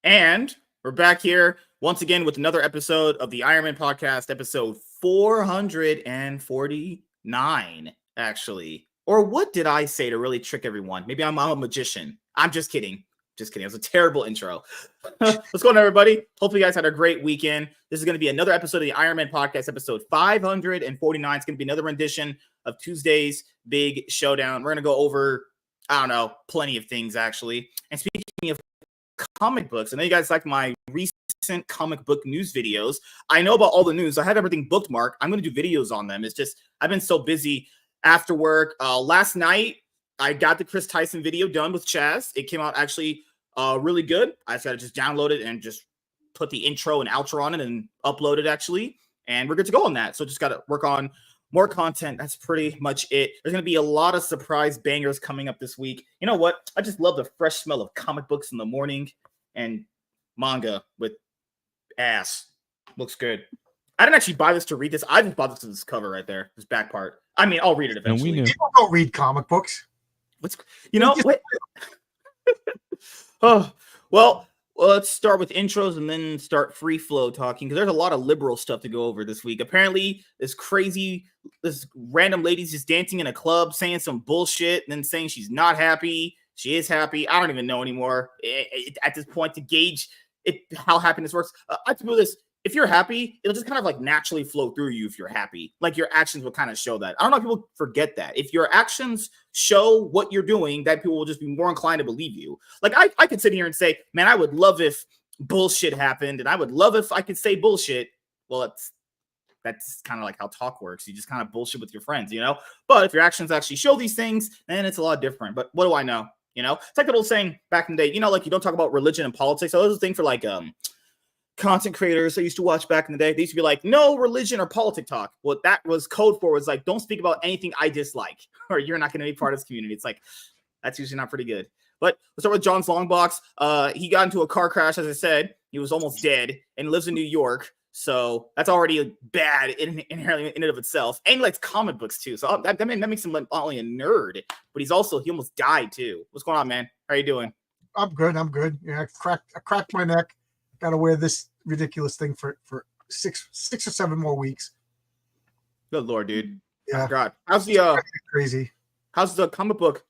And we're back here once again with another episode of the Iron Man podcast, episode 449, actually. Or what did I say to really trick everyone? Maybe I'm a magician. I'm just kidding. Just kidding. It was a terrible intro. What's going on, everybody? Hopefully you guys had a great weekend. This is going to be another episode of the Iron Man podcast, episode 549. It's going to be another rendition of Tuesday's Big Showdown. We're going to go over, plenty of things, actually. And speaking of comic books, I know you guys like my recent comic book news videos. I know about all the news. I have everything bookmarked. I'm going to do videos on them. It's just I've been so busy after work. Last night, I got the Chris Tyson video done with Chaz. It came out actually really good. I just got to just download it and just put the intro and outro on it and upload it, actually. And we're good to go on that. So just got to work on more content. That's pretty much it. There's going to be a lot of surprise bangers coming up this week. You know what? I just love the fresh smell of comic books in the morning and manga with ass. Looks good. I didn't actually buy this to read this. I just bought this to this cover right there, this back part. I mean, I'll read it eventually. And we People don't read comic books. Oh, well, let's start with intros and then start free flow talking, because there's a lot of liberal stuff to go over this week. Apparently, this random lady's just dancing in a club, saying some bullshit, and then saying she's not happy. She is happy. I don't even know anymore at this point to gauge how happiness works. I tell you this. If you're happy, it'll just kind of like naturally flow through you if you're happy. Like your actions will kind of show that. I don't know if people forget that. If your actions show what you're doing, that people will just be more inclined to believe you. Like I could sit here and say, man, I would love if bullshit happened, and I would love if I could say bullshit. Well, that's kind of like how talk works. You just kind of bullshit with your friends, you know? But if your actions actually show these things, then it's a lot different. But what do I know? You know, it's like that old saying back in the day, like you don't talk about religion and politics. So that was a thing for like content creators I used to watch back in the day. They used to be like, no religion or politic talk. What that was code for was like, don't speak about anything I dislike, or you're not going to be part of this community. It's like, that's usually not pretty good. But let's start with John's Longbox. He got into a car crash, as I said. He was almost dead and lives in New York. So that's already bad inherently in and of itself. And he likes comic books too. So that makes him not only a nerd, but he almost died too. What's going on, man? How are you doing? I'm good. Yeah, I cracked my neck. Got to wear this ridiculous thing for six or seven more weeks. Good Lord, dude. Yeah. Oh, God. How's the crazy? How's the comic book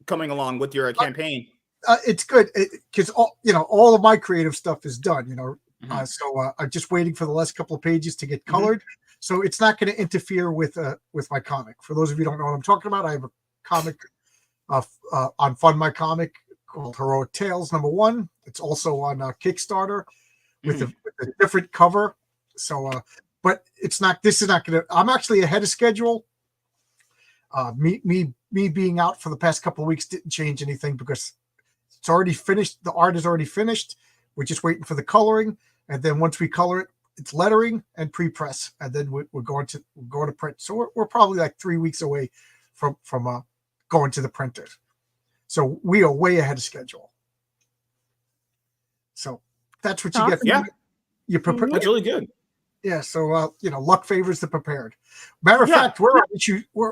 coming along with your campaign? It's good because all of my creative stuff is done. So I'm just waiting for the last couple of pages to get colored. Mm-hmm. So it's not going to interfere with my comic. For those of you who don't know what I'm talking about, I have a comic on Fund My Comic called Heroic Tales #1. It's also on Kickstarter with a different cover. So, but this is not going to. I'm actually ahead of schedule. Me being out for the past couple of weeks didn't change anything because it's already finished. The art is already finished. We're just waiting for the coloring, and then once we color it, it's lettering and pre-press, and then we're going to print. So we're probably like 3 weeks away from going to the printer. So we are way ahead of schedule. So that's what you get. Yeah, you prepare. That's really good. Yeah. So luck favors the prepared. Matter of fact, we're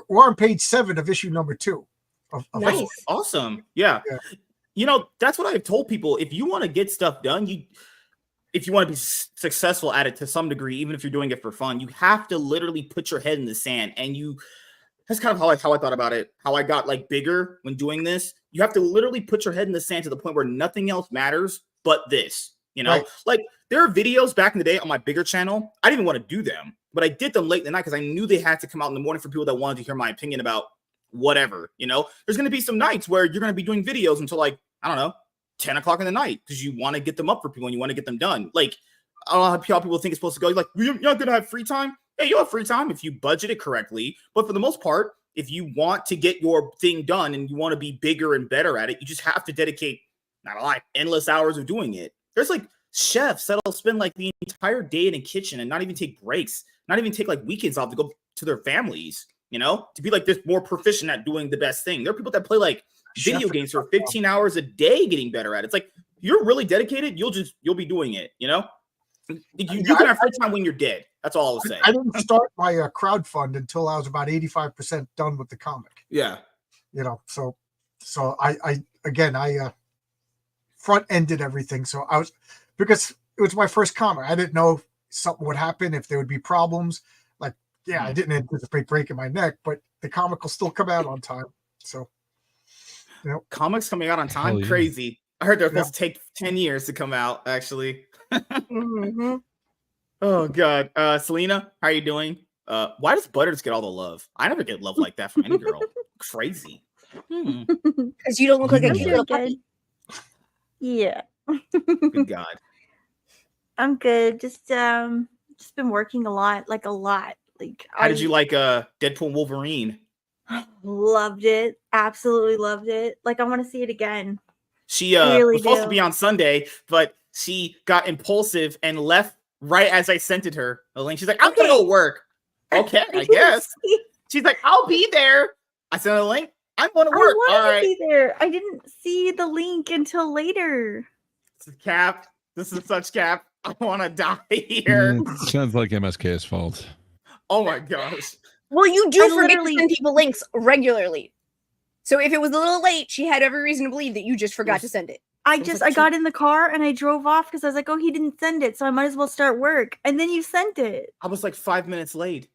on page 7 of issue number 2. Nice. Awesome. Yeah. That's what I've told people. If you want to get stuff done, if you want to be successful at it to some degree, even if you're doing it for fun, you have to literally put your head in the sand. And that's kind of how I thought about it. How I got like bigger when doing this. You have to literally put your head in the sand to the point where nothing else matters but this. Right. Like there are videos back in the day on my bigger channel. I didn't even want to do them, but I did them late in the night because I knew they had to come out in the morning for people that wanted to hear my opinion about whatever. There's going to be some nights where you're going to be doing videos until like, I don't know, 10 o'clock in the night because you want to get them up for people and you want to get them done. Like, I don't know how people think it's supposed to go. You're like, you're not going to have free time? Yeah, you'll have free time if you budget it correctly. But for the most part, if you want to get your thing done and you want to be bigger and better at it, you just have to dedicate, not a lot, endless hours of doing it. There's like chefs that'll spend like the entire day in a kitchen and not even take breaks, not even take like weekends off to go to their families, to be like this more proficient at doing the best thing. There are people that play like video games for 15 hours a day getting better at it. It's like, you're really dedicated, you'll be doing it, You can have free time when you're dead. That's all I'll say. I didn't start my crowdfund until I was about 85% done with the comic. Yeah. So I front ended everything. So I was, because it was my first comic. I didn't know if something would happen, if there would be problems. Like, yeah, I didn't anticipate breaking my neck, but the comic will still come out on time. So, Comics coming out on time, Hell yeah. crazy. I heard they're supposed to take 10 years to come out, actually. Mm-hmm. Oh god. Selena, how are you doing? Why does Butters get all the love? I never get love like that from any girl. Crazy. Because you don't look like a I'm cute doing little good. puppy. Yeah, Good god. I'm good. Just been working a lot. Like How did you like Deadpool and Wolverine? loved it. Absolutely loved it. Like I want to see it again. She I really was supposed to do. be on Sunday, but she got impulsive and left right as I sent it her a link. She's like, I'm gonna go work. Okay, I didn't guess. see- She's like, I'll be there. I sent her a link. I'm going to I work. wanted All to right. be there. I didn't see the link until later. This is Cap. This is such Cap. I want to die here. Sounds like MSK's fault. Oh my gosh. Well, you do I forget to literally- send people links regularly. So if it was a little late, she had every reason to believe that you just forgot to send it. I was just like I got in the car and I drove off because I was like, oh, he didn't send it, so I might as well start work. And then you sent it. I was like 5 minutes late.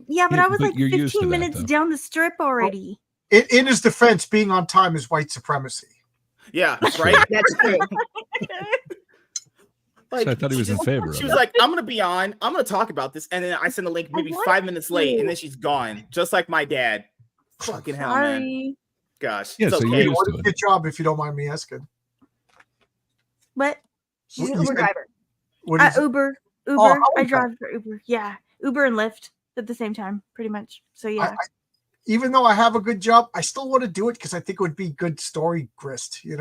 Yeah, but Yeah, I was but like you're used to 15 that, minutes though. down the strip already. in his defense, being on time is white supremacy. Yeah, right. That's true. Like, So I thought he was in favor of She it. was like, I'm gonna be on. I'm gonna talk about this, and then I send a link maybe want 5 minutes late, to. and then she's gone, just like my dad. Fucking hell, man. Sorry. Gosh. Yeah, it's so okay. you're used What to is it. your job, if you don't mind me asking? But She's an You Uber said- driver. What is it? Uber. how I is that? drive for Uber. Yeah, Uber and Lyft at the same time, pretty much. So yeah. Even though I have a good job, I still want to do it because I think it would be good story grist. There's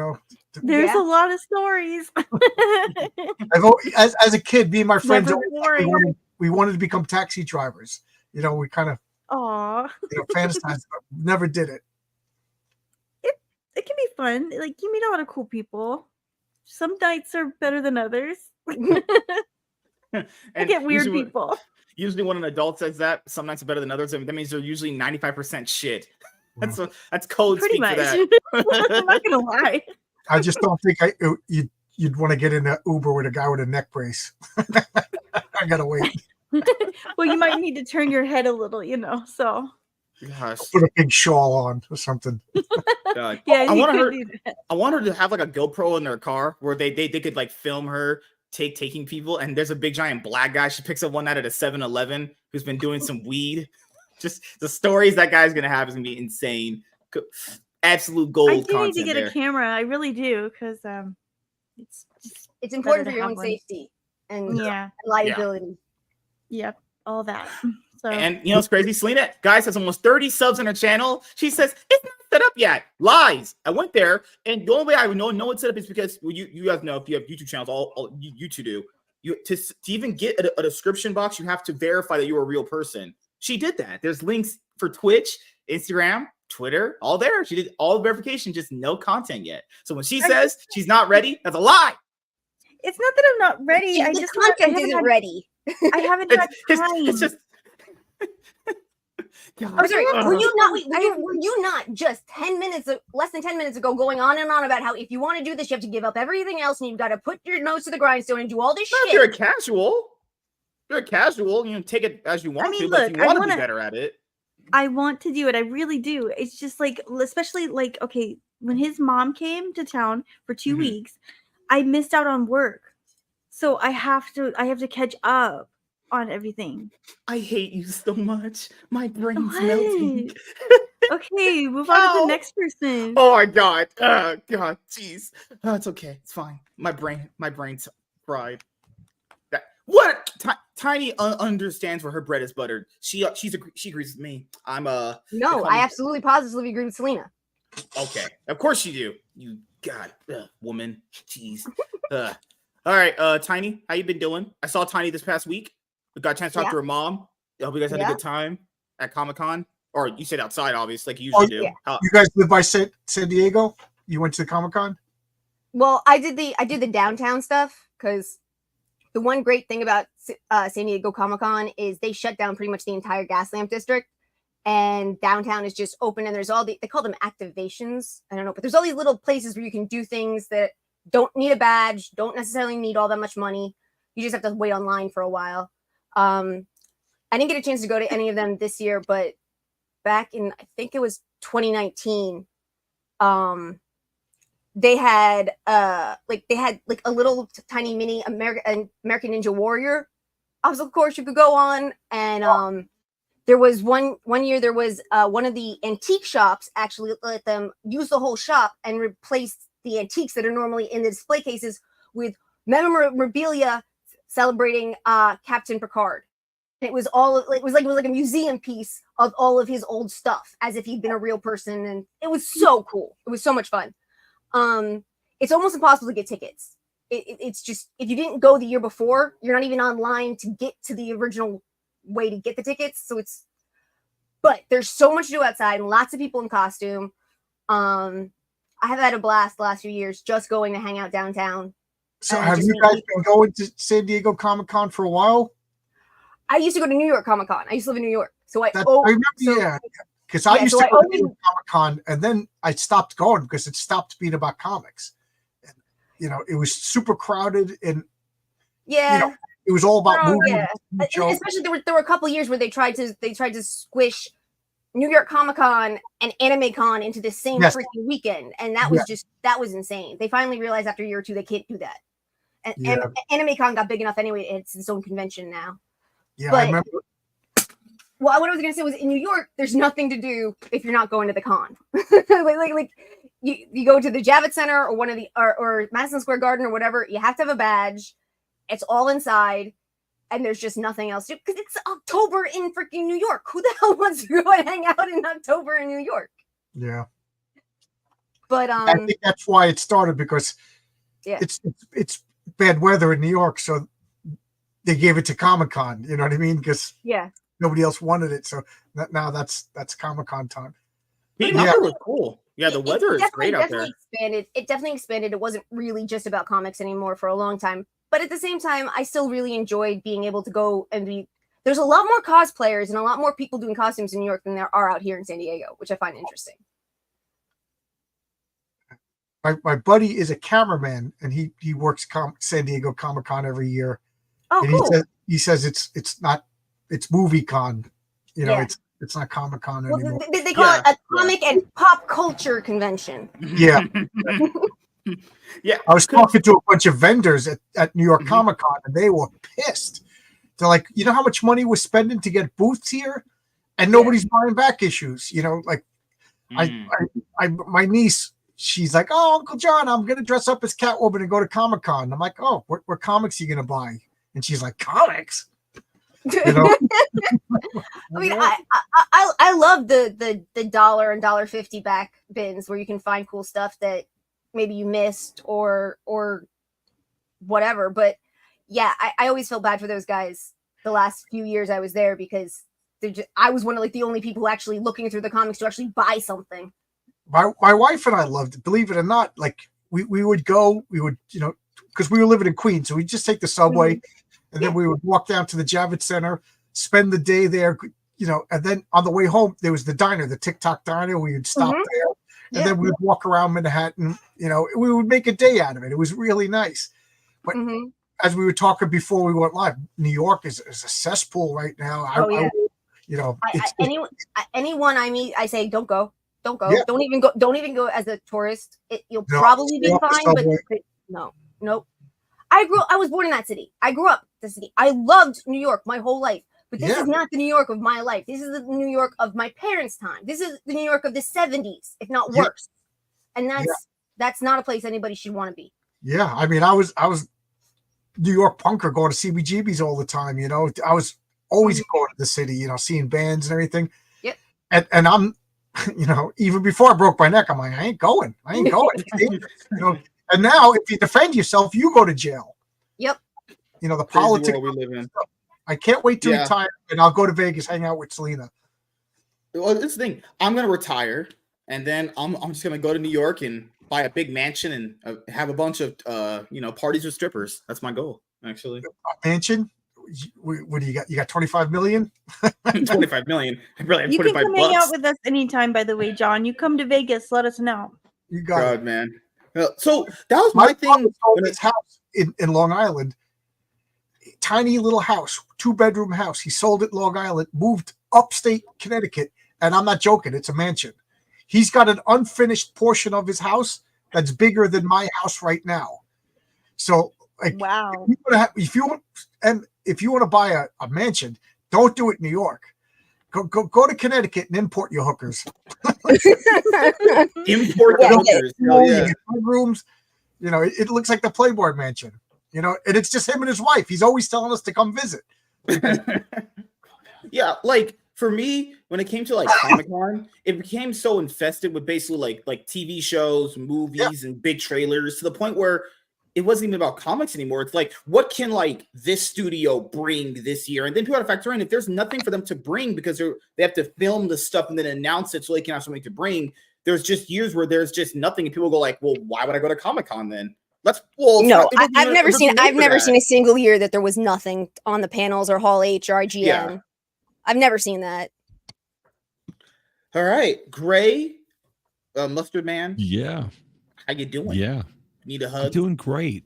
Yeah. a lot of stories. As a kid, me and my friends, Never always boring. we wanted to become taxi drivers. We kind of Aw, fantasized, but never did it. it can be fun. Like you meet a lot of cool people. Some nights are better than others. I And get weird usually, people. Usually, when an adult says that, some nights are better than others. That means they're usually 95% shit. That's code Pretty speak much. for that. I'm not gonna lie. I just don't think you'd want to get in an Uber with a guy with a neck brace. I gotta wait. Well, you might need to turn your head a little, So Gosh, Put a big shawl on or something. God. yeah, I you want could her. do that. I want her to have like a GoPro in their car where they could like film her taking people. And there's a big giant black guy. She picks up one out at a 7-Eleven who's been doing some weed. Just the stories that guy's gonna have is gonna be insane. Absolute gold I do need content to get there. a camera. I really do, because it's just It's important to for your have own one. safety and yeah, liability. yep, all that. So And you know what's crazy? Selena, guys, has almost 30 subs on her channel. She says it's not set up yet. Lies. I went there, and the only way I would know it's set up is because you guys know if you have YouTube channels, all you two do. To even get a description box, you have to verify that you're a real person. She did that. There's links for Twitch, Instagram, Twitter, all there. She did all the verification, just no content yet. So when she says she's not ready, that's a lie. it's not that I'm not ready. I The just content I haven't isn't had, ready. I haven't had time. It's just. I'm sorry, Ugh. were you not just 10 minutes, less than 10 minutes ago, going on and on about how if you want to do this, you have to give up everything else and you've got to put your nose to the grindstone and do all this If you're a shit. casual, take it as you want mean, to, but if look, you I want to be wanna- better at it. I want to do it. I really do. It's just like, especially like, okay, when his mom came to town for 2 Mhm. weeks, I missed out on work. So I have to catch up on everything. I hate you so much. My brain's What? melting. Okay, move on to No. the next person. Oh my god. God, jeez. Oh, it's okay. It's fine. My brain's fried. What? Tiny understands where her bread is buttered. She agrees with me. I'm No, Become- I absolutely positively agree with Selena. okay. Of course you do. You woman. Jeez. All right, Tiny, how you been doing? I saw Tiny this past week. We got a chance to talk Yeah. to her mom. I hope you guys had a Yeah. good time at Comic-Con. Or you said outside, obviously, like you usually do. yeah. You guys live by San Diego? You went to the Comic-Con? Well, I did the downtown stuff because the one great thing about San Diego Comic-Con is they shut down pretty much the entire Gaslamp district, and downtown is just open. And there's all they call them activations. I don't know, but there's all these little places where you can do things that Don't need a badge. Don't necessarily need all that much money. You just have to wait online for a while. I didn't get a chance to go to any of them this year, but back in, I think it was 2019, they had like a little tiny mini American Ninja Warrior obstacle course you could go on, and there was one year there was one of the antique shops actually let them use the whole shop and replace the antiques that are normally in the display cases with memorabilia celebrating Captain Picard. It was like a museum piece of all of his old stuff, as if he'd been a real person, and it was so cool. It was so much fun. It's almost impossible to get tickets. It's just, if you didn't go the year before, you're not even online to get to the original way to get the tickets. But there's so much to do outside and lots of people in costume. I have had a blast the last few years just going to hang out downtown. So have you guys been going to San Diego Comic-Con for a while? I used to go to New York Comic-Con. I used to live in New York. So I remember, because I used to go to New York Comic-Con, and then I stopped going because it stopped being about comics. And, it was super crowded, and it was all about movies. Yeah. Especially there were a couple of years where they tried to squish New York Comic-Con and Anime Con into the same freaking weekend, and that was insane. They finally realized after a year or two they can't do that. And Anime Con got big enough anyway; it's its own convention now. Yeah, but I remember. Well, what I was going to say was, in New York, there's nothing to do if you're not going to the con. like you go to the Javits Center or one of the or Madison Square Garden or whatever. You have to have a badge. It's all inside, and there's just nothing else to do because it's October in freaking New York. Who the hell wants to go and hang out in October in New York? Yeah, but I think that's why it started, because it's bad weather in New York, so they gave it to Comic-Con. You know what I mean? Because nobody else wanted it, so now that's Comic-Con time. Being out there was cool. Yeah, the weather is great out there. It definitely expanded. It wasn't really just about comics anymore for a long time. But at the same time, I still really enjoyed being able to go and be. There's a lot more cosplayers and a lot more people doing costumes in New York than there are out here in San Diego, which I find interesting. My buddy is a cameraman, and he works San Diego Comic-Con every year. Oh, and cool. He says it's movie con, it's not Comic-Con anymore. They call it a comic and pop culture convention. Yeah. Yeah. I was talking to a bunch of vendors at New York Comic-Con, and they were pissed. They're like, you know how much money we're spending to get booths here, and nobody's buying back issues. My niece, she's like, "Oh, Uncle John, I'm gonna dress up as Catwoman and go to Comic-Con." I'm like, "Oh, what comics are you gonna buy?" And she's like, "Comics." I mean, I love the $1 and $1.50 back bins where you can find cool stuff that maybe you missed or whatever. But yeah, I always felt bad for those guys the last few years I was there, because I was one of the only people who actually looking through the comics to actually buy something. My wife and I loved it. Believe it or not, we would go, because we were living in Queens, so we'd just take the subway. And then we would walk down to the Javits Center, spend the day there, and then on the way home, there was the diner, the TikTok diner. We would stop there, and then we would walk around Manhattan. We would make a day out of it. It was really nice. But as we were talking before we went live, New York is a cesspool right now. Anyone I meet, I say, don't go. Yeah. Don't even go as a tourist. You'll probably be fine, but no, nope. I was born in that city. I grew up in the city. I loved New York my whole life, but this is not the New York of my life. This is the New York of my parents' time. This is the New York of the 70s, if not worse. And that's not a place anybody should want to be. Yeah, I mean, I was New York punker, going to CBGBs all the time. I was always going to the city. Seeing bands and everything. Yep. And I'm, even before I broke my neck, I'm like, I ain't going. And now, if you defend yourself, you go to jail. Yep. The politics we live in. I can't wait to retire, and I'll go to Vegas, hang out with Selena. Well, this thing, I'm gonna retire, and then I'm just gonna go to New York and buy a big mansion and have a bunch of parties with strippers. That's my goal, actually. A mansion? What do you got? You got 25 million? 25 million. I really have you 25 can come hang out with us anytime. By the way, John, you come to Vegas, let us know. You got it, man. So that was my thing. father sold his house in Long Island. Tiny little house, 2-bedroom house. He sold it in Long Island, moved upstate Connecticut, and I'm not joking. It's a mansion. He's got an unfinished portion of his house that's bigger than my house right now. So, like, Wow. if you want to buy a mansion, don't do it in New York. Go to Connecticut and import your hookers. Import Yeah, hookers. Hell yeah. Rooms. You know, it looks like the Playboy Mansion. You know, and it's just him and his wife. He's always telling us to come visit. Yeah, like for me, when it came to like Comic-Con, it became so infested with basically like TV shows, movies, and big trailers to the point where it wasn't even about comics anymore. It's like, what can like this studio bring this year? And then people have to factor in if there's nothing for them to bring because they have to film the stuff and then announce it so they can have something to bring. There's just years where there's just nothing, and people go like, "Well, why would I go to Comic-Con then?" No, I've never seen a single year that there was nothing on the panels or Hall H or IGN. Yeah. I've never seen that. All right, Gray, Mustard Man. Yeah. How you doing? Yeah. Need a I'm hug? doing great.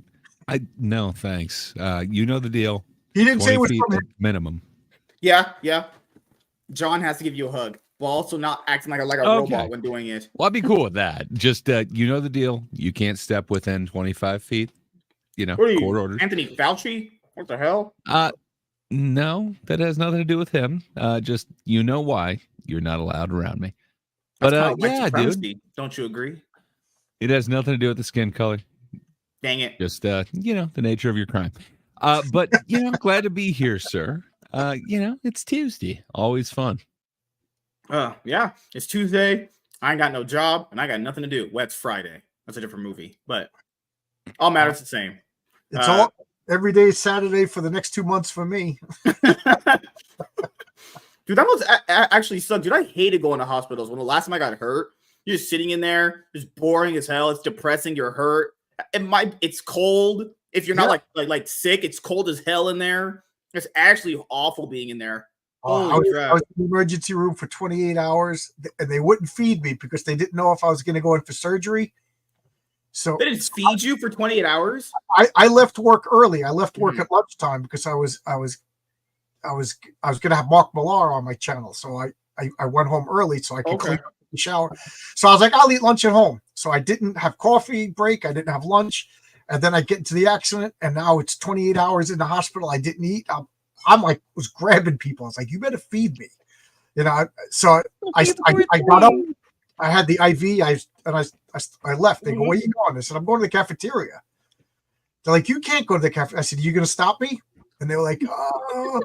No, thanks. You know the deal. He didn't say it was 20 from feet him. minimum. Yeah. John has to give you a hug, while also not acting like a Okay. robot when doing it. Well, I'd be cool with that. Just you know the deal. You can't step within 25 feet. You know, What are you, court orders. Anthony Fauci? What the hell? No, that has nothing to do with him. Just you know why you're not allowed around me. But That's kinda white yeah, supremacy. dude, Don't you agree? it has nothing to do with the skin color. Dang it. Just you know, the nature of your crime. But you know, glad to be here, sir. You know, it's Tuesday. Always fun. Yeah, it's Tuesday. I ain't got no job and I got nothing to do. Well, it's Friday. That's a different movie, but all matters the same. It's all every day is Saturday for the next 2 months for me. Dude, that was actually sucked. Dude, I hated going to hospitals. When the last time I got hurt, you're just sitting in there, just boring as hell. It's depressing. You're hurt. It's cold. If you're not like sick, it's cold as hell in there. It's actually awful being in there. I was in the emergency room for 28 hours, and they wouldn't feed me because they didn't know if I was going to go in for surgery. So they didn't feed you for 28 hours. I left work early. I left work at lunchtime because I was going to have Mark Millar on my channel. So I went home early so I could clean up the shower. So I was like, I'll eat lunch at home. So I didn't have coffee break. I didn't have lunch. And then I get into the accident, and now it's 28 hours in the hospital. I didn't eat. I'm like, was grabbing people. I was like, you better feed me. You know, so I got up. I had the IV. I left. They go, where are you going? I said, I'm going to the cafeteria. They're like, you can't go to the cafeteria. I said, you going to stop me? And they were like, oh.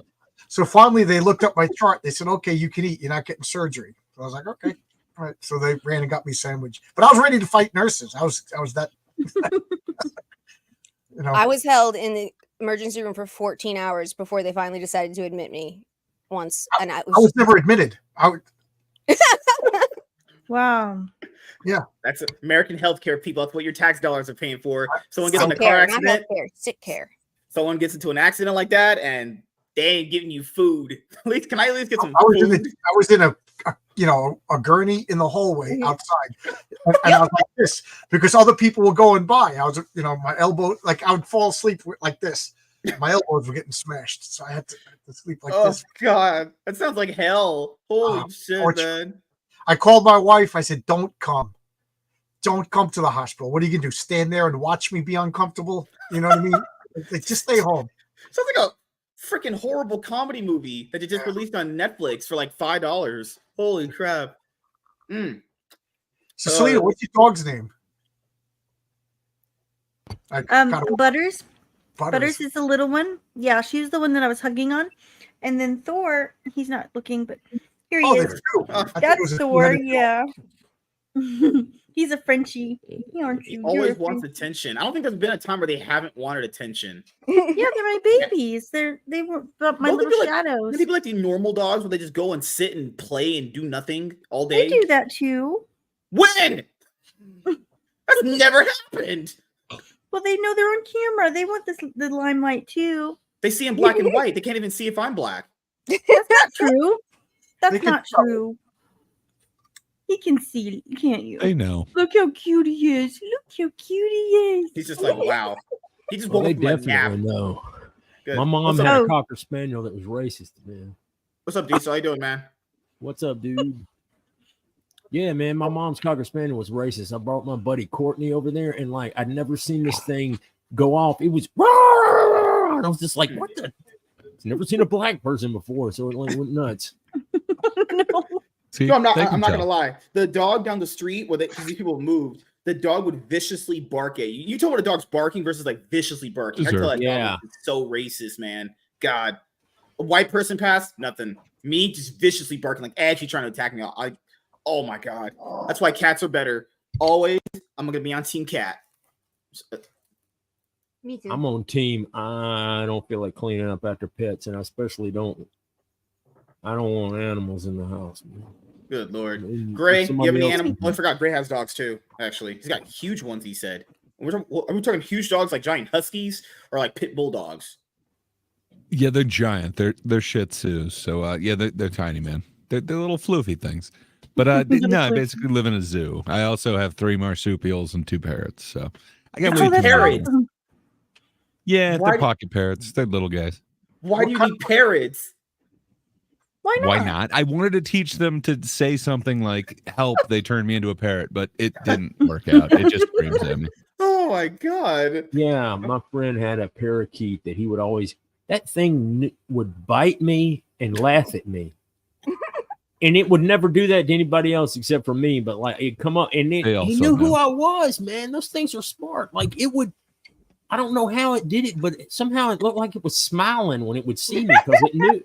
So finally, they looked up my chart. They said, okay, you can eat. You're not getting surgery. So I was like, okay. All right. So they ran and got me a sandwich. But I was ready to fight nurses. I was that. You know, I was held in the emergency room for 14 hours before they finally decided to admit me once. And I was never admitted. Wow. Yeah. That's American healthcare, people. That's what your tax dollars are paying for. Someone gets sick in a car care, not accident. healthcare, sick care. Someone gets into an accident like that, and they ain't giving you food. Can I at least get some I food? was in a gurney in the hallway outside, and I was like this because other people were going by. I was, my elbow, like I would fall asleep like this. My elbows were getting smashed, so I had to sleep like this. Oh God, that sounds like hell. Holy shit, man! I called my wife. I said, "Don't come to the hospital. What are you gonna do? Stand there and watch me be uncomfortable? You know what I mean? Like, just stay home." Sounds like a freaking horrible comedy movie that you just released on Netflix for like $5. Holy crap! So, Selena, what's your dog's name? Butters. Butters is the little one. Yeah, she's the one that I was hugging on. And then Thor, he's not looking, but here he is. That's Thor, yeah. He's a Frenchie. He always wants attention. I don't think there's been a time where they haven't wanted attention. Yeah, they're my babies. They were my little shadows. They be like the normal dogs where they just go and sit and play and do nothing all day. They do that too. When? That's never happened. Well, they know they're on camera. They want the limelight too. They see in black and white. They can't even see if I'm black. That's not true. That's not true. He can see, can't you? I know. Look how cute he is. Look how cute he is. He's just like, wow. He just Well, woke they up from a nap. definitely know. Good. My mom What's up, had Oh. a Cocker Spaniel that was racist, man. What's up, Diesel? How you doing, man? What's up, dude? Yeah, man, my mom's Cocker Spaniel was racist. I brought my buddy Courtney over there, and like I'd never seen this thing go off. It was, and I was just like, what the? I've never seen a black person before, so it like went nuts. No. See, No, I'm not they can gonna tell. lie. The dog down the street, because these people moved, the dog would viciously bark at you. You tell what a dog's barking versus like viciously barking. I tell that Yeah. dog is so racist, man. God, a white person passed, nothing. Me just viciously barking, like actually trying to attack me. Oh my god, that's why cats are better. Always, I'm gonna be on Team Cat. Me too. I'm on team. I don't feel like cleaning up after pets, and I especially don't. I don't want animals in the house, man. Good lord, And Gray, you somebody have any else animals? can- Oh, I forgot. Gray has dogs too. Actually, he's got huge ones. He said. Are we talking huge dogs like giant huskies or like pit bull dogs? Yeah, they're giant. They're Shih Tzus. So yeah, they're tiny, man. They're little floofy things. But no, I basically live in a zoo. I also have 3 marsupials and 2 parrots. So I got way Oh, too that's many. awesome. Yeah, Why they're do- pocket parrots. They're little guys. Why do you need parrots? Why not? Why not? I wanted to teach them to say something like "help." They turned me into a parrot, but it didn't work out. It just screams at me. Oh my god! Yeah, my friend had a parakeet that he would always. That thing would bite me and laugh at me, and it would never do that to anybody else except for me. But like, it'd come up, and They he also knew who know. I was. Man, those things are smart. Like it would. I don't know how it did it, but somehow it looked like it was smiling when it would see me because it knew.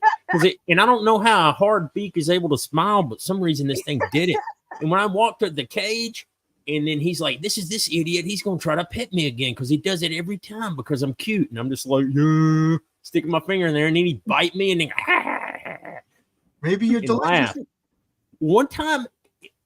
And I don't know how a hard beak is able to smile, but some reason this thing did it. And when I walked to the cage, and then he's like, "This is this idiot. He's gonna try to pet me again because he does it every time because I'm cute." And I'm just like, yeah, sticking my finger in there, and then he'd bite me, and then Maybe you're and delicious. laugh. One time,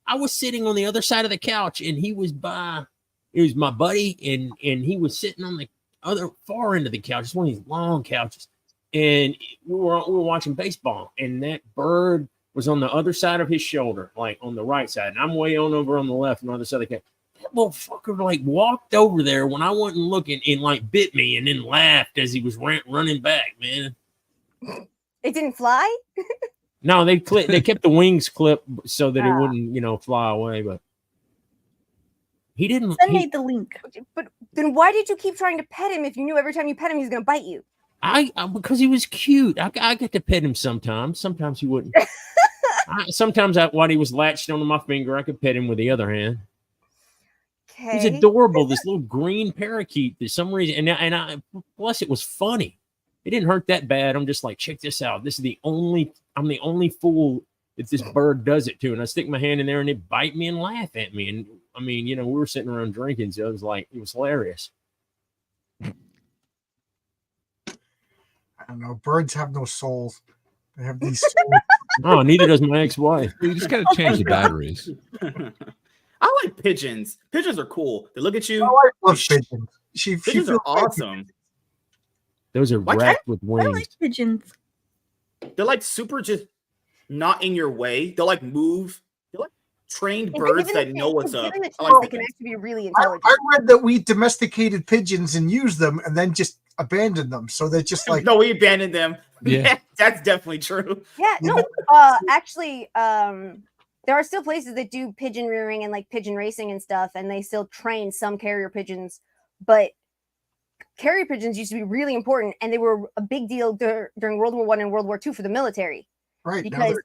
I was sitting on the other side of the couch, and he was by. It was my buddy, and he was sitting on the other far end of the couch. It's one of these long couches, and we were watching baseball, and that bird was on the other side of his shoulder, like on the right side, and I'm way on over on the left, on the other side of the couch. That motherfucker like walked over there when I wasn't looking and like bit me, and then laughed as he was running back. Man, It didn't fly. no, they kept the wings clipped so that it wouldn't fly away, but. He didn't. Send me the link. But then why did you keep trying to pet him if you knew every time you pet him he's gonna bite you? I because he was cute. I get to pet him sometimes. Sometimes he wouldn't. Sometimes while he was latched onto my finger, I could pet him with the other hand. Okay. He's adorable. This little green parakeet. For some reason, and I plus it was funny. It didn't hurt that bad. I'm just like, check this out. I'm the only fool that this bird does it to. And I stick my hand in there and it bite me and laugh at me. And I mean, we were sitting around drinking, so it was hilarious. I don't know. Birds have no souls. They have these souls. Oh, neither does my ex-wife. You just got to change the batteries. I like pigeons. Pigeons are cool. They look at you. Oh, I love pigeons. Pigeons are awesome. Those are wrapped with I wings. like pigeons. They're like super just not in your way. They'll like move. They're like trained birds that know what's up. Given the I chance, like they can pigeons. actually be really I intelligent. read that we domesticated pigeons and used them and then just abandoned them. So they're just like, No, we abandoned them. Yeah. That's definitely true. Yeah, You no. Actually, there are still places that do pigeon rearing and like pigeon racing and stuff, and they still train some carrier pigeons. But carrier pigeons used to be really important, and they were a big deal during World War I and World War II for the military. right. Now Because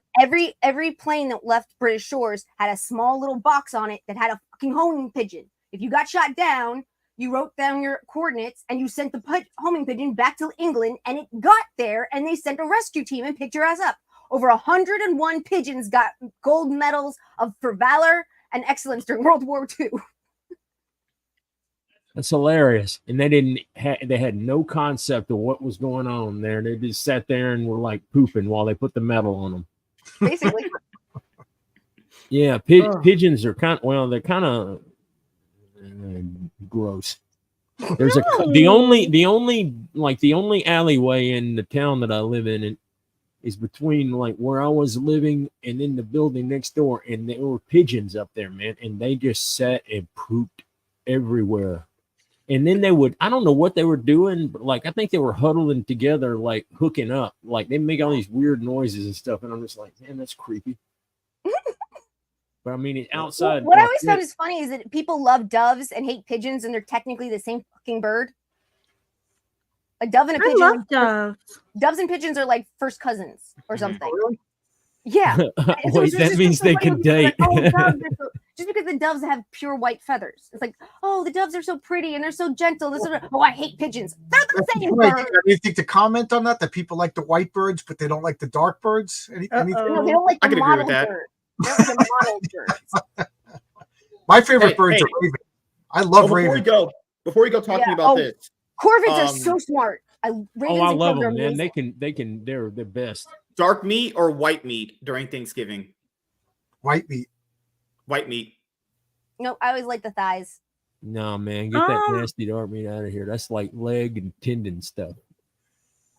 every plane that left British shores had a small little box on it that had a fucking homing pigeon. If you got shot down, you wrote down your coordinates and you sent the homing pigeon back to England, and it got there, and they sent a rescue team and picked your ass up. Over 101 pigeons got gold medals for valor and excellence during World War II. That's hilarious. And they had no concept of what was going on there. They just sat there and were like pooping while they put the medal on them. Basically. Yeah, pigeons are they're kind of gross. The only alleyway in the town that I live in, is between like where I was living and then the building next door, and there were pigeons up there, man, and they just sat and pooped everywhere. And then they would, I don't know what they were doing, but like I think they were huddling together, like hooking up, like they make all these weird noises and stuff, and I'm just like, man, that's creepy. But I mean, outside. What I always found is funny is that people love doves and hate pigeons, and they're technically the same fucking bird. A dove and a pigeon. I love doves. Doves and pigeons are like first cousins or something. Really? Yeah. Wait, that means they can date. Just because the doves have pure white feathers. It's like, oh, the doves are so pretty and they're so gentle. Oh, I hate pigeons. They're the same bird. Anything to comment on that? That people like the white birds, but they don't like the dark birds? Anything? No, they don't like the mottled bird. They don't like the mottled birds. My favorite birds are ravens. I love ravens. Before we go talking about this. Corvids are so smart. I love them, man. They're the best. Dark meat or white meat during Thanksgiving? White meat. White meat. No, I always like the thighs. No, man, get that nasty dark meat out of here. That's like leg and tendon stuff.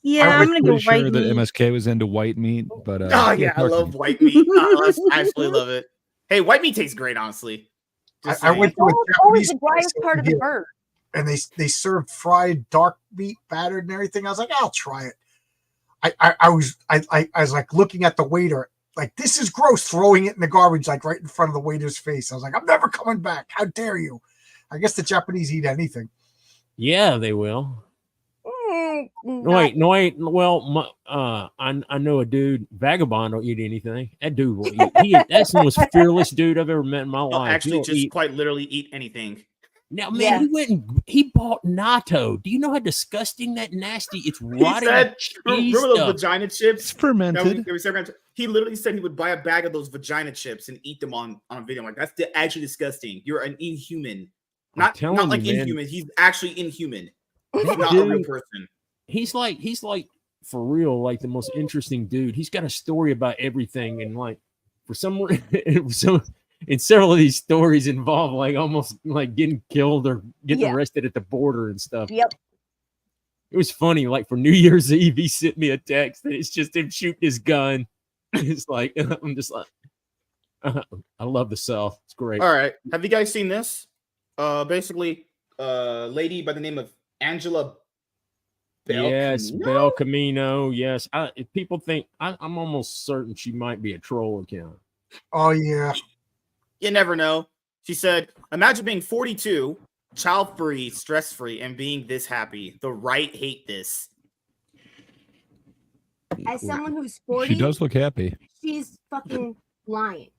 Yeah, I'm gonna go white sure meat. that MSK was into white meat, but oh yeah, I love white meat. I absolutely love it. Hey, white meat tastes great, honestly. I went to a always the driest part of the bird. And they served fried dark meat battered and everything. I was like, I'll try it. I was like looking at the waiter, like, this is gross, throwing it in the garbage, like right in front of the waiter's face. I was like, I'm never coming back. How dare you? I guess the Japanese eat anything. Yeah, they will. Wait. Well, I know a dude, Vagabond, don't eat anything. That dude will eat. That's the most fearless dude I've ever met in my life. Actually, just quite literally eat anything. Now, man, he went and he bought natto. Do you know how disgusting that nasty? It's rotting. Remember those vagina chips? It's fermented. He literally said he would buy a bag of those vagina chips and eat them on video. I'm like, that's actually disgusting. You're an inhuman. Not like inhuman. He's actually inhuman. He's not a real person. He's like for real, like the most interesting dude. He's got a story about everything, and like for some reason, and several of these stories involve like almost like getting killed or getting arrested at the border and stuff. Yep. It was funny. Like for New Year's Eve, he sent me a text and it's just him shooting his gun. It's like, I'm just like, I love the South. It's great. All right. Have you guys seen this? Basically, lady by the name of Angela Bel Camino? Bel Camino. Yes. If people think, I'm almost certain she might be a troll account. Oh, yeah. You never know. She said, imagine being 42, child-free, stress-free, and being this happy. The right hate this. As someone who's 40, she does look happy. She's fucking lying.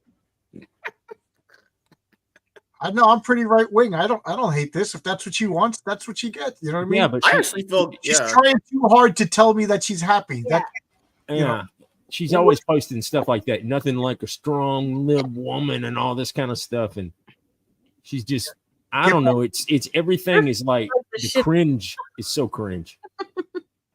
I know I'm pretty right wing. I don't hate this. If that's what she wants, that's what she gets. You know what I mean? Yeah, but I actually feel she's trying too hard to tell me that she's happy. Yeah. You know, she's always posting stuff like that. Nothing like a strong lib woman and all this kind of stuff. And she's just, I don't know. It's everything is like the cringe is so cringe.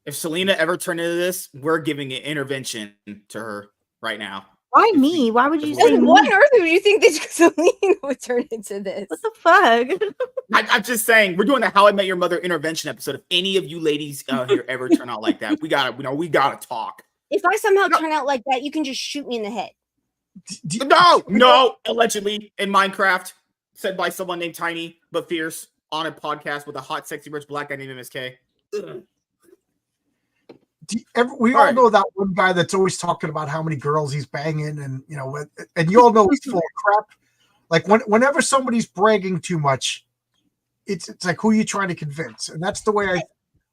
If Selena ever turned into this, we're giving an intervention to her right now. Why me? Why would you say what on earth would you think that Selena would turn into this? What the fuck? I'm just saying, we're doing the How I Met Your Mother intervention episode. If any of you ladies out here ever turn out like that, we gotta talk. If I somehow turn out like that, you can just shoot me in the head. No, allegedly in Minecraft, said by someone named Tiny but Fierce on a podcast with a hot, sexy, rich black guy named MSK. We all know that one guy that's always talking about how many girls he's banging, and and you all know he's full of crap. Like whenever somebody's bragging too much, it's like, who are you trying to convince? And that's the way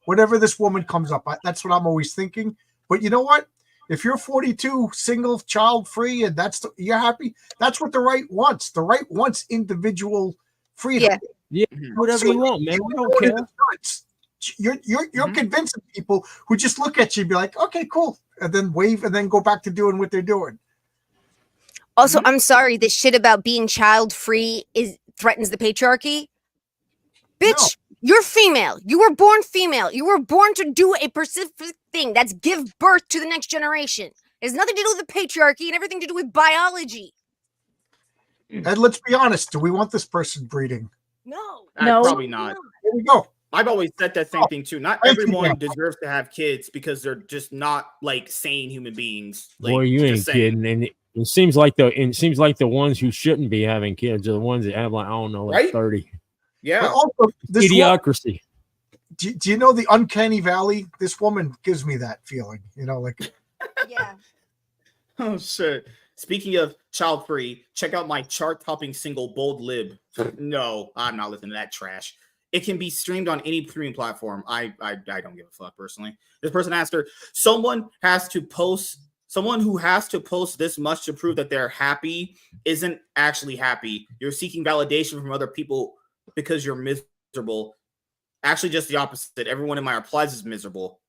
whenever this woman comes up, that's what I'm always thinking. But you know what? If you're 42, single, child free, and you're happy, that's what the right wants. The right wants individual freedom. Yeah, whatever you want, man. We don't care. You're convincing people who just look at you and be like, okay, cool, and then wave and then go back to doing what they're doing. Also, I'm sorry, this shit about being child free threatens the patriarchy. Bitch, you're female. You were born female. You were born to do a specific thing. That's give birth to the next generation. It has nothing to do with the patriarchy and everything to do with biology. And let's be honest, do we want this person breeding? No. Probably not. There we go. I've always said that same thing too. Not everyone deserves to have kids because they're just not like sane human beings. Like, boy, you ain't kidding. And it seems like the ones who shouldn't be having kids are the ones that have like, I don't know, like 30. Yeah. Also, Idiocracy. Do you know the uncanny valley? This woman gives me that feeling. Like. Yeah. Oh shit. Speaking of child free, check out my chart topping single Bold Lib. No, I'm not listening to that trash. It can be streamed on any streaming platform. I don't give a fuck personally. This person asked her, someone who has to post this much to prove that they're happy isn't actually happy. You're seeking validation from other people because you're miserable. Actually, just the opposite. Everyone in my replies is miserable.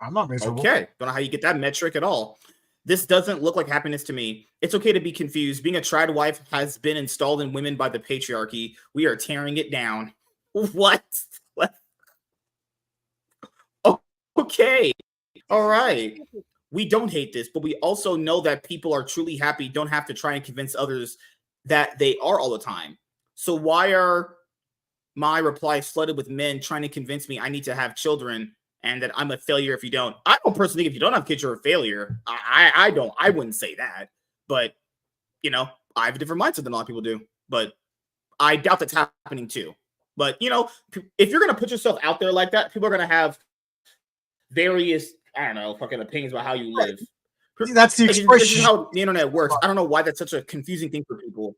I'm not miserable. Okay. Don't know how you get that metric at all. This doesn't look like happiness to me. It's okay to be confused. Being a tried wife has been installed in women by the patriarchy. We are tearing it down. What? Oh, okay. All right. We don't hate this, but we also know that people are truly happy, don't have to try and convince others that they are all the time. So why are my replies flooded with men trying to convince me I need to have children and that I'm a failure if you don't? I don't personally think if you don't have kids, you're a failure. I wouldn't say that. But, I have a different mindset than a lot of people do. But I doubt that's happening too. But, if you're going to put yourself out there like that, people are going to have various, I don't know, fucking opinions about how you live. That's the expression. This is how the internet works. I don't know why that's such a confusing thing for people.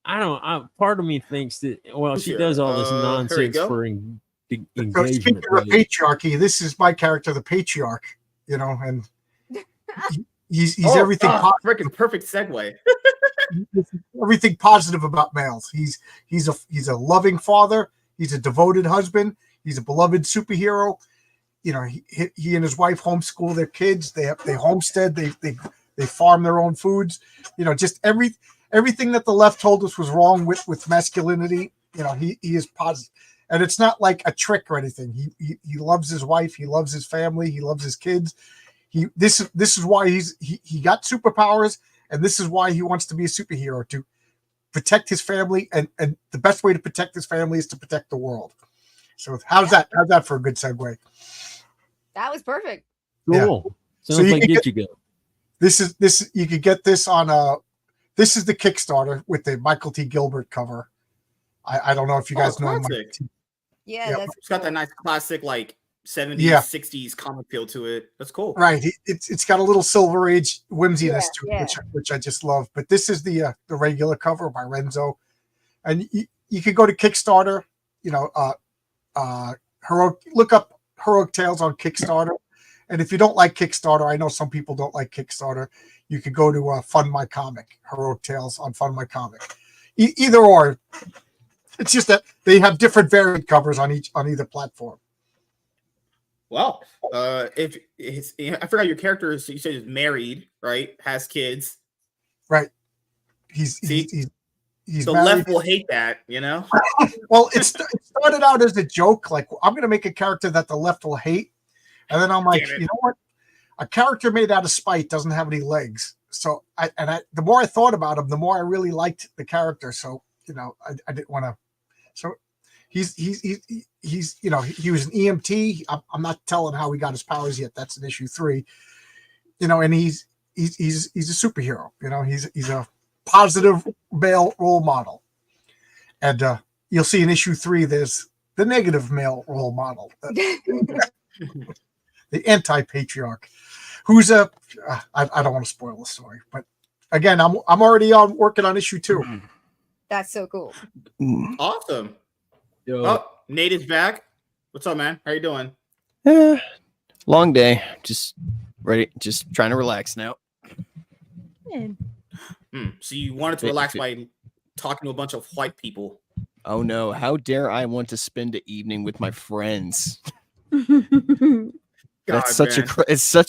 Part of me thinks that, she does all this nonsense for engagement. Speaking of patriarchy, this is my character, the patriarch, and he's everything. Freaking perfect segue. Everything positive about males. He's a loving father. He's a devoted husband. He's a beloved superhero. He and his wife homeschool their kids. They homestead. They farm their own foods. Just everything that the left told us was wrong with masculinity. He is positive, and it's not like a trick or anything. He loves his wife. He loves his family. He loves his kids. This is why he got superpowers. And this is why he wants to be a superhero, to protect his family. And the best way to protect his family is to protect the world. So how's that for a good segue? That was perfect. Cool. Yeah. Sounds like get you go. This you could get this on this is the Kickstarter with the Michael T. Gilbert cover. I don't know if you guys know him. Yeah, it's got that nice classic 70s, 60s comic feel to it. That's cool. Right. It's got a little Silver Age whimsiness to it, which I just love. But this is the regular cover by Renzo. And you could go to Kickstarter, look up Heroic Tales on Kickstarter. And if you don't like Kickstarter, I know some people don't like Kickstarter, you could go to Fund My Comic, Heroic Tales on Fund My Comic. Either or. It's just that they have different variant covers on either platform. Well, if I forgot your character is, you said is married, right? Has kids, right? He's the married. Left will hate that, Well, it started out as a joke, like I'm going to make a character that the left will hate, and then I'm like, you know what? A character made out of spite doesn't have any legs. So the more I thought about him, the more I really liked the character. So I didn't want to. So he's he was an EMT. I'm not telling how he got his powers yet. That's in issue 3. And he's a superhero. He's a positive male role model. And you'll see in issue 3 there's the negative male role model, the anti-patriarch, who's I don't want to spoil the story, but again, I'm already working on issue 2. That's so cool. Awesome. Yo. Oh, Nate is back. What's up, man? How you doing? Long day. Just ready. Just trying to relax now. So you wanted to relax by talking to a bunch of white people? Oh no! How dare I want to spend an evening with my friends? That's such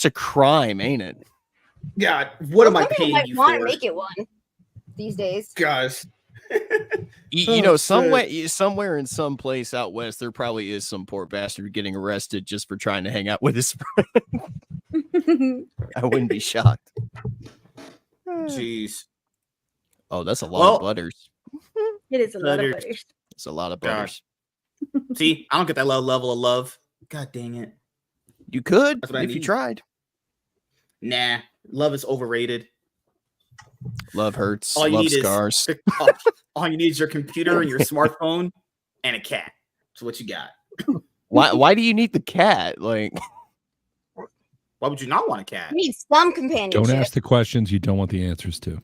a crime, ain't it? God, what am I paying you want for? To make it one these days, guys. Somewhere in some place out west, there probably is some poor bastard getting arrested just for trying to hang out with his friend. I wouldn't be shocked. Jeez. Oh, that's a lot of butters. It is a lot of butters. It's a lot of butters. See, I don't get that level of love. God dang it. You could That's what I if you need. tried. Nah, love is overrated. Love hurts. All you Love need scars. is all you need is your computer and your smartphone and a cat. That's what you got. Why do you need the cat? Like, why would you not want a cat? You need some companionship. Don't ask the questions you don't want the answers to.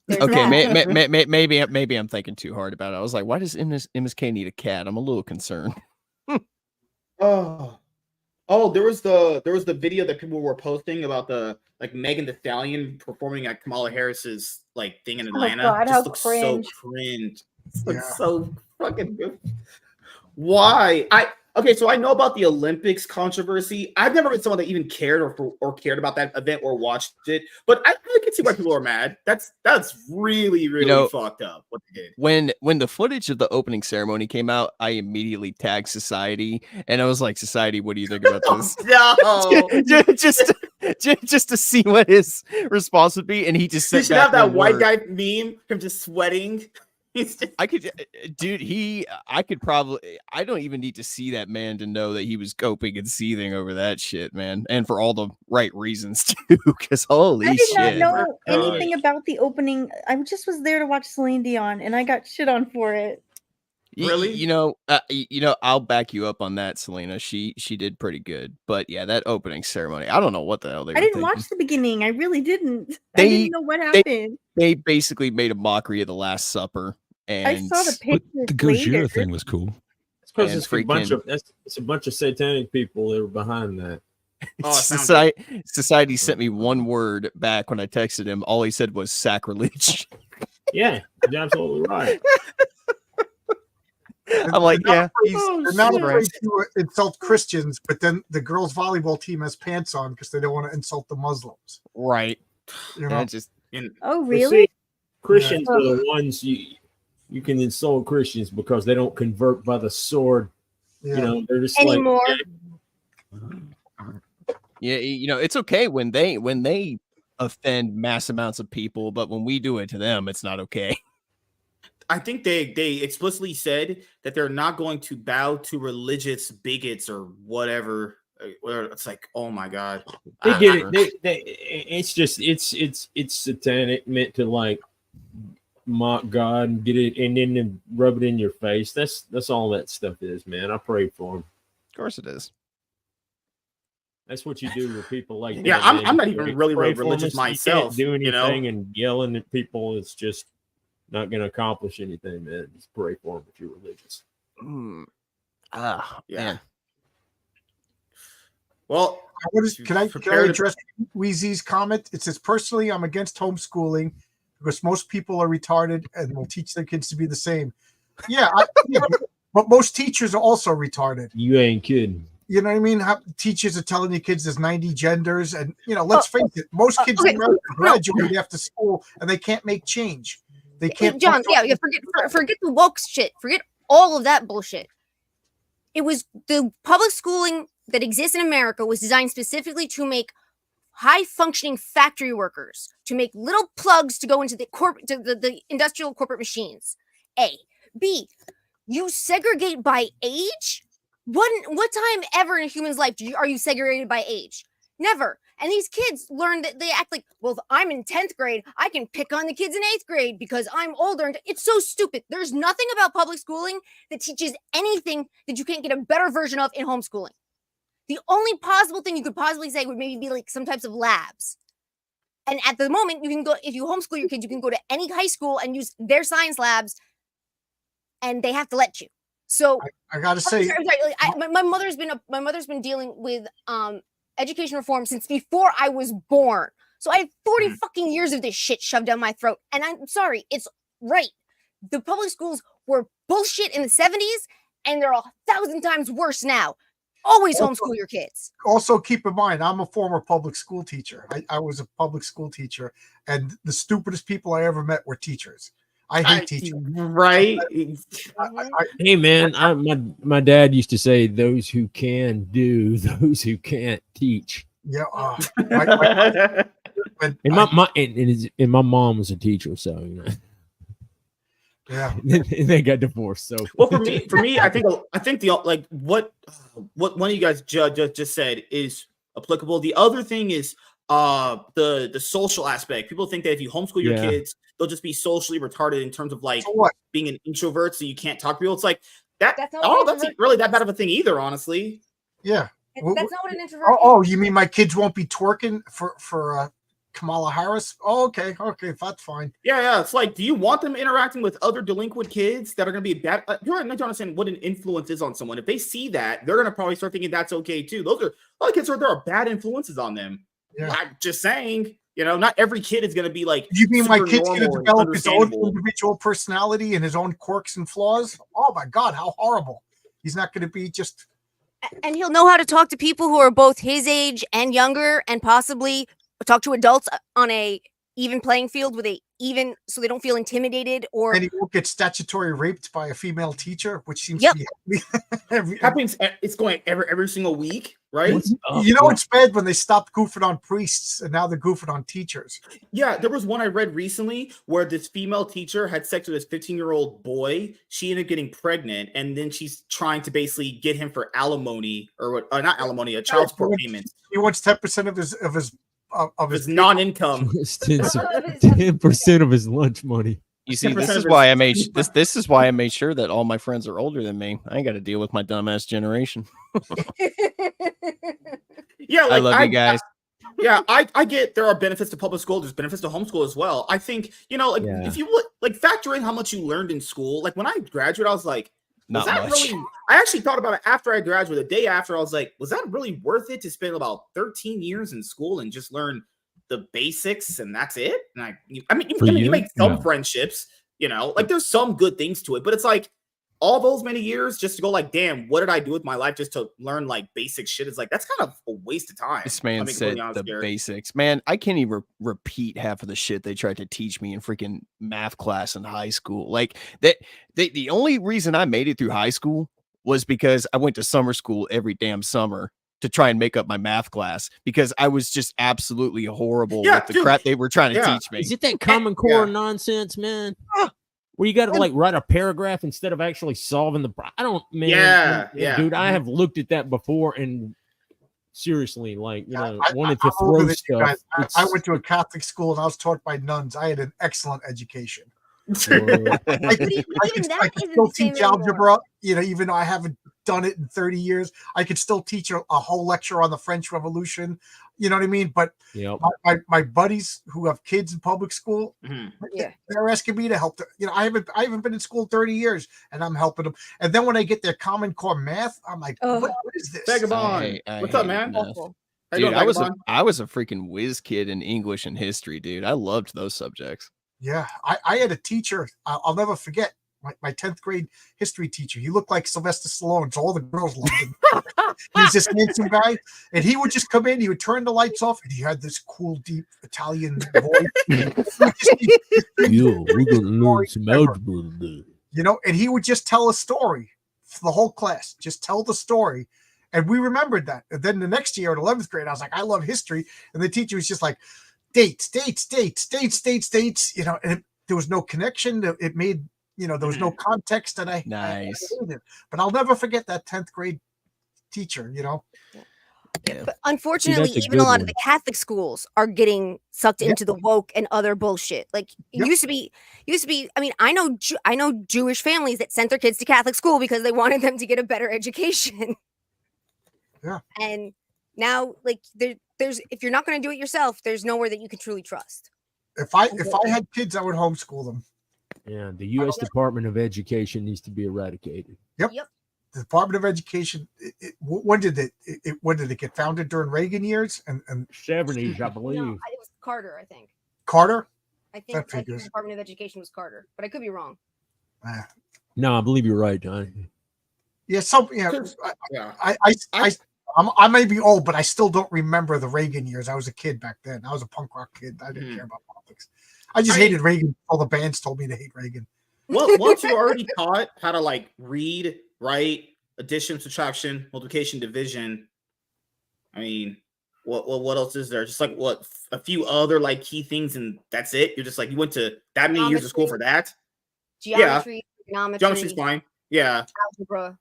There's okay, that. maybe I'm thinking too hard about it. I was like, why does MSK need a cat? I'm a little concerned. Oh, there was the video that people were posting about the like Megan Thee Stallion performing at Kamala Harris's like thing in Atlanta. God, Just how looks cringe. so cringe. It looks so fucking good. Why? Okay, so I know about the Olympics controversy. I've never been someone that even cared or cared about that event or watched it, but I can see why people are mad. That's really fucked up what they did. When the footage of the opening ceremony came out, I immediately tagged Society, and I was like, Society, what do you think about this? No, just to see what his response would be, and he just you said, should have that white guy meme, him just sweating. I could, dude. I could probably. I don't even need to see that man to know that he was coping and seething over that shit, man, and for all the right reasons too. Because holy I did shit, not know anything about the opening. I just was there to watch Celine Dion, and I got shit on for it. Really? You know, I'll back you up on that, Selena. She did pretty good, but yeah, that opening ceremony. I don't know what the hell they. I didn't watch the beginning. I really didn't. I didn't know what happened. They basically made a mockery of the Last Supper. And I saw the pictures. The Gojira thing was cool. It's because it's a bunch of satanic people that were behind that. Society sent me one word back when I texted him. All he said was sacrilege. Yeah, you're absolutely right. I'm like, yeah, they're not afraid to insult Christians, but then the girls' volleyball team has pants on because they don't want to insult the Muslims. Right. You know, oh really? See, Christians are the ones you can insult Christians because they don't convert by the sword. Yeah. You know, they're just Anymore. Yeah, you know, it's okay when they offend mass amounts of people, but when we do it to them, it's not okay. I think they explicitly said that they're not going to bow to religious bigots or whatever. It's like, oh my god, they get it. It's just it's satanic, meant to like mock God and get it, and then rub it in your face. That's all that stuff is, man. I pray for them. Of course, it is. That's what you do with people like yeah. that. I'm not even really religious myself. You can't do anything, you know? and yelling at people is just not going to accomplish anything, man. Just pray for them if you're religious. Yeah. Man. Well, can I address Wheezy's comment? It says, personally, I'm against homeschooling because most people are retarded and will teach their kids to be the same. Yeah, but most teachers are also retarded. You ain't kidding. You know what I mean? Teachers are telling your kids there's 90 genders, and let's face it, most kids in America graduate after school and they can't make change. They can't. John, forget the woke shit. Forget all of that bullshit. It was the public schooling that exists in America was designed specifically to make high-functioning factory workers, to make little plugs to go into the industrial corporate machines. A. B. You segregate by age? What time ever in a human's life are you segregated by age? Never. And these kids learn that they act like, well, if I'm in 10th grade, I can pick on the kids in 8th grade because I'm older. It's so stupid. There's nothing about public schooling that teaches anything that you can't get a better version of in homeschooling. The only possible thing you could possibly say would maybe be like some types of labs. And at the moment, you can go, if you homeschool your kids, you can go to any high school and use their science labs, and they have to let you. So I gotta say, my mother's been dealing with education reform since before I was born. So I have 40 fucking years of this shit shoved down my throat. And I'm sorry, it's right. The public schools were bullshit in the 70s, and they're 1,000 times worse now. Always homeschool your kids. Also, keep in mind, I'm a former public school teacher. I was a public school teacher, and the stupidest people I ever met were teachers. I hate teachers. Right? Hey, man, my dad used to say, "Those who can do, those who can't teach." Yeah. And my mom was a teacher, so Yeah, they got divorced. So well, for me, I think the like what one of you guys just said is applicable. The other thing is the social aspect. People think that if you homeschool your kids, they'll just be socially retarded in terms of like being an introvert, so you can't talk to people. It's like that's not really that bad of a thing either, honestly. Yeah. That's not what an introvert is. Oh, you mean my kids won't be twerking for Kamala Harris? Oh, okay, that's fine. Yeah. It's like, do you want them interacting with other delinquent kids that are going to be bad? You're not understand what an influence is on someone. If they see that, they're going to probably start thinking that's okay too. Those are a lot of kids. There are bad influences on them. Yeah. I'm just saying, not every kid is going to be like. You mean my kid's going to develop his own individual personality and his own quirks and flaws? Oh my God, how horrible! He's not going to be just. And he'll know how to talk to people who are both his age and younger, and possibly talk to adults on a even playing field so they don't feel intimidated or. And he won't get statutory raped by a female teacher, which seems to be happens. It's going every single week, right? It's bad when they stopped goofing on priests and now they're goofing on teachers. Yeah, there was one I read recently where this female teacher had sex with this 15-year-old boy. She ended up getting pregnant, and then she's trying to basically get him for alimony or not alimony, a child support payment. He wants 10% of his non-income. 10% of his lunch money. You see, this is why I made sure that all my friends are older than me. I ain't got to deal with my dumbass generation. Yeah, I love you guys. I get there are benefits to public school. There's benefits to homeschool as well. I think if you factor in how much you learned in school, like when I graduated, I was like, not much. Really, I actually thought about it after I graduated. The day after, I was like, was that really worth it to spend about 13 years in school and just learn the basics and that's it? And you make some friendships, there's some good things to it, but it's like all those many years just to go like, damn, what did I do with my life just to learn like basic shit? It's like, that's kind of a waste of time. This man said the basics. Man, I can't even repeat half of the shit they tried to teach me in freaking math class in high school. Like the only reason I made it through high school was because I went to summer school every damn summer to try and make up my math class because I was just absolutely horrible with the crap they were trying to teach me. Is it that Common Core nonsense, man? Where you got to like write a paragraph instead of actually solving the problem. Dude, I have looked at that before and seriously, wanted to throw stuff. I went to a Catholic school and I was taught by nuns. I had an excellent education. I can still teach algebra, even though I haven't done it in 30 years. I could still teach a whole lecture on the French Revolution. You know what I mean? But my buddies who have kids in public school, they're asking me to help them. I haven't been in school 30 years and I'm helping them. And then when I get their Common Core math, I'm like, what is this? Vagabond. What's up, man? Dude, I was a freaking whiz kid in English and history, dude. I loved those subjects. Yeah, I had a teacher. I'll never forget my 10th grade history teacher. He looked like Sylvester Stallone, so all the girls loved him. He was this handsome guy, and he would just come in. He would turn the lights off, and he had this cool, deep Italian voice. We're gonna learn some algebra today. And he would just tell a story for the whole class. Just tell the story, and we remembered that. And then the next year in 11th grade, I was like, I love history, and the teacher was just like, dates, and there was no connection. It made, there was no context, and I hated it. But I'll never forget that 10th grade teacher, Yeah. But unfortunately, even a lot of the Catholic schools are getting sucked into the woke and other bullshit. Like it used to be. I mean, I know Jewish families that sent their kids to Catholic school because they wanted them to get a better education. Yeah. And now, like, there's if you're not going to do it yourself, there's nowhere that you can truly trust. If I had kids, I would homeschool them. Yeah, the U.S. Department of Education needs to be eradicated. Yep. The Department of Education. When did it get founded? During Reagan years and 70s, I believe. No, it was Carter, I think. Carter. I think the Department of Education was Carter, but I could be wrong. No, I believe you're right, John. Yeah, I may be old, but I still don't remember the Reagan years. I was a kid back then. I was a punk rock kid. I didn't care about politics. I just hated Reagan. All the bands told me to hate Reagan. Well, once you already taught how to like read, write, addition, subtraction, multiplication, division, I mean, what else is there? Just like a few other like key things, and that's it. You're just like, you went to that many years of school for that. geometry, trigonometry, geometry's fine. Yeah, algebra.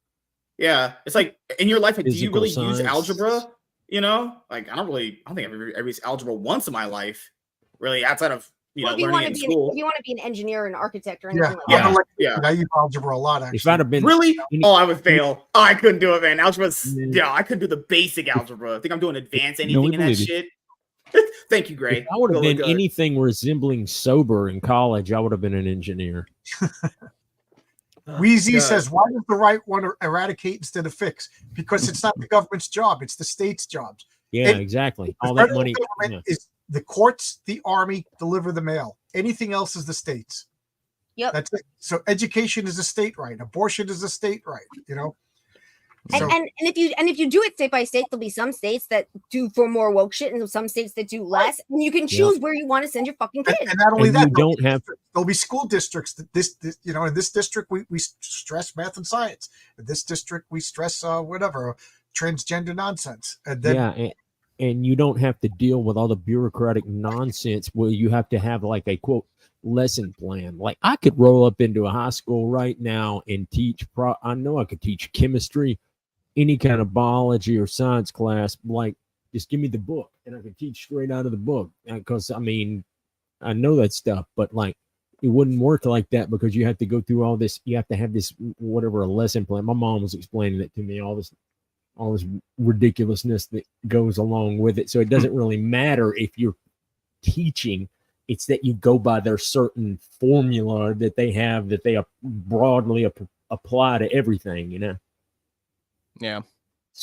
Yeah, it's like in your life, like, do you Physical really use science. algebra? You know, like I don't think I've ever used algebra once in my life, really, outside of Well, learning it in school. if you want to be an engineer or an architect or anything like Yeah. that. Yeah. I use algebra a lot, actually. If I'd have been Really? Oh, I would fail. Oh, I couldn't do it, man. Algebra's I couldn't do the basic algebra. I think I'm doing advanced anything in that shit. Thank you, Gray. If I would have Really been good. anything resembling sober in college, I would have been an engineer. Wheezy God. says, why does the right want to eradicate instead of fix? Because it's not the government's job, it's the state's jobs. Yeah, exactly. All that money is the courts, the army deliver the mail. Anything else is the state's. Yep. That's it. So education is a state right. Abortion is a state right. And if you do it state by state, there'll be some states that do for more woke shit and some states that do less. And you can choose where you want to send your fucking kids. And not only that, there'll be school districts that this in this district we stress math and science. In this district we stress whatever transgender nonsense. And then and you don't have to deal with all the bureaucratic nonsense where you have to have like a quote lesson plan. Like I could roll up into a high school right now and teach I know I could teach chemistry, any kind of biology or science class. Like just give me the book and I can teach straight out of the book. Because I mean, I know that stuff, but like it wouldn't work like that because you have to go through all this. You have to have this whatever a lesson plan. My mom was explaining it to me, all this ridiculousness that goes along with it. So it doesn't really matter if you're teaching. It's that you go by their certain formula that they have that they broadly apply to everything, you know? Yeah.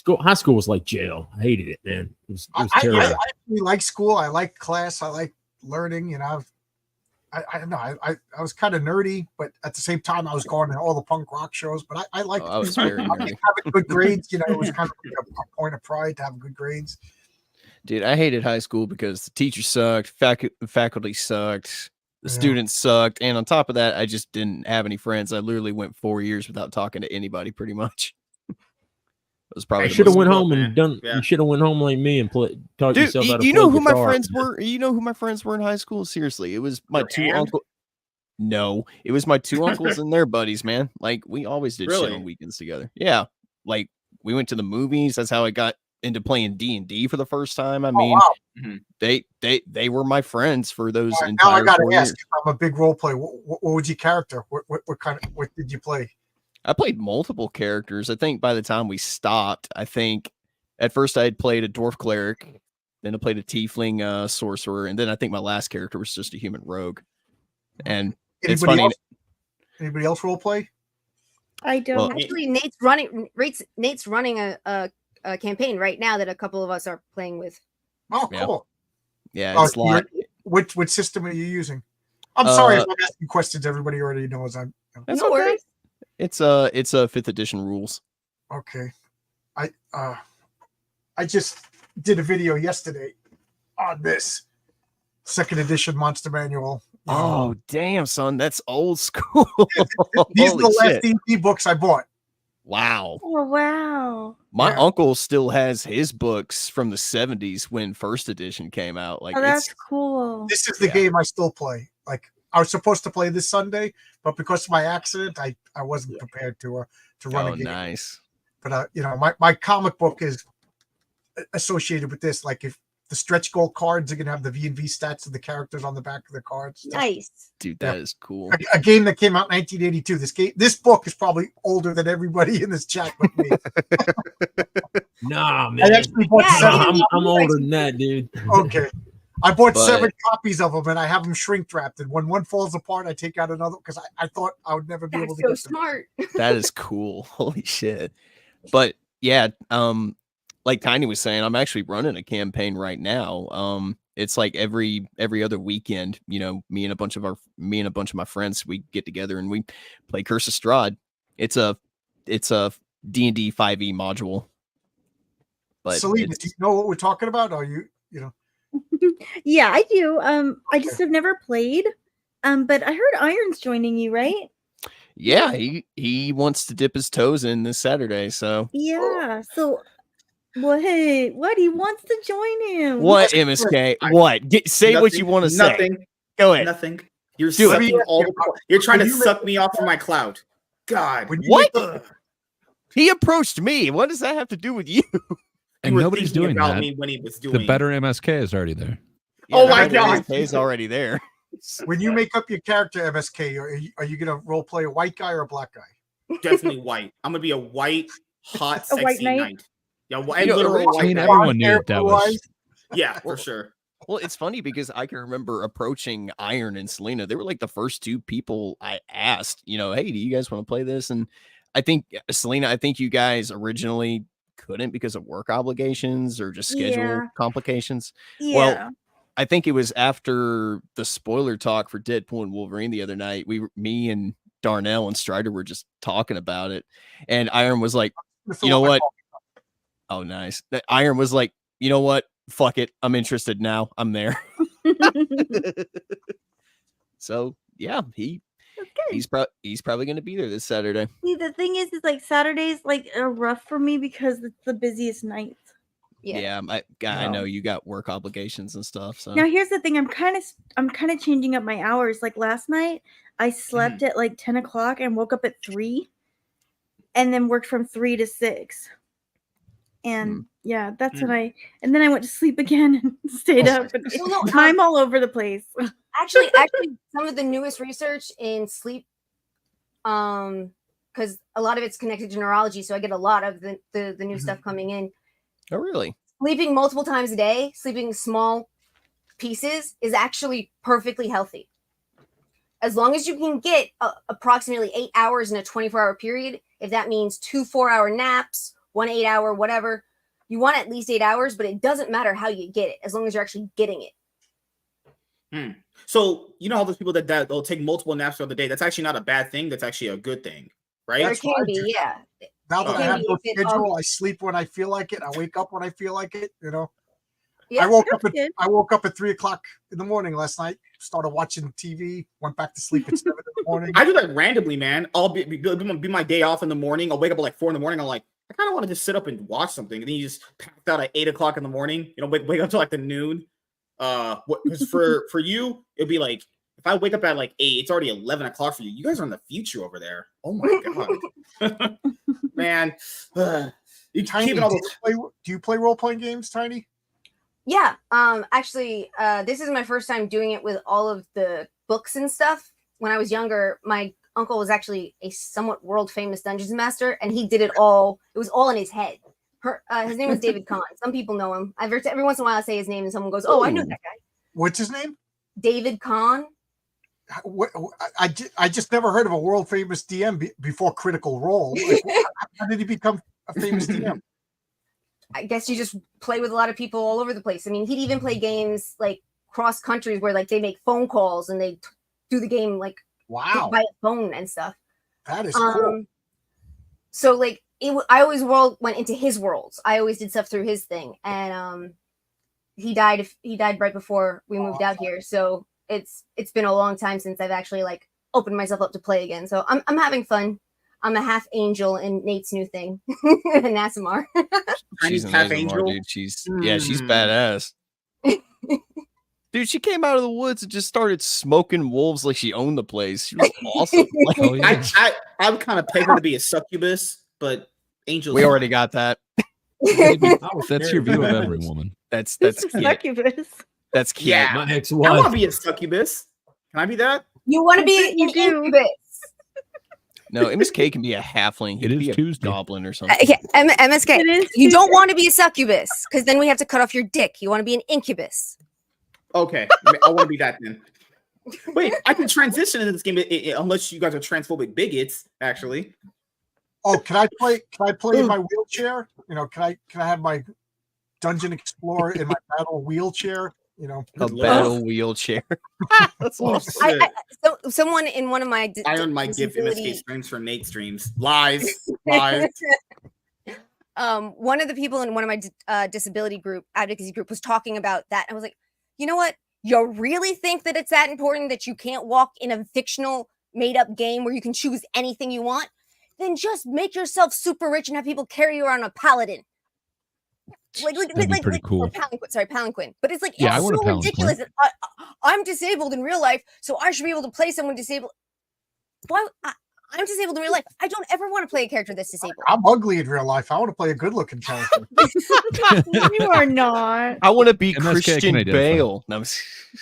High school was like jail. I hated it, man. It was terrible. I actually like school. I like class. I like learning. I don't know. I was kind of nerdy, but at the same time, I was going to all the punk rock shows. But I liked I was very nerdy. having good grades. It was kind of a point of pride to have good grades. Dude, I hated high school because the teachers sucked, faculty sucked, the students sucked, and on top of that, I just didn't have any friends. I literally went 4 years without talking to anybody, pretty much. It was probably. You should have went home and done. Yeah. You should have went home like me and taught yourself how to play you know who guitar. my friends were? You know who my friends were in high school? Seriously, it was my two uncles. No, it was my two uncles and their buddies, man. Like we always did shit on weekends together. Yeah, like we went to the movies. That's how I got into playing D&D for the first time. I mean, they were my friends for those entire now I gotta 4 ask, years. I'm a big role player. What was your character? What did you play? I played multiple characters. I think by the time we stopped, I think at first I had played a dwarf cleric, then I played a tiefling sorcerer, and then I think my last character was just a human rogue. And it's funny. Anybody else role play? I don't. Well, actually, Nate's running a campaign right now that a couple of us are playing with. Oh, cool. Yeah, it's which system are you using? I'm sorry if I'm asking questions everybody already knows. That's no worries. It's a 5th edition rules. Okay. I just did a video yesterday on this 2nd edition monster manual. Oh, damn, son. That's old school. These are the last D&D books I bought. Wow. Oh, wow. My uncle still has his books from the 70s when 1st edition came out. Like, that's cool. This is the game I still play. Like, I was supposed to play this Sunday, but because of my accident, I wasn't prepared to run a game. Nice. But my comic book is associated with this. Like, if the stretch goal cards are gonna have the V&V stats of the characters on the back of the cards. Nice, dude. That is cool. A game that came out in 1982. This book is probably older than everybody in this chat with me. Nah, man. I'm older than that, dude. Okay. I bought 7 copies of them, and I have them shrink wrapped. And when one falls apart, I take out another because I thought I would never be able to. That's so smart. That is cool. Holy shit! But yeah, like Tiny was saying, I'm actually running a campaign right now. It's like every other weekend. Me and a bunch of my friends, we get together and we play Curse of Strahd. It's a D&D 5e module. But Selena, do you know what we're talking about? Are you know? Yeah, I do. I just have never played. But I heard Iron's joining you, right? Yeah, he wants to dip his toes in this Saturday. So yeah. So what he wants to join him. What MSK? What? Say nothing, what you want to say. Nothing. Go ahead. Nothing. You're sucking you're trying to suck me off from my cloud. God. What? He approached me. What does that have to do with you? And nobody's doing that. Me when he was doing... The better MSK is already there. Yeah, oh my God. MSK is already there. When you make up your character, MSK, are you going to role play a white guy or a black guy? Definitely white. I'm going to be a white, hot, sexy white knight. Yeah, literal white. I mean, everyone knew that was... Yeah, for sure. Well, it's funny because I can remember approaching Iron and Selena. They were like the first two people I asked, hey, do you guys want to play this? And I think, Selena, I think you guys originally couldn't because of work obligations or just schedule complications. Yeah. Well, I think it was after the spoiler talk for Deadpool and Wolverine the other night. Me and Darnell and Strider were just talking about it. And Iron was like, you know what? Oh, nice. Iron was like, you know what? Fuck it. I'm interested now. I'm there. So yeah, he's probably going to be there this Saturday. See, the thing is like Saturdays like are rough for me because it's the busiest night. Yeah, I know you got work obligations and stuff. So now here's the thing: I'm kind of changing up my hours. Like last night, I slept at like 10 o'clock and woke up at 3, and then worked from 3 to 6. And yeah, that's when and then I went to sleep again and stayed up. I'm all over the place. Actually, some of the newest research in sleep, because a lot of it's connected to neurology, so I get a lot of the new stuff coming in. Oh, really? Sleeping multiple times a day, sleeping small pieces is actually perfectly healthy. As long as you can get approximately 8 hours in a 24-hour period, if that means 2 4-hour naps, 1 8-hour, whatever, you want at least 8 hours, but it doesn't matter how you get it, as long as you're actually getting it. So, you know how those people that they'll take multiple naps throughout the day, that's actually not a bad thing. That's actually a good thing, right? It can be, yeah. Now that I have no schedule, I sleep when I feel like it. I wake up when I feel like it. Yeah, I woke up at 3 o'clock in the morning last night. Started watching TV. Went back to sleep at 7 in the morning. I do that randomly, man. I'll be my day off in the morning. I'll wake up at like 4 in the morning. I'm like, I kind of want to just sit up and watch something. And then you just packed out at 8 o'clock in the morning. Wake up till like the noon. Because for you, it'd be like if I wake up at like 8, it's already 11 o'clock for you. You guys are in the future over there. Oh my god, man. Tiny, do you play role playing games, Tiny? Yeah. Actually, this is my first time doing it with all of the books and stuff. When I was younger, my uncle was actually a somewhat world famous dungeons master, and he did it all. It was all in his head. His name was David Kahn. Some people know him. Every once in a while I say his name, and someone goes, "Oh, I know that guy." What's his name? David Kahn. I just never heard of a world famous DM before Critical Role. Like, how did he become a famous DM? I guess you just play with a lot of people all over the place. I mean, he'd even play games like cross countries where like they make phone calls and they do the game like by a phone and stuff. That is cool. So like I always went into his worlds. I always did stuff through his thing, and he died right before we moved out here. So it's been a long time since I've actually like opened myself up to play again. So I'm having fun. I'm a half angel in Nate's new thing, Nasamar. She's half angel, dude. She's badass. Dude, she came out of the woods and just started smoking wolves like she owned the place. She was awesome. I would kind of peg her to be a succubus, but angels. We already got that. That's your view of every woman. That's succubus. That's cute. Yeah, my I ex-wife. want to be a succubus. Can I be that? You want to be an incubus? No, MSK can be a halfling. He It can is be a Tuesday. goblin or something. MSK. You don't want to be a succubus because then we have to cut off your dick. You want to be an incubus. Okay, I want to be that then. Wait, I can transition into this game unless you guys are transphobic bigots. Actually. Oh, can I play in my wheelchair? Can I have my Dungeon Explorer in my battle wheelchair? A battle wheelchair. That's awesome. So someone in one of my Iron might give MSK streams for Nate streams. Lies. One of the people in one of my disability group advocacy group was talking about that. I was like, you know what? You really think that it's that important that you can't walk in a fictional made up game where you can choose anything you want? Then just make yourself super rich and have people carry you around a paladin. That'd be pretty cool. Or Palanquin. But it's like, Yeah, I it's want a so Palanquin. ridiculous. I'm disabled in real life, so I should be able to play someone disabled. Why? I'm disabled in real life. I don't ever want to play a character that's disabled. I'm ugly in real life. I want to play a good-looking character. You are not. I want to be MSK Christian can identify. Bale. No,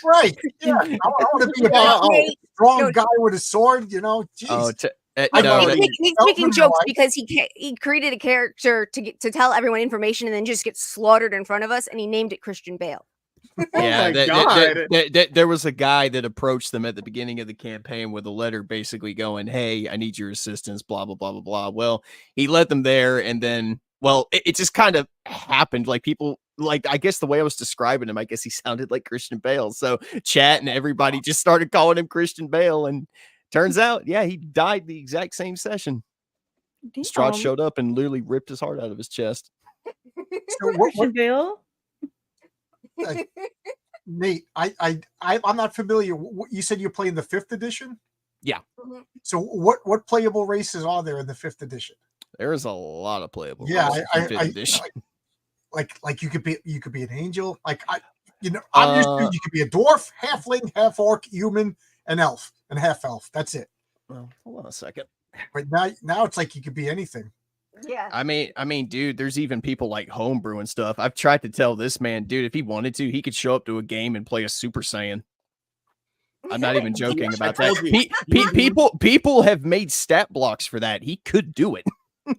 Right. Yeah. I want to be a strong guy with a sword, you know. Jeez. He's making jokes because he created a character to tell everyone information and then just get slaughtered in front of us, and he named it Christian Bale. Yeah, there was a guy that approached them at the beginning of the campaign with a letter basically going, "Hey, I need your assistance, blah, blah, blah, blah, blah." Well, he led them there, and then, well, it just kind of happened. Like, people, like, I guess the way I was describing him, I guess he sounded like Christian Bale. So chat and everybody just started calling him Christian Bale, and turns out, yeah, he died the exact same session. Strahd showed up and literally ripped his heart out of his chest. So Christian Bale? Nate, I'm not familiar. You said you're playing the 5th edition? Yeah. So what playable races are there in the 5th edition? There's a lot of playable. Yeah, races in 5th edition. Like you could be an angel. Like I'm used to, you could be a dwarf, halfling, half orc, human, and elf, and half elf. That's it. Well, hold on a second. But now it's like you could be anything. Yeah. I mean, dude, there's even people like homebrew and stuff. I've tried to tell this man, dude, if he wanted to, he could show up to a game and play a Super Saiyan. I'm not even joking about that. People have made stat blocks for that. He could do it.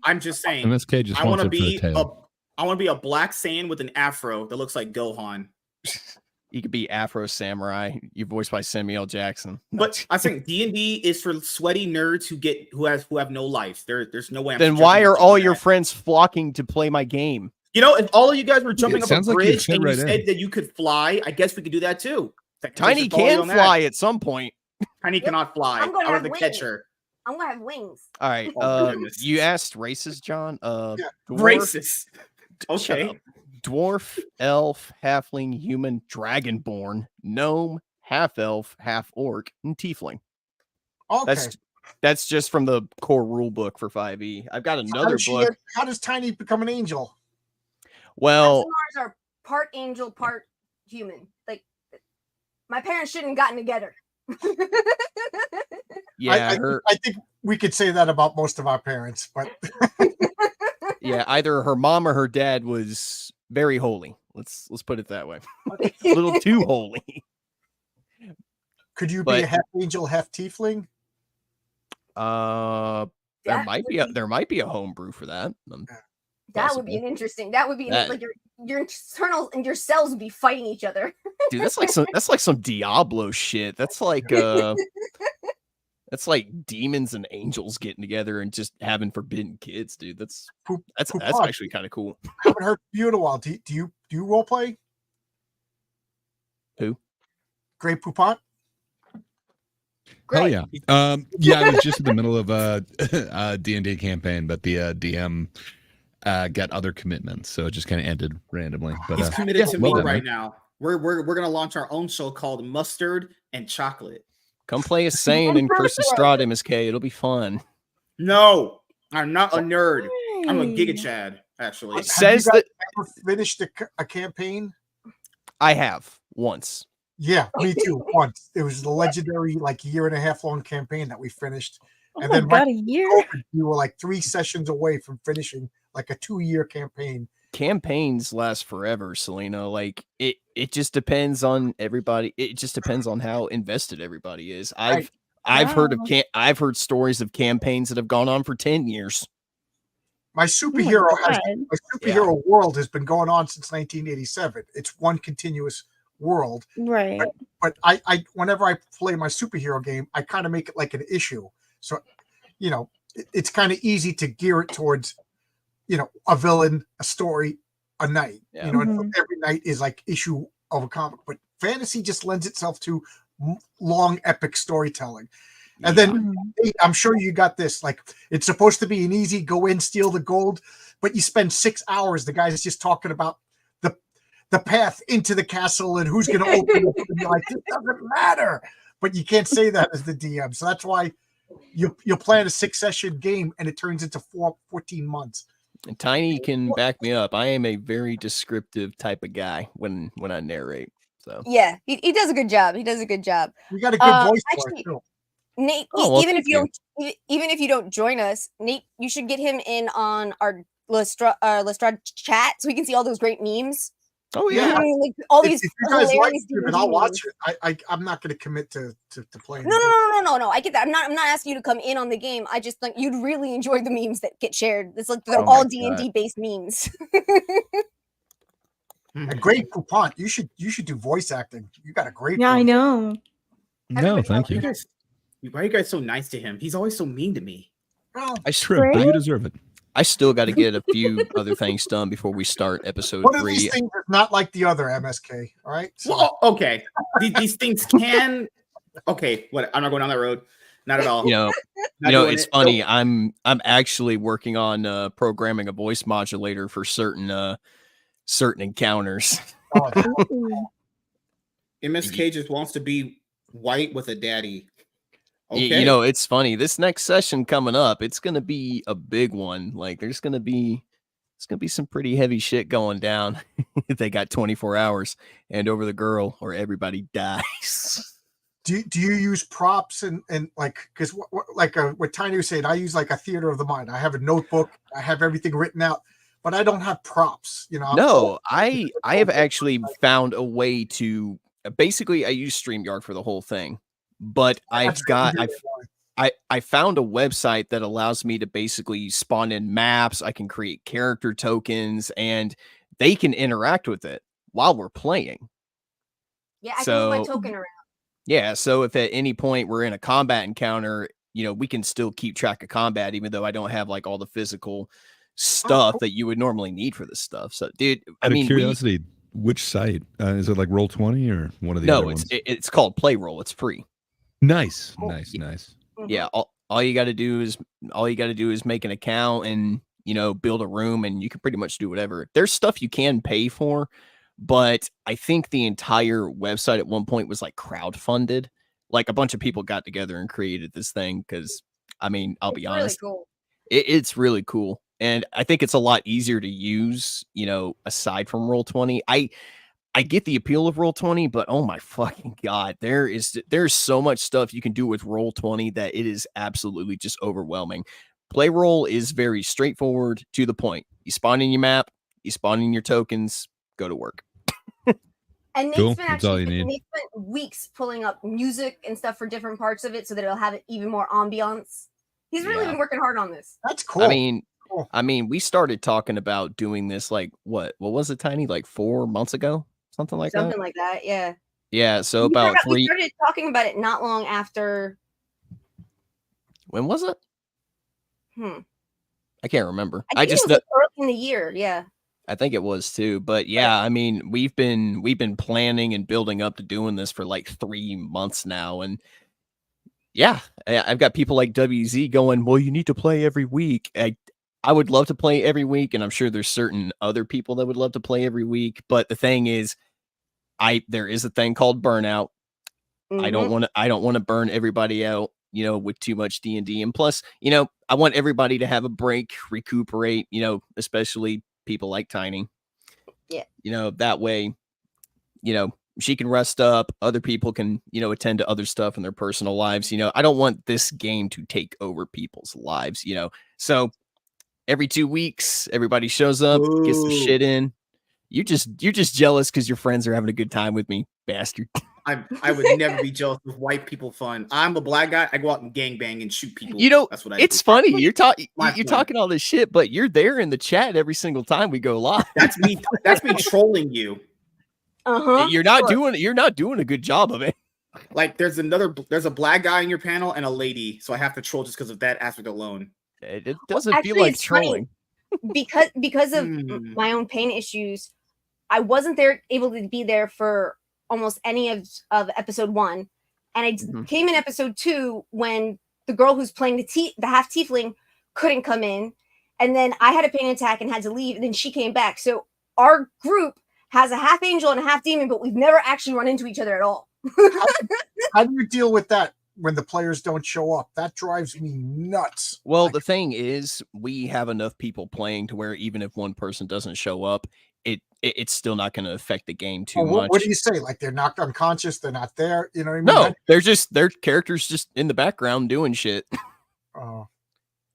I'm just saying. MSK just I want to wants it for the tail. I want to be a black Saiyan with an afro that looks like Gohan. You could be Afro Samurai. You're voiced by Samuel Jackson. But I think D&D is for sweaty nerds who have no life. There's no way. Then why are all your friends flocking to play my game? You know, if all of you guys were jumping up a bridge and you right said that you could fly, I guess we could do that too. Tiny can fly at some point. Tiny cannot fly. I'm gonna have the wings. catcher. I'm gonna have wings. All right. You asked races, John. Races. Okay. Dwarf, elf, halfling, human, dragonborn, gnome, half elf, half orc, and tiefling. Okay. That's just from the core rule book for 5e. I've got another book. How does Tiny become an angel? Well, Ours are part angel, part human. Like, my parents shouldn't have gotten together. yeah, I think we could say that about most of our parents, but yeah, either her mom or her dad was very holy. Let's put it that way. A little too holy. Could you be a half angel, half tiefling? There might be a homebrew for that. That would be an interesting. That would be like your internals and your cells would be fighting each other. Dude, that's like some Diablo shit. That's like that's like demons and angels getting together and just having forbidden kids, dude. That's actually kind of cool. I haven't heard from you in a while. Do you role play? Who? Great Poupon? Hell yeah. Yeah, I was just in the middle of a D&D campaign, but the DM got other commitments, so it just kind of ended randomly. But he's committed to me right now. We're gonna launch our own show called Mustard and Chocolate. Come play a Saiyan and curse Strahd, MSK. It'll be fun. No, I'm not a nerd. I'm a Giga Chad, actually. It says that ever finished a campaign? I have once. Yeah, me too. Once. It was the legendary, like, year and a half long campaign that we finished. And then a year. We were like 3 sessions away from finishing like a 2-year campaign. Campaigns last forever, Selena. Like it just depends on everybody. It just depends on how invested everybody is. I've heard stories of campaigns that have gone on for 10 years. My superhero world has been going on since 1987. It's one continuous world. Right. But I whenever I play my superhero game, I kind of make it like an issue. So, you know, it's kind of easy to gear it towards, you know, a villain, a story, a night. Yeah. You know, and every night is like issue of a comic. But fantasy just lends itself to long, epic storytelling. And then I'm sure you got this. Like, it's supposed to be an easy go in, steal the gold, but you spend 6 hours. The guy's just talking about the path into the castle and who's going to open it. And you're like, it doesn't matter. But you can't say that as the DM. So that's why you'll plan a 6-session game and it turns into 14 months. And Tiny can back me up. I am a very descriptive type of guy when I narrate. So yeah, he does a good job. He does a good job. You got a good voice for Actually, it too. Nate, even if you don't join us, Nate, you should get him in on our Lestrade chat so we can see all those great memes. Oh yeah, like all these. If you guys like it, I'll watch it. I'm not going to commit to playing. No. I get that. I'm not asking you to come in on the game. I just think you'd really enjoy the memes that get shared. It's like they're all D&D based memes. A great coupon. You should do voice acting. You got a great. Yeah, voice. I know. No, thank you. Why are you guys so nice to him? He's always so mean to me. Well, True, but you deserve it. I still got to get a few other things done before we start episode 3. One of these things is not like the other MSK. All right. So. Well, okay. These things can. Okay, what? I'm not going down that road. Not at all. It's funny. So, I'm actually working on programming a voice modulator for certain encounters. MSK just wants to be white with a daddy. Okay. It's funny. This next session coming up, it's gonna be a big one. Like, it's gonna be some pretty heavy shit going down. They got 24 hours, and over the girl, or everybody dies. Do you use props and like, because what Tiny was saying, I use like a theater of the mind. I have a notebook, I have everything written out, but I don't have props. No, I have actually found a way to basically I use StreamYard for the whole thing. But I found a website that allows me to basically spawn in maps. I can create character tokens, and they can interact with it while we're playing. Yeah, I can move my token around. Yeah, so if at any point we're in a combat encounter, we can still keep track of combat, even though I don't have like all the physical stuff that you would normally need for this stuff. So, dude, Out of curiosity, which site is it? Like Roll20 or one of the other ones? It's called Playroll. It's free. Nice. Yeah, all you got to do is make an account and build a room, and you can pretty much do whatever. There's stuff you can pay for, but I think the entire website at one point was like crowdfunded. Like a bunch of people got together and created this thing because, I'll be honest, really cool. It's really cool, and I think it's a lot easier to use. Aside from Roll20, I get the appeal of Roll20, but oh my fucking god, there's so much stuff you can do with Roll20 that it is absolutely just overwhelming. Playroll is very straightforward, to the point. You spawn in your map, you spawn in your tokens, go to work. And Nate's been spent weeks pulling up music and stuff for different parts of it so that it'll have even more ambiance. He's really been working hard on this. That's cool. We started talking about doing this like what was it, Tiny? Like 4 months ago? Something like that, yeah. Yeah, so about 3. We started talking about it not long after. When was it? I can't remember. I think it was early in the year, yeah. I think it was too, but yeah, we've been planning and building up to doing this for like 3 months now, and yeah, I've got people like WZ going, well, you need to play every week. I would love to play every week, and I'm sure there's certain other people that would love to play every week. But the thing is, there is a thing called burnout. I don't want to burn everybody out, with too much D&D. And plus, I want everybody to have a break, recuperate, especially people like Tiny. Yeah. That way, she can rest up. Other people can, attend to other stuff in their personal lives. I don't want this game to take over people's lives, So every 2 weeks, everybody shows up, gets some shit in. You're just jealous because your friends are having a good time with me, bastard. I would never be jealous of white people fun. I'm a black guy. I go out and gangbang and shoot people. That's what I do. It's funny. You're talking all this shit, but you're there in the chat every single time we go live. That's me. That's me trolling you. You're not doing a good job of it. Like there's a black guy in your panel and a lady, so I have to troll just because of that aspect alone. It doesn't feel like trolling. Because of my own pain issues, I wasn't able to be there for almost any of episode 1, and I came in episode 2 when the girl who's playing the half tiefling couldn't come in, and then I had a pain attack and had to leave, and then she came back. So our group has a half angel and a half demon, but we've never actually run into each other at all. How do you deal with that? when the players don't show up. That drives me nuts. Well, the thing is, we have enough people playing to where even if one person doesn't show up, it's still not going to affect the game too much. What do you say? Like they're knocked unconscious, they're not there. You know what I mean? No, they're just their characters just in the background doing shit. Oh.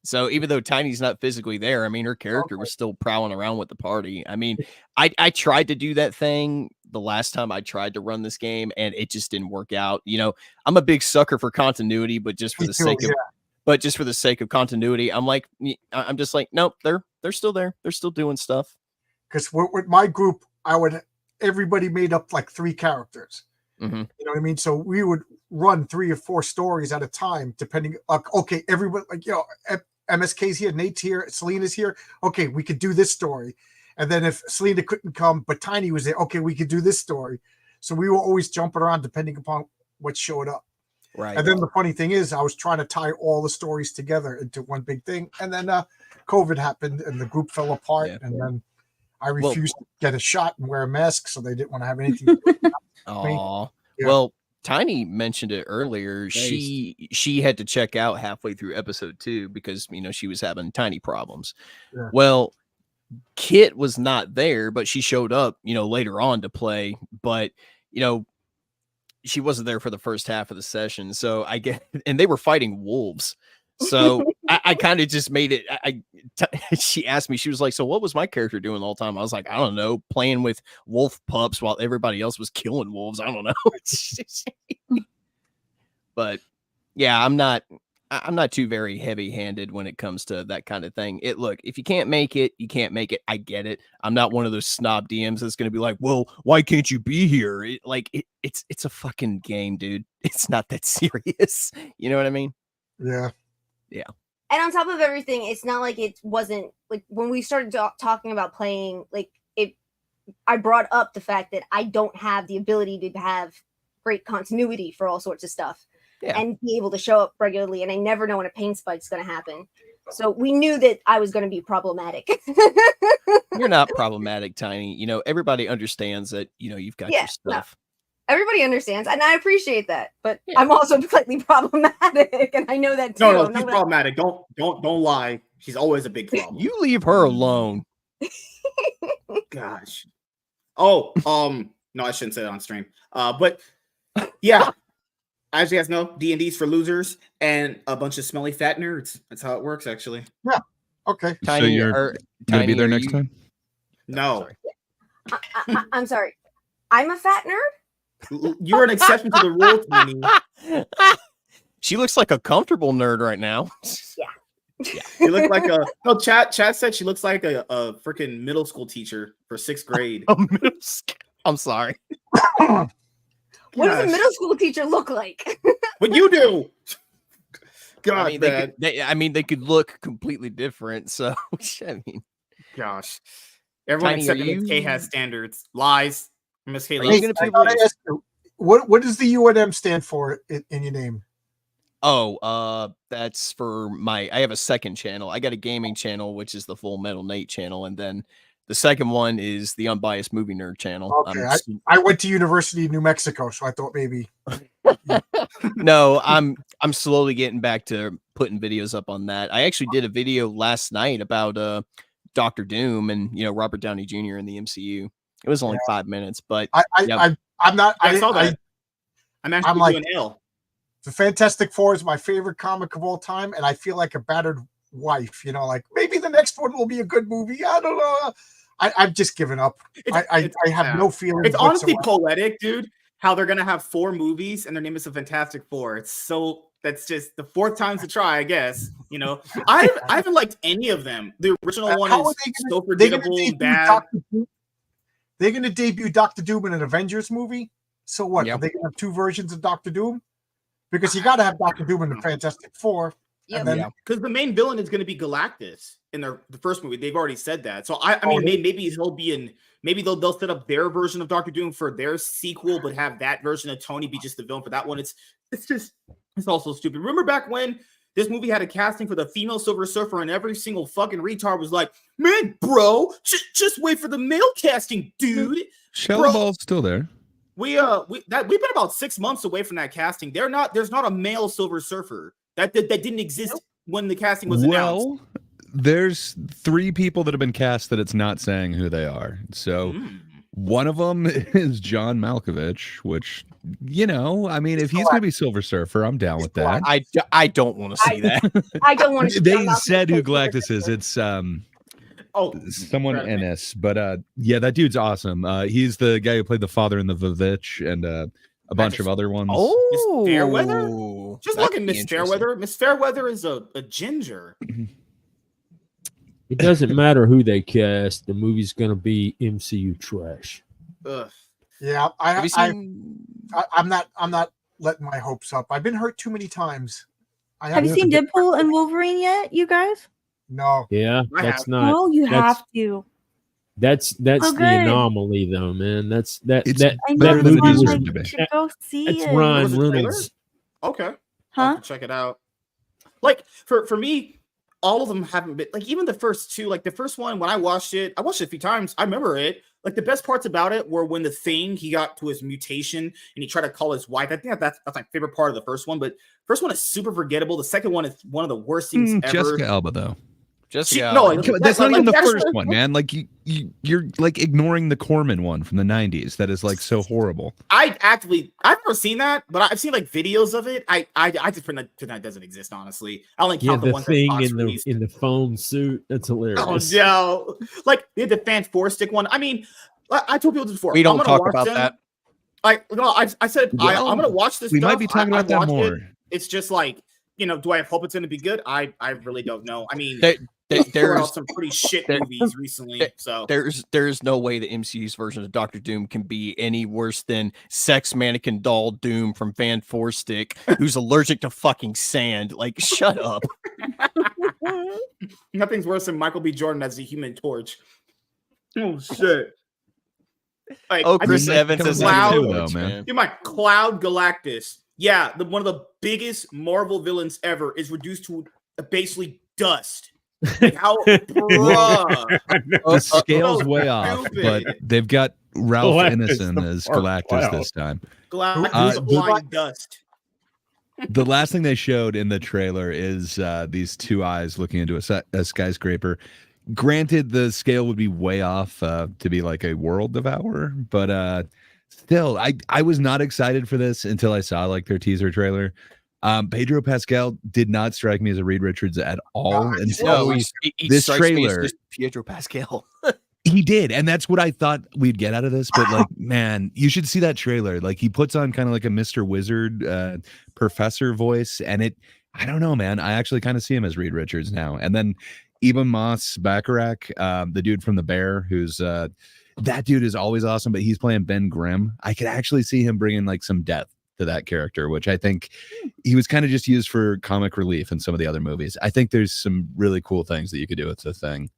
So even though Tiny's not physically there, I mean, her character was still prowling around with the party. I mean, I tried to do that thing the last time I tried to run this game, and it just didn't work out. You know, I'm a big sucker for continuity, but just for the sake of continuity, I'm just like, nope, they're still there. They're still doing stuff. Because with my group, everybody made up like 3 characters. Mm-hmm. You know what I mean? So we would run 3 or 4 stories at a time, depending. Okay, everybody, like, you know, MSK's here, Nate's here, Selena's here. Okay, we could do this story. And then if Selena couldn't come, but Tiny was there, okay, we could do this story. So we were always jumping around depending upon what showed up. Right. And then the funny thing is, I was trying to tie all the stories together into one big thing. And then COVID happened and the group fell apart. Yeah. And then I refused to get a shot and wear a mask, so they didn't want to have anything to do with Oh, yeah. Well, Tiny mentioned it earlier. Nice. She had to check out halfway through episode 2 because, you know, she was having tiny problems. Yeah. Well, Kit was not there, but she showed up, you know, later on to play. But, you know, she wasn't there for the first half of the session. So and they were fighting wolves. So I kind of just made it. She asked me, she was like, so what was my character doing the whole time? I was like, I don't know, playing with wolf pups while everybody else was killing wolves. I don't know. But yeah, I'm not too very heavy handed when it comes to that kind of thing. Look, if you can't make it, you can't make it. I get it. I'm not one of those snob DMs that's going to be like, well, why can't you be here? It's a fucking game, dude. It's not that serious. You know what I mean? Yeah. Yeah. And on top of everything, it's not like it wasn't like when we started talking about playing, like I brought up the fact that I don't have the ability to have great continuity for all sorts of stuff and be able to show up regularly. And I never know when a pain spike's going to happen. So we knew that I was going to be problematic. You're not problematic, Tiny. You know, everybody understands that, you know, you've got your stuff. No. Everybody understands, and I appreciate that. But I'm also slightly problematic, and I know that too. No, she's problematic. Don't lie. She's always a big problem. You leave her alone. Gosh. Oh, no, I shouldn't say that on stream. But yeah, as you guys know, D&D's for losers and a bunch of smelly fat nerds. That's how it works, actually. Yeah. Okay. Tiny, so you're gonna be there next time? No. I'm sorry. I'm a fat nerd. You're an exception to the rule, Tiny. She looks like a comfortable nerd right now. Yeah. You look like Chat said she looks like a freaking middle school teacher for 6th grade. I'm sorry. What does a middle school teacher look like? What you do? God, I mean, they could look completely different. So, I mean, gosh, everyone except MSK has standards. Lies. MSK. What does the UNM stand for in your name? Oh, that's for I have a second channel. I got a gaming channel, which is the Full Metal Nate channel, and then the second one is the Unbiased Movie Nerd channel. Okay, I went to University of New Mexico, so I thought maybe. No, I'm slowly getting back to putting videos up on that. I actually did a video last night about Dr. Doom and, you know, Robert Downey Jr. in the MCU. It was only 5 minutes, but I'm not. I saw that. I'm actually doing ill. The Fantastic Four is my favorite comic of all time, and I feel like a battered wife. You know, like maybe the next one will be a good movie. I don't know. I've just given up. I have no feeling. It's honestly poetic, dude. How they're gonna have 4 movies and their name is the Fantastic Four. That's just the 4th time's a try, I guess. You know, I haven't liked any of them. The original one is so forgettable, bad. They're going to debut Dr. Doom in an Avengers movie. So what? Are they going to have 2 versions of Dr. Doom? Because you got to have Dr. Doom in the Fantastic Four. Because the main villain is going to be Galactus in the first movie. They've already said that. So I mean, maybe he'll be in. Maybe they'll set up their version of Dr. Doom for their sequel, but have that version of Tony be just the villain for that one. It's also stupid. Remember back when this movie had a casting for the female Silver Surfer, and every single fucking retard was like, "Man, bro, just wait for the male casting, dude." Shell Ball's still there. we've been about 6 months away from that casting. There's not a male Silver Surfer that didn't exist when the casting was announced. Well, there's 3 people that have been cast that it's not saying who they are. So one of them is John Malkovich, which, I mean, if he's going to be Silver Surfer, I'm down with that. I don't want to see that. I don't want to. They said who Galactus is. It's someone Ennis, but yeah, that dude's awesome. He's the guy who played the father in the Vivitch and a bunch of other ones. Oh, Miss Fairweather. Just look at Miss Fairweather. Miss Fairweather is a ginger. It doesn't matter who they cast. The movie's going to be MCU trash. Ugh. Yeah, I'm not letting my hopes up. I've been hurt too many times. Have you seen Deadpool and Wolverine yet, you guys? No. Yeah, that's not. No, you have to. That's the anomaly, though, man. That movie was go see that's it. Ryan Reynolds. Okay. Huh? Check it out. Like for me, all of them haven't been like even the first 2. Like the first one, when I watched it a few times. I remember it. Like the best parts about it were when the Thing he got to his mutation and he tried to call his wife. I think that's my favorite part of the first one. But first one is super forgettable. The second one is one of the worst things ever. Jessica Alba, though. That's not even the first one, man. Like you're like ignoring the Corman one from the 90s. That is like so horrible. I've never seen that, but I've seen like videos of it. I just pretend that doesn't exist. Honestly, I only count the ones Thing that Fox in the foam suit. That's hilarious. Oh no! Like they had the Fan 4 stick one. I mean, I told people this before. We don't talk about that. I said I'm gonna watch this. We might be talking about that more. It's just like do I have hope it's gonna be good? I really don't know. I mean. There's some pretty shit movies recently. So there's no way the MCU's version of Doctor Doom can be any worse than sex mannequin doll Doom from Fan 4 Stick, who's allergic to fucking sand. Like, shut up. Nothing's worse than Michael B. Jordan as the Human Torch. Oh shit. Like, Chris Evans as Cloud, man. You're my Cloud Galactus. Yeah, one of the biggest Marvel villains ever is reduced to basically dust. Like how, the scale's way off, but they've got Ralph Ineson as Galactus this time. Galactus flying dust. The last thing they showed in the trailer is these 2 eyes looking into a skyscraper. Granted, the scale would be way off to be like a world devourer, but still, I was not excited for this until I saw like their teaser trailer. Pedro Pascal did not strike me as a Reed Richards at all until this trailer. Just Pedro Pascal. He did, and that's what I thought we'd get out of this. But like, man, you should see that trailer. Like, he puts on kind of like a Mr. Wizard professor voice, and I don't know, man. I actually kind of see him as Reed Richards now. And then Eben Moss Bacharach, the dude from The Bear, who's that dude is always awesome, but he's playing Ben Grimm. I could actually see him bringing like some depth to that character, which I think he was kind of just used for comic relief in some of the other movies. I think there's some really cool things that you could do with the Thing.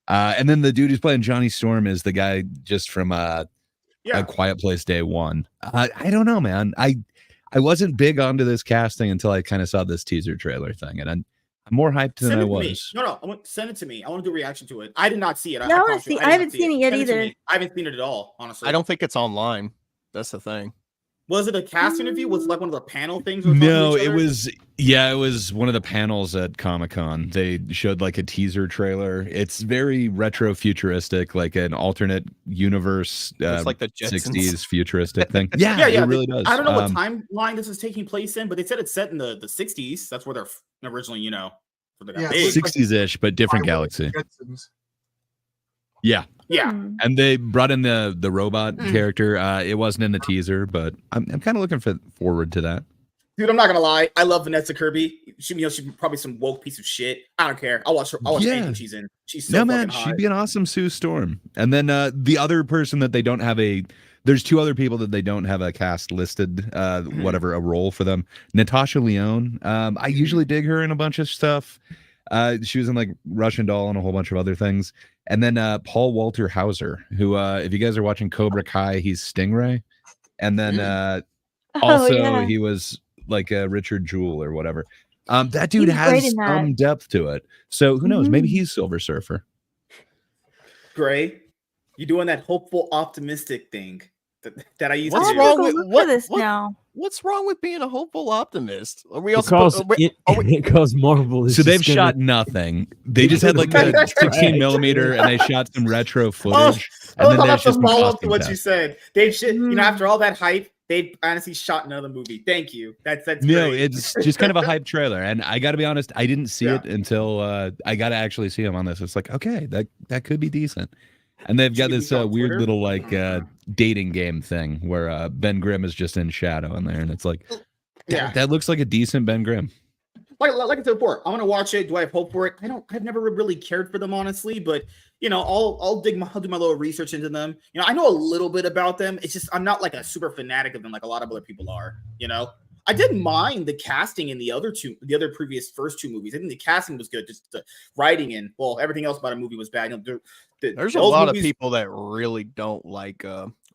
And then the dude who's playing Johnny Storm is the guy just from A Quiet Place Day One. I don't know, man. I wasn't big onto this casting until I kind of saw this teaser trailer thing, and I'm more hyped than I was. No, send it to me. I want to do a reaction to it. I did not see it. I haven't seen it yet either. I haven't seen it at all, honestly. I don't think it's online. That's the thing. Was it a cast interview? Was it like one of the panel things? No, it was one of the panels at Comic-Con. They showed like a teaser trailer. It's very retro futuristic, like an alternate universe, it's like the Jetsons. 60s futuristic thing. Yeah, it really does. I don't know what timeline this is taking place in, but they said it's set in the 60s. That's where they're originally, for the 60s-ish, but different galaxy. Jetsons. Yeah. Yeah. And they brought in the robot character. It wasn't in the teaser, but I'm kind of looking forward to that. Dude, I'm not gonna lie. I love Vanessa Kirby. She's probably some woke piece of shit. I don't care. I'll watch her. I'll watch anything she's in. She's so fucking hot. She'd be an awesome Sue Storm. And then the other person that they don't have there's 2 other people that they don't have a cast listed, a role for them. Natasha Lyonne. I usually dig her in a bunch of stuff. She was in like Russian Doll and a whole bunch of other things. And then Paul Walter Hauser, who, if you guys are watching Cobra Kai, he's Stingray. And then he was like Richard Jewell or whatever. That dude has some depth to it. So who knows? Maybe he's Silver Surfer. Gray, you doing that hopeful, optimistic thing. that I used What's to wrong do. with Look for this now. What's wrong with being a hopeful optimist? Are we also because Marvel is So they've just gonna- shot nothing. They just had like a 16 millimeter, and they shot some retro footage. Oh, And then I'll there's have to just follow up to costume what you tests. said. They've after all that hype, they honestly shot another movie. Thank you. That's No, great. it's just kind of a hype trailer, and I got to be honest, I didn't see it until I got to actually see him on this. It's like, okay, that could be decent. And they've got this weird little like dating game thing where Ben Grimm is just in shadow in there, and it's like, that looks like a decent Ben Grimm. Like I said before, I'm gonna watch it. Do I have hope for it? I've never really cared for them, honestly. But I'll do my little research into them. I know a little bit about them. It's just I'm not like a super fanatic of them like a lot of other people are. I didn't mind the casting in the other previous first two movies. I think the casting was good. Just the writing and everything else about a movie was bad. There's a lot of people that really don't like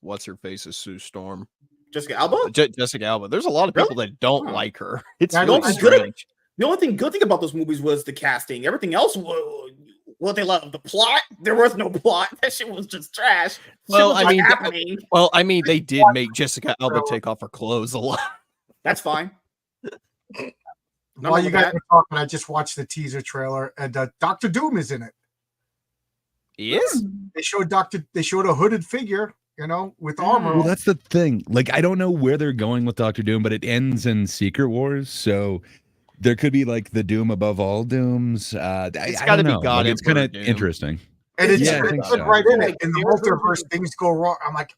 what's her face's Sue Storm. Jessica Alba? Jessica Alba. There's a lot of people that don't like her. It's really strange. The only good thing about those movies was the casting. Everything else was what they loved. The plot, there was no plot. That shit was just trash. Well, I mean, they did make Jessica Alba take off her clothes a lot. That's fine. While you guys were talking, I just watched the teaser trailer, and Doctor Doom is in it. He is? They showed a hooded figure, with armor. Well, that's the thing. Like, I don't know where they're going with Doctor Doom, but it ends in Secret Wars, so there could be like the Doom above all Dooms. It's got to be God. Like, it's kind of interesting. And it's right in it. In the multiverse, things go wrong. I'm like,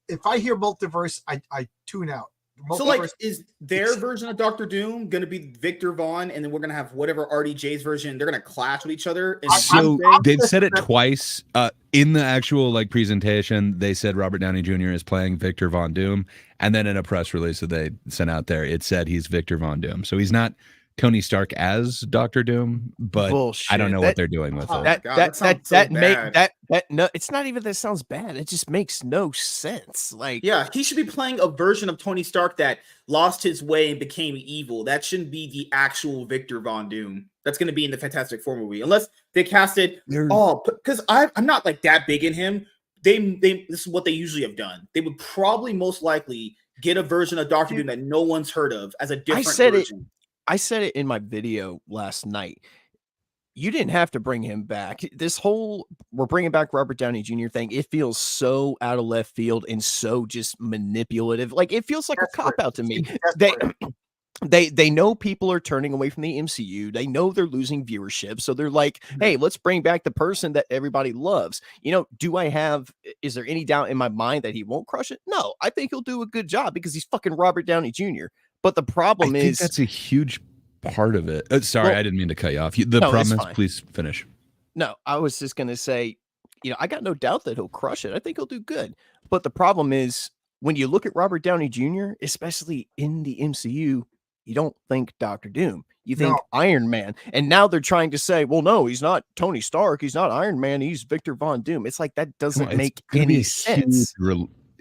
if I hear multiverse, I tune out. So, like, is their version of Doctor Doom going to be Victor Vaughn, and then we're going to have whatever RDJ's version? They're going to clash with each other. So they've said it twice in the actual like presentation. They said Robert Downey Jr. is playing Victor Von Doom, and then in a press release that they sent out there, it said he's Victor Von Doom. So he's not Tony Stark as Doctor Doom, but bullshit. I don't know what they're doing with it. No, it's not even that it sounds bad. It just makes no sense. Like, he should be playing a version of Tony Stark that lost his way and became evil. That shouldn't be the actual Victor Von Doom. That's going to be in the Fantastic Four movie, unless they casted. Because I'm not like that big in him. This is what they usually have done. They would probably most likely get a version of Doctor Doom that no one's heard of as a different version. I said it in my video last night. You didn't have to bring him back. This whole we're bringing back Robert Downey Jr. thing, it feels so out of left field and so just manipulative. Like, it feels like a cop-out to me. They know people are turning away from the MCU. They know they're losing viewership. So they're like, hey, let's bring back the person that everybody loves. Is there any doubt in my mind that he won't crush it? No, I think he'll do a good job because he's fucking Robert Downey Jr. But the problem I think that's a huge part of it. Sorry, I didn't mean to cut you off. The problem is, please finish. No, I was just going to say, I got no doubt that he'll crush it. I think he'll do good. But the problem is, when you look at Robert Downey Jr., especially in the MCU, you don't think Doctor Doom. You think Iron Man. And now they're trying to say, well, no, he's not Tony Stark. He's not Iron Man. He's Victor Von Doom. It's like, that doesn't make any sense.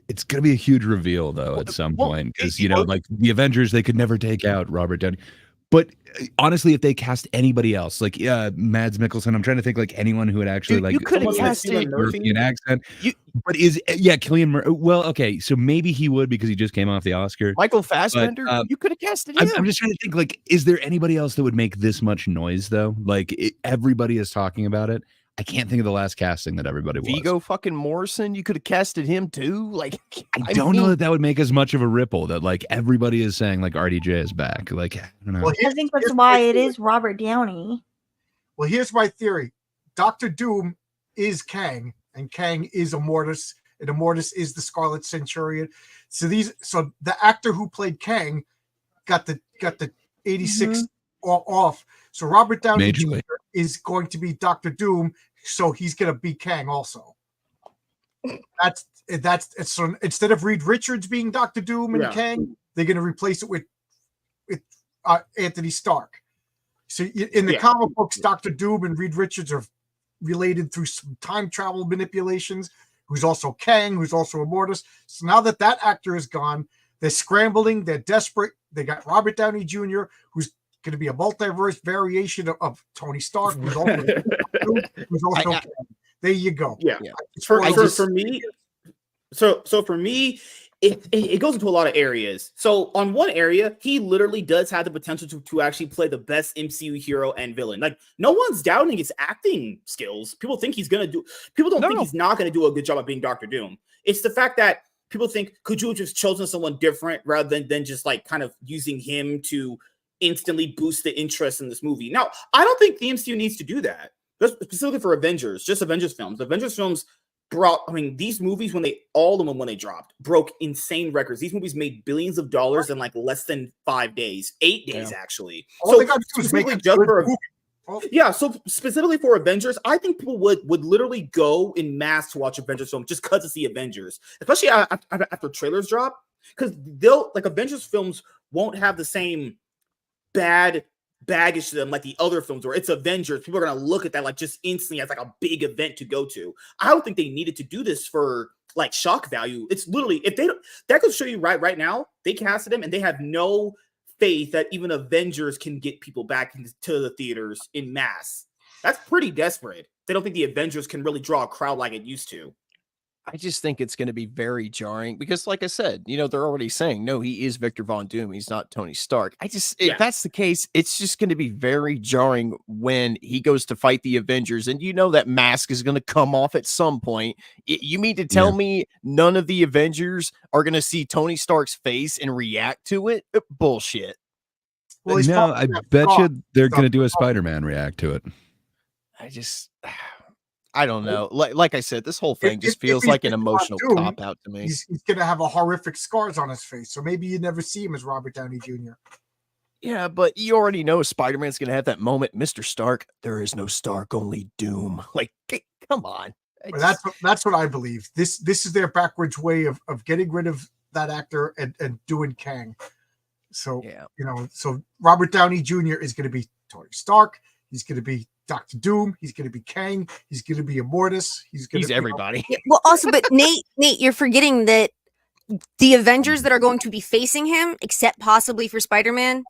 It's going to be a huge reveal, though, at some point. Because, like the Avengers, they could never take out Robert Downey. But honestly, if they cast anybody else, like Mads Mikkelsen, I'm trying to think like anyone who would actually like you could have casted European accent. Cillian Murphy. Well, okay, so maybe he would because he just came off the Oscar. Michael Fassbender, you could have casted him. I'm just trying to think like, is there anybody else that would make this much noise though? Like everybody is talking about it. I can't think of the last casting that everybody was. Viggo fucking Morrison, you could have casted him too. Like, I don't know that would make as much of a ripple that like everybody is saying like RDJ is back. Like, I don't know. Well, I think that's why it is Robert Downey. Well, here's my theory. Doctor Doom is Kang, and Kang is Immortus, and Immortus is the Scarlet Centurion. So the actor who played Kang got the 86 off. So Robert Downey Jr. is going to be Doctor Doom, so he's going to be Kang also. So instead of Reed Richards being Doctor Doom and Kang, they're going to replace it with Anthony Stark. So in the comic books, Doctor Doom and Reed Richards are related through some time travel manipulations. Who's also Kang, who's also Immortus. So now that actor is gone, they're scrambling. They're desperate. They got Robert Downey Jr., who's going to be a multiverse variation of Tony Stark, who's also Kang. There you go. Yeah. For me, So for me, it goes into a lot of areas. So on one area, he literally does have the potential to actually play the best MCU hero and villain. Like, no one's doubting his acting skills. People think he's gonna do. People don't think he's not gonna do a good job of being Doctor Doom. It's the fact that people think, could you have just chosen someone different rather than just like kind of using him to instantly boost the interest in this movie? Now, I don't think the MCU needs to do that. Just specifically for Avengers, just Avengers films. Avengers films brought, I mean, these movies, when they dropped, broke insane records. These movies made billions of dollars in like less than 5 days, 8 days actually. All they got to do is make a good movie. Yeah, so specifically for Avengers, I think people would literally go in mass to watch Avengers film just because it's the Avengers, especially after trailers drop, because they'll like Avengers films won't have the same bad baggage to them like the other films where it's Avengers. People are gonna look at that like just instantly as like a big event to go to. I don't think they needed to do this for like shock value. It's literally, if they don't, that could show you right now they casted him and they have no faith that even Avengers can get people back into the theaters in mass. That's pretty desperate. They don't think the Avengers can really draw a crowd like it used to. I just think it's going to be very jarring because, like I said, they're already saying, no, he is Victor Von Doom. He's not Tony Stark. If that's the case, it's just going to be very jarring when he goes to fight the Avengers. And that mask is going to come off at some point. You mean to tell me none of the Avengers are going to see Tony Stark's face and react to it? Bullshit. Well, no, I bet you they're going to do a Spider-Man react to it. I don't know. Like I said, this whole thing just feels like an emotional cop-out to me. He's going to have a horrific scars on his face, so maybe you never see him as Robert Downey Jr. Yeah, but you already know Spider-Man's going to have that moment, Mr. Stark, there is no Stark, only Doom. Like, come on. That's what I believe. This is their backwards way of getting rid of that actor and doing Kang. So, so Robert Downey Jr. is going to be Tony Stark. He's going to be Dr. Doom. He's going to be Kang. He's going to be Immortus. He's everybody. Yeah, well, also, but Nate, you're forgetting that the Avengers that are going to be facing him, except possibly for Spider-Man,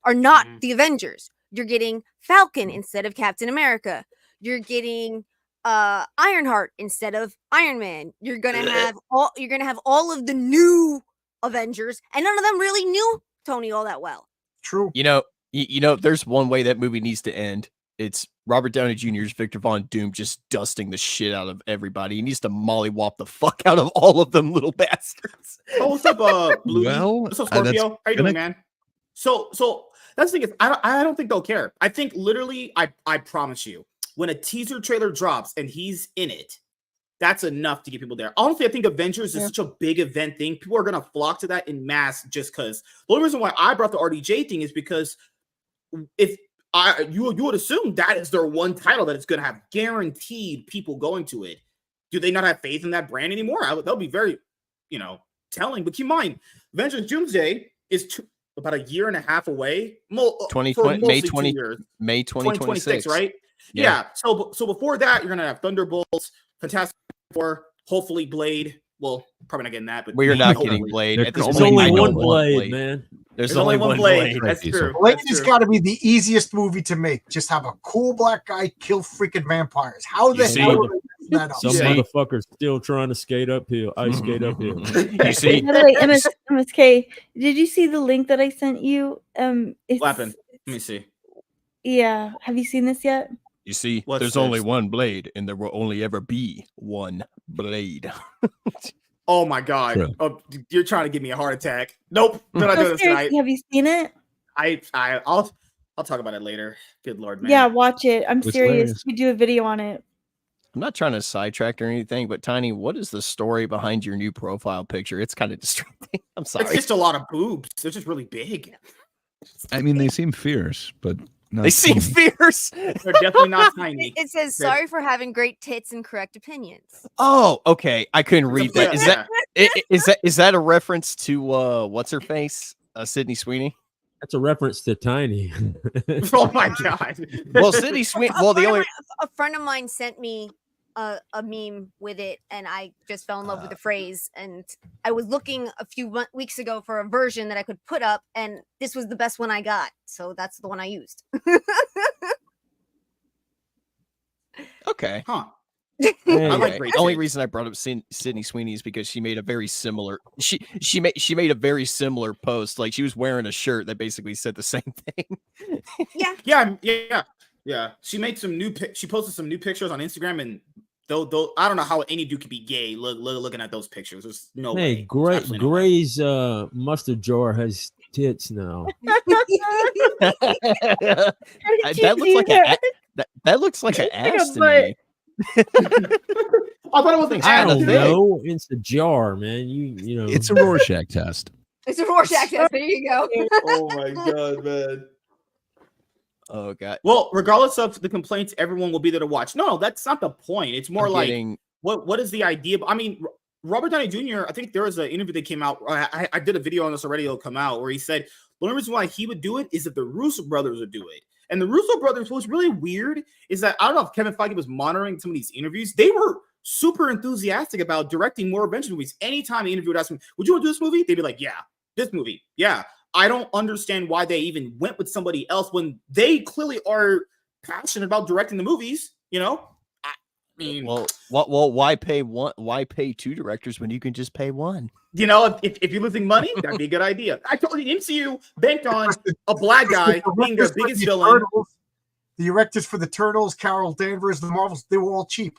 are not the Avengers. You're getting Falcon instead of Captain America. You're getting Ironheart instead of Iron Man. You're gonna have all of the new Avengers, and none of them really knew Tony all that well. True. There's one way that movie needs to end. It's Robert Downey Jr.'s Victor Von Doom just dusting the shit out of everybody. He needs to mollywop the fuck out of all of them little bastards. Oh, what's up, Blue? What's up, Scorpio? How you doing, man? So that's the thing is, I don't think they'll care. I think literally, I promise you, when a teaser trailer drops and he's in it, that's enough to get people there. Honestly, I think Avengers is such a big event thing. People are gonna flock to that in mass just because. The only reason why I brought the RDJ thing is because if you would assume that is their one title that is going to have guaranteed people going to it. Do they not have faith in that brand anymore? That'll be very, telling. But keep in mind, Avengers Doomsday is about a year and a half away. May 2026, right? Yeah. So before that, you're going to have Thunderbolts, Fantastic Four, hopefully Blade. Well, probably not getting that, but we're not getting Blade. There's only one Blade, man. There's only one Blade. That's true. Blade has got to be the easiest movie to make. Just have a cool black guy kill freaking vampires. How the hell? Some motherfuckers still trying to skate uphill. Ice skate uphill. You see? By the way, MSK, did you see the link that I sent you? What happened? Let me see. Yeah. Have you seen this yet? You see, there's only one Blade, and there will only ever be one Blade. Oh my god! Oh, you're trying to give me a heart attack. Nope. Did I do this tonight? Have you seen it? I'll talk about it later. Good lord, man. Yeah, watch it. I'm serious. We do a video on it. I'm not trying to sidetrack or anything, but Tiny, what is the story behind your new profile picture? It's kind of distracting. I'm sorry. It's just a lot of boobs. They're just really big. I mean, they seem fierce, but they seem fierce. They're definitely not tiny. It says, sorry for having great tits and correct opinions. Oh, okay. I couldn't read that. Is that a reference to what's her face? Sydney Sweeney? That's a reference to Tiny. Oh my god. Well, Sydney Sweeney. Well, a friend of mine sent me a meme with it, and I just fell in love with the phrase. And I was looking a few weeks ago for a version that I could put up, and this was the best one I got, so that's the one I used. Okay. Huh. I like The Grace only Six. reason I brought up Sydney Sweeney is because she made a very similar she made a very similar post. Like she was wearing a shirt that basically said the same thing. Yeah. She made some she posted some new pictures on Instagram, and though I don't know how any dude could be gay looking at those pictures. There's no way. Gray's mustard jar has tits now. That looks like that looks like an ass to me. I thought it was an I ass. don't know. It's a jar, man. You know. It's a Rorschach test. It's a Rorschach test. There you go. Oh my god, man. Oh god. Well, regardless of the complaints, everyone will be there to watch. No, that's not the point. It's more what is the idea? I mean, Robert Downey Jr., I think there was an interview that came out. I did a video on this already. It'll come out where he said the only reason why he would do it is if the Russo brothers would do it. And the Russo brothers, what's really weird is that I don't know if Kevin Feige was monitoring some of these interviews. They were super enthusiastic about directing more Avengers movies. Anytime the interview would ask them, would you want to do this movie? They'd be like, yeah, this movie. Yeah. I don't understand why they even went with somebody else when they clearly are passionate about directing the movies, you know? I mean, well, why pay one? Why pay two directors when you can just pay one? You know, if you're losing money, that'd be a good idea. I told you, MCU banked on a black guy being their biggest villain. The directors for the Turtles, Carol Danvers, the Marvels, they were all cheap.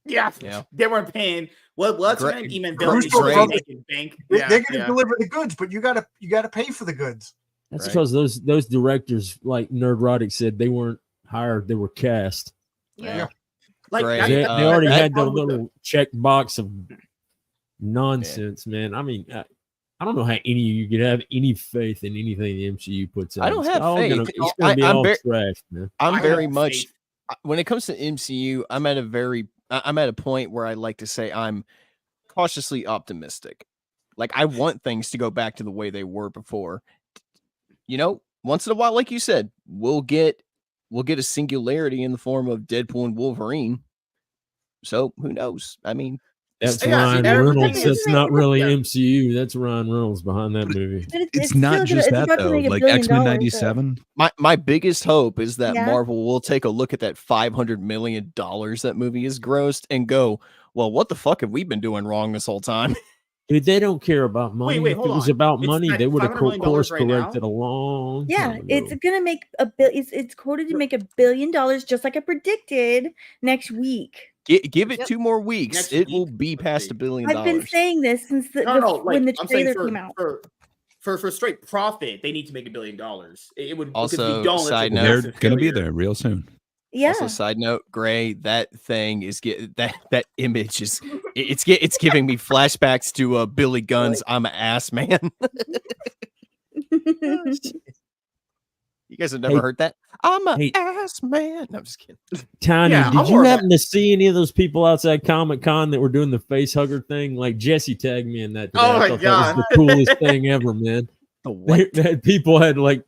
Yeah. They weren't paying. Well, let's even bank. Yeah, they're going to deliver the goods, but you got to pay for the goods. That's because those directors, like Nerdrotic said, they weren't hired; they were cast. Yeah. Like they already had the little check box of nonsense, man. I mean, I don't know how any of you could have any faith in anything the MCU puts out. I don't have faith. It's gonna be all trash, man. I'm very much when it comes to MCU. I'm at a point where I like to say I'm cautiously optimistic. Like I want things to go back to the way they were before. You know, once in a while, like you said, we'll get a singularity in the form of Deadpool and Wolverine. So who knows? I mean, that's Ryan Reynolds. That's not really MCU. That's Ryan Reynolds behind that movie. It's not just that though. Like X-Men '97. My biggest hope is that Marvel will take a look at that $500 million that movie has grossed and go, well, what the fuck have we been doing wrong this whole time? Dude, they don't care about money. Wait, if it was about money, they would have course right corrected a long time ago. It's gonna make it's quoted to make $1 billion, just like I predicted next week. Give it 2 more weeks. It will be past $1 billion. I've been saying this since when the trailer came out. For straight profit, they need to make $1 billion. It would also side note, they're going to be there real soon. Yeah. Also, side note, Gray, that thing is that image is it's giving me flashbacks to Billy Gunn's "I'm an ass man." You guys have never heard that? I'm an ass man. No, I'm just kidding. Tiny, did you happen to see any of those people outside Comic-Con that were doing the face hugger thing? Like Jesse tagged me in that today. Oh my god, that was the coolest thing ever, man. People had like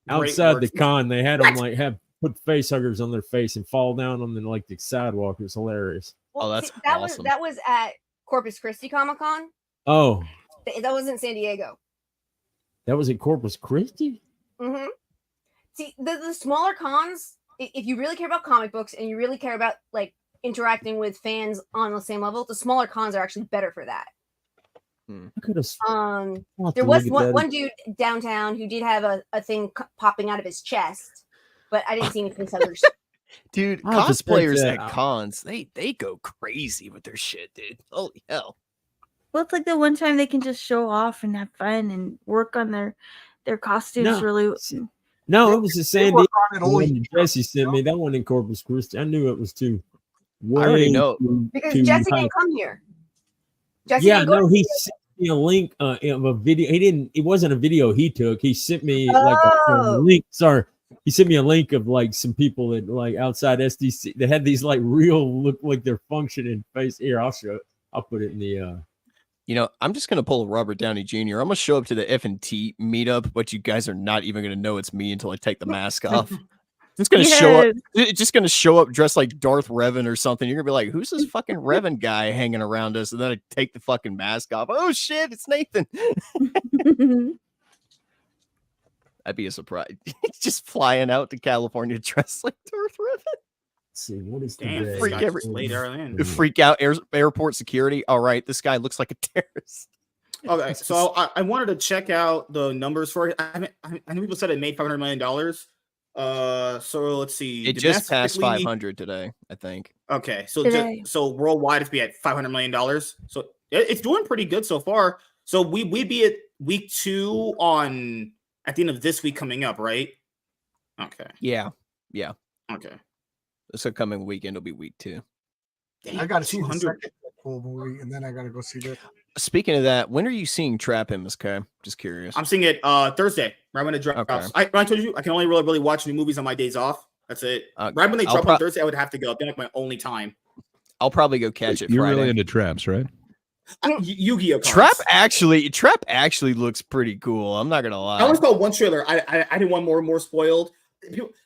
outside the con, they had them put face huggers on their face and fall down on the sidewalk. It was hilarious. Well, that's awesome. That was at Corpus Christi Comic-Con. Oh, that wasn't San Diego. That was at Corpus Christi. Mm-hmm. See, the smaller cons, if you really care about comic books and you really care about like interacting with fans on the same level, the smaller cons are actually better for that. There was one dude downtown who did have a thing popping out of his chest, but I didn't see any face huggers. Dude, cosplayers at cons, they go crazy with their shit, dude. Holy hell. Well, it's like the one time they can just show off and have fun and work on their costumes really. No, it was the San Diego. Jesse sent me that one in Corpus Christi. I knew it was too. I already know because Jesse didn't come here. Jesse he sent me a link of a video. He didn't. It wasn't a video he took. He sent me like a link. Sorry, he sent me a link of like some people that like outside SDC. They had these like real look like they're functioning face. Here, I'll show it. I'll put it in the. You know, I'm just gonna pull Robert Downey Jr. I'm gonna show up to the F&T meetup, but you guys are not even gonna know it's me until I take the mask off. It's gonna show up. It's just gonna show up dressed like Darth Revan or something. You're gonna be like, "Who's this fucking Revan guy hanging around us?" And then I take the fucking mask off. Oh shit, it's Nathan. That'd be a surprise. Just flying out to California dressed like Darth Revan. see, what is Damn, today? freak every- later in. Freak out airport security. All right, this guy looks like a terrorist. Okay, so I wanted to check out the numbers for it. I know people said it made $500 million. So let's see. It just passed Domestically- 500 today, I think. Okay, so Today. so worldwide it's be at $500 million. So it's doing pretty good so far. So we'd be at week 2 at the end of this week coming up, right? Okay. Yeah. Okay. This upcoming weekend will be week 2. I got to see the 200. second Deadpool movie, and then I got to go see that. Speaking of that, when are you seeing Trap MSK? Just curious. I'm seeing it Thursday, right when it drops. Okay. I told you I can only really watch new movies on my days off. That's it. Right when they drop on Thursday, I would have to go. It'd be like my only time. I'll probably go catch it. You're Friday. really into traps, right? Yu-Gi-Oh! Trap actually looks pretty cool. I'm not gonna lie. I only saw one trailer. I didn't want more spoiled.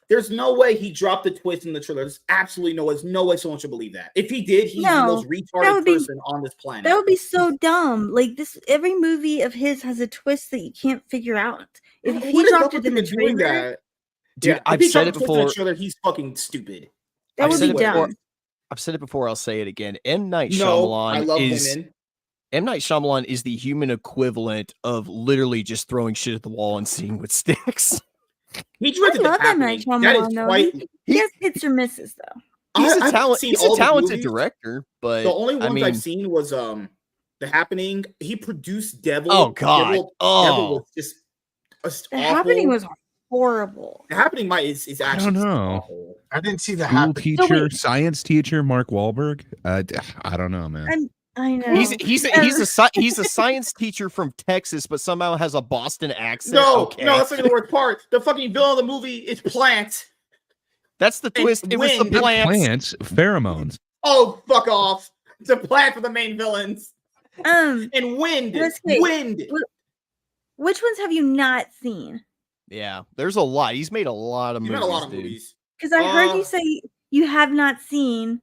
There's no way he dropped the twist in the trailer. There's absolutely no way. There's no way someone should believe that. If he did, he's the most retarded person on this planet. That would be so dumb. Like this, every movie of his has a twist that you can't figure out. If he dropped it in the trailer, dude, I've said it before. In the trailer, he's fucking stupid. That would be dumb. I've said it before. I'll say it again. M. Night I Shyamalan love is women. M. Night Shyamalan is the human equivalent of literally just throwing shit at the wall and seeing what sticks. He directed I love The M. Night Happening. That is Shyamalan, though. quite. He has hits or misses, though. He's a all the talented movies. director, but The only ones I mean, I've seen was The Happening. He produced Devil. Oh God! Devil was just The awful. Happening was horrible. The Happening is actually. I don't know. Awful. I didn't see the School Happening. teacher, science teacher, Mark Wahlberg. I don't know, man. I know. he's a science teacher from Texas, but somehow has a Boston accent. No, that's not the worst part. The fucking villain of the movie is Plant. That's the twist. It was the Wind. plants. Pheromones. Oh, fuck off! It's a Plant for the main villains. And Wind. let's see. Wind. Which ones have you not seen? Yeah, there's a lot. He's made a lot of He's movies. made a lot of dude. movies. Because I heard you say you have not seen.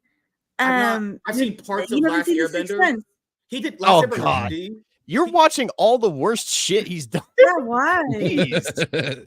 I've seen parts of you haven't Last seen The Sixth Airbender. Sense. He did Last Airbender. God. did he? You're watching all the worst shit he's done. Yeah, why? Jeez.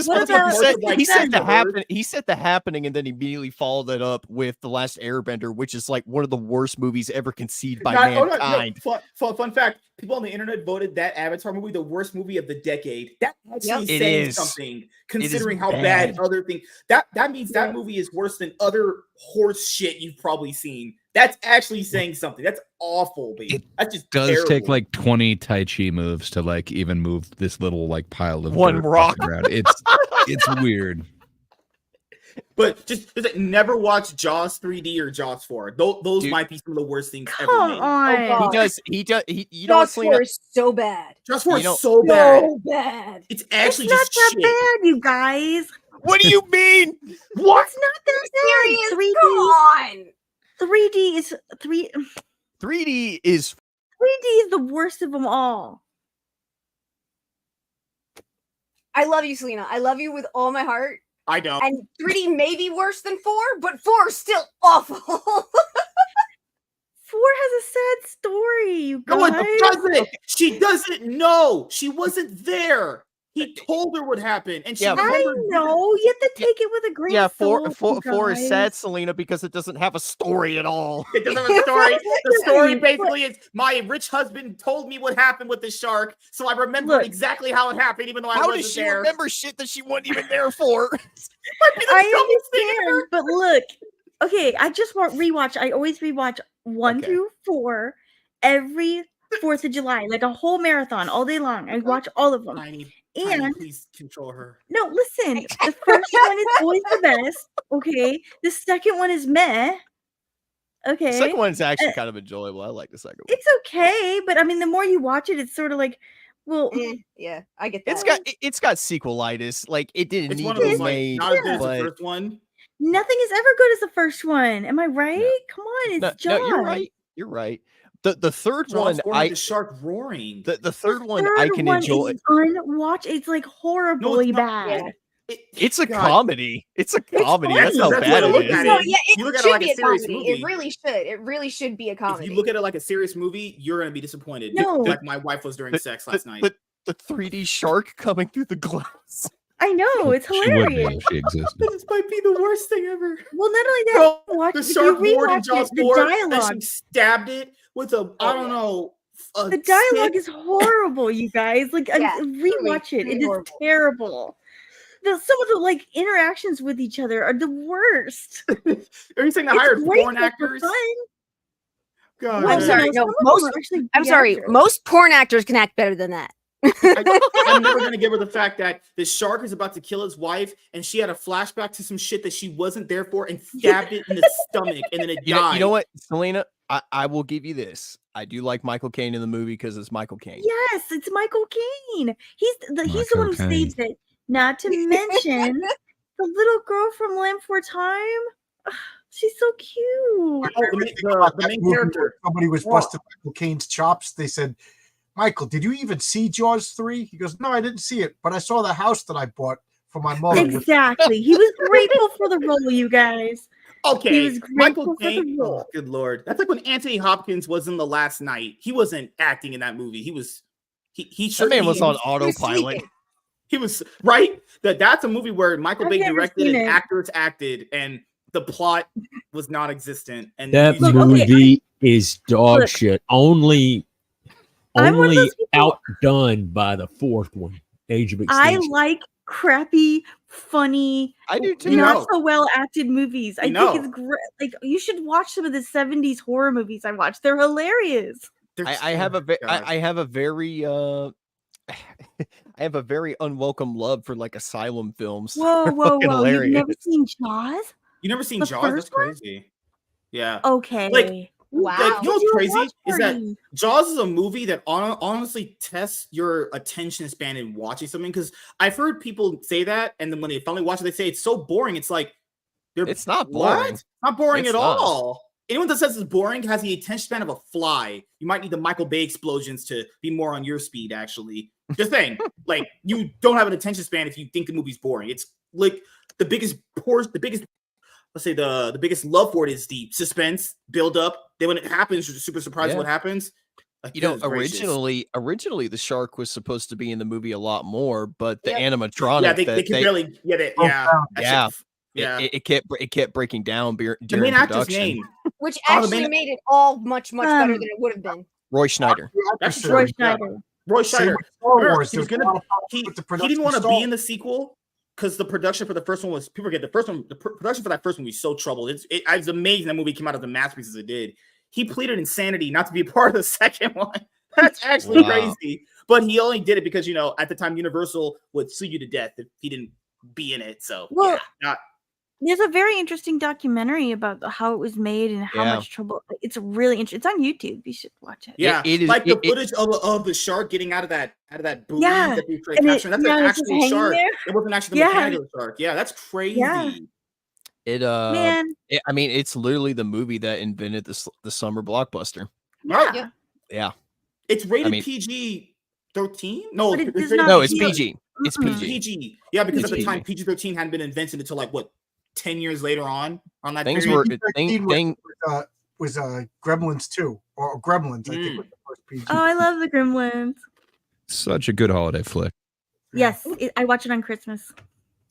What about he said the Airbender? happen. He said The Happening, and then immediately followed it up with The Last Airbender, which is like one of the worst movies ever conceived by mankind. Fun fact: people on the internet voted that Avatar movie the worst movie of the decade. That actually It saying is. something, considering how bad. bad other things. That means that movie is worse than other horse shit you've probably seen. That's actually saying something. That's awful, baby. That's just Does terrible. take like 20 Tai Chi moves to like even move this little like pile of One dirt off rock. the ground. It's weird. But just never watch Jaws 3D or Jaws 4. Those Dude. might be some of the worst things ever Come made. on. He does. You know what, Jaws Selena? 4 is so bad. Jaws 4 You know- is so bad. So bad. It's actually It's not just that shit. bad, you guys. What do you mean? What? It's not that bad. Serious? 3D. Come on. 3D is 3D is 3D is the worst of them all. I love you, Selena. I love you with all my heart. I don't. And 3D may be worse than 4, but 4 is still awful. 4 has a sad story, you guys. No, it doesn't. She doesn't know. She wasn't there. He told her what happened, and she Yeah, I remembered. know. You have to take it with a grain of salt. four is you sad, guys. Selena, because it doesn't have a story at all. It doesn't have a story. The story basically is my rich husband told me what happened with the shark, so I remembered Look. exactly how it happened, even though I How wasn't does she there. remember shit that she wasn't even there for? I understand, but look. Okay, I just want rewatch. I always rewatch 1 Okay. through 4 every 4th of July, like a whole marathon all day long. I watch all of them. Tiny, And please control her. no, listen. The first one is always the best. Okay, the second one is meh. Okay, The second one's actually kind of enjoyable. I like the second one. it's okay, but I mean, the more you watch it, it's sort of like, well, Yeah, I get that. It's got sequelitis. Like it didn't It's need one to of be those like made. not as good as but- the first one. nothing is ever good as the first one. Am I right? Come on, it's No, Jaws. you're right. You're right. The third Jaws one, 4 had the shark roaring. the third one Third I can one enjoy. is unwatch. It's like horribly not. bad. It's a God. comedy. It's a comedy. funny. That's how That's bad what I it look is. at No, it. yeah, You look it at it should like be a a serious comedy. movie. It really should. It really should be a comedy. If you look at it like a serious movie, you're gonna be disappointed. No. Like my wife was during sex last night. The 3D shark coming through the glass. I know, it's She would be hilarious. if she existed. This might be the worst thing ever. Well, not only that, Bro, the if you shark board in rewatch Jaws it, the 4, and dialogue. she stabbed it with a, I don't know, a The dialogue stick. is horrible, you guys. Like, Yeah, rewatch it. truly It is horrible. terrible. Some of the like interactions with each other are the worst. Are you saying they It's hired great porn for actors? fun. God, Well, I'm sorry, you know, no, some of them most- are actually I'm good sorry. actors. Most porn actors can act better than that. I'm never gonna give her the fact that the shark is about to kill his wife, and she had a flashback to some shit that she wasn't there for, and stabbed it in the stomach, and then it died. You know what, Selena? I will give you this. I do like Michael Caine in the movie because it's Michael Caine. Yes, it's Michael Caine. He's the one who Michael saves it. Not to mention the little girl from Land for Time. Ugh, she's so cute. The main character. Somebody was busting Michael Caine's chops. They said, Michael, did you even see Jaws 3? He goes, no, I didn't see it, but I saw the house that I bought for my mother. Exactly. He was grateful for the role, you guys. He Okay, was Michael grateful for the Caine. role. Oh, good lord, that's like when Anthony Hopkins was in The Last Night. He wasn't acting in that movie. He was. He That man was on was autopilot. sleeping. He was right. That's a movie where Michael I've Bay never directed seen and it. actors acted, and the plot was non-existent. And That Look, okay, movie is dog look. shit. Only I'm one of those people- outdone by the fourth one, Age of I Extinction. like crappy, funny, I do too. You not know. so well acted movies. I You think know. it's great. Like, you should watch some of the 70s horror movies I watched. They're hilarious. I have a God. I have a very I have a very unwelcome love for like asylum films. Whoa, They're whoa, fucking whoa. You've never hilarious. seen Jaws? You never seen the Jaws? That's first one? crazy. Yeah. Okay. Like, Wow. Like, you know what's crazy watch is that party. Jaws is a movie that honestly tests your attention span in watching something. Because I've heard people say that, and then when they finally watch it, they say it's so boring. It's like It's not what? boring. Not boring It's at not. all. Anyone that says it's boring has the attention span of a fly. You might need the Michael Bay explosions to be more on your speed. Actually, just saying, like you don't have an attention span if you think the movie's boring. It's like the biggest. Let's say the biggest love for it is the suspense build up. Then when it happens, you're super surprised Yeah. what happens. Like, You know, goodness gracious. originally the shark was supposed to be in the movie a lot more, but the Yep. animatronic Yeah, they that can barely. Yeah, that Yeah. shit- yeah. it kept breaking down during The main actor's production. name. Which Oh, the actually main- made it all much better Um, than it would have been. Roy Schneider. That's Sure, Roy true. Yeah. Schneider. Roy Same Scheider. with Star Remember, Wars. he was There's a gonna. lot of problems He with the didn't production want to be stall. in the sequel because the production for the first one was people forget the first one. The production for that first one was so troubled. It's amazing that movie came out as a masterpiece as it did. He pleaded insanity not to be a part of the second one. That's actually Wow. crazy. But he only did it because at the time Universal would sue you to death if he didn't be in it. So Well, yeah, not There's a very interesting documentary about how it was made and how Yeah. much trouble. It's really interesting. It's on YouTube. You should watch it. yeah. it is- like the it- footage of the shark getting out of that buoy Yeah, that they tried and it- capturing. That's yeah, an it's just actual hanging shark. there. It wasn't actually the Yeah. mechanical shark. Yeah, that's crazy. Yeah. It Man, I mean, it's literally the movie that invented the summer blockbuster. Right. yeah. Yeah. It's rated mean- PG-13. No, But it it's does rated not No, it's feel- PG. It's Mm-mm. PG. PG. Yeah, because at the PG. time PG-13 hadn't been invented until like what 10 years later on that Things period. were PG-13 was Gremlins 2 or Gremlins, I think was the first PG. Oh, I love the Gremlins. Such a good holiday flick. Yes, I watch it on Christmas.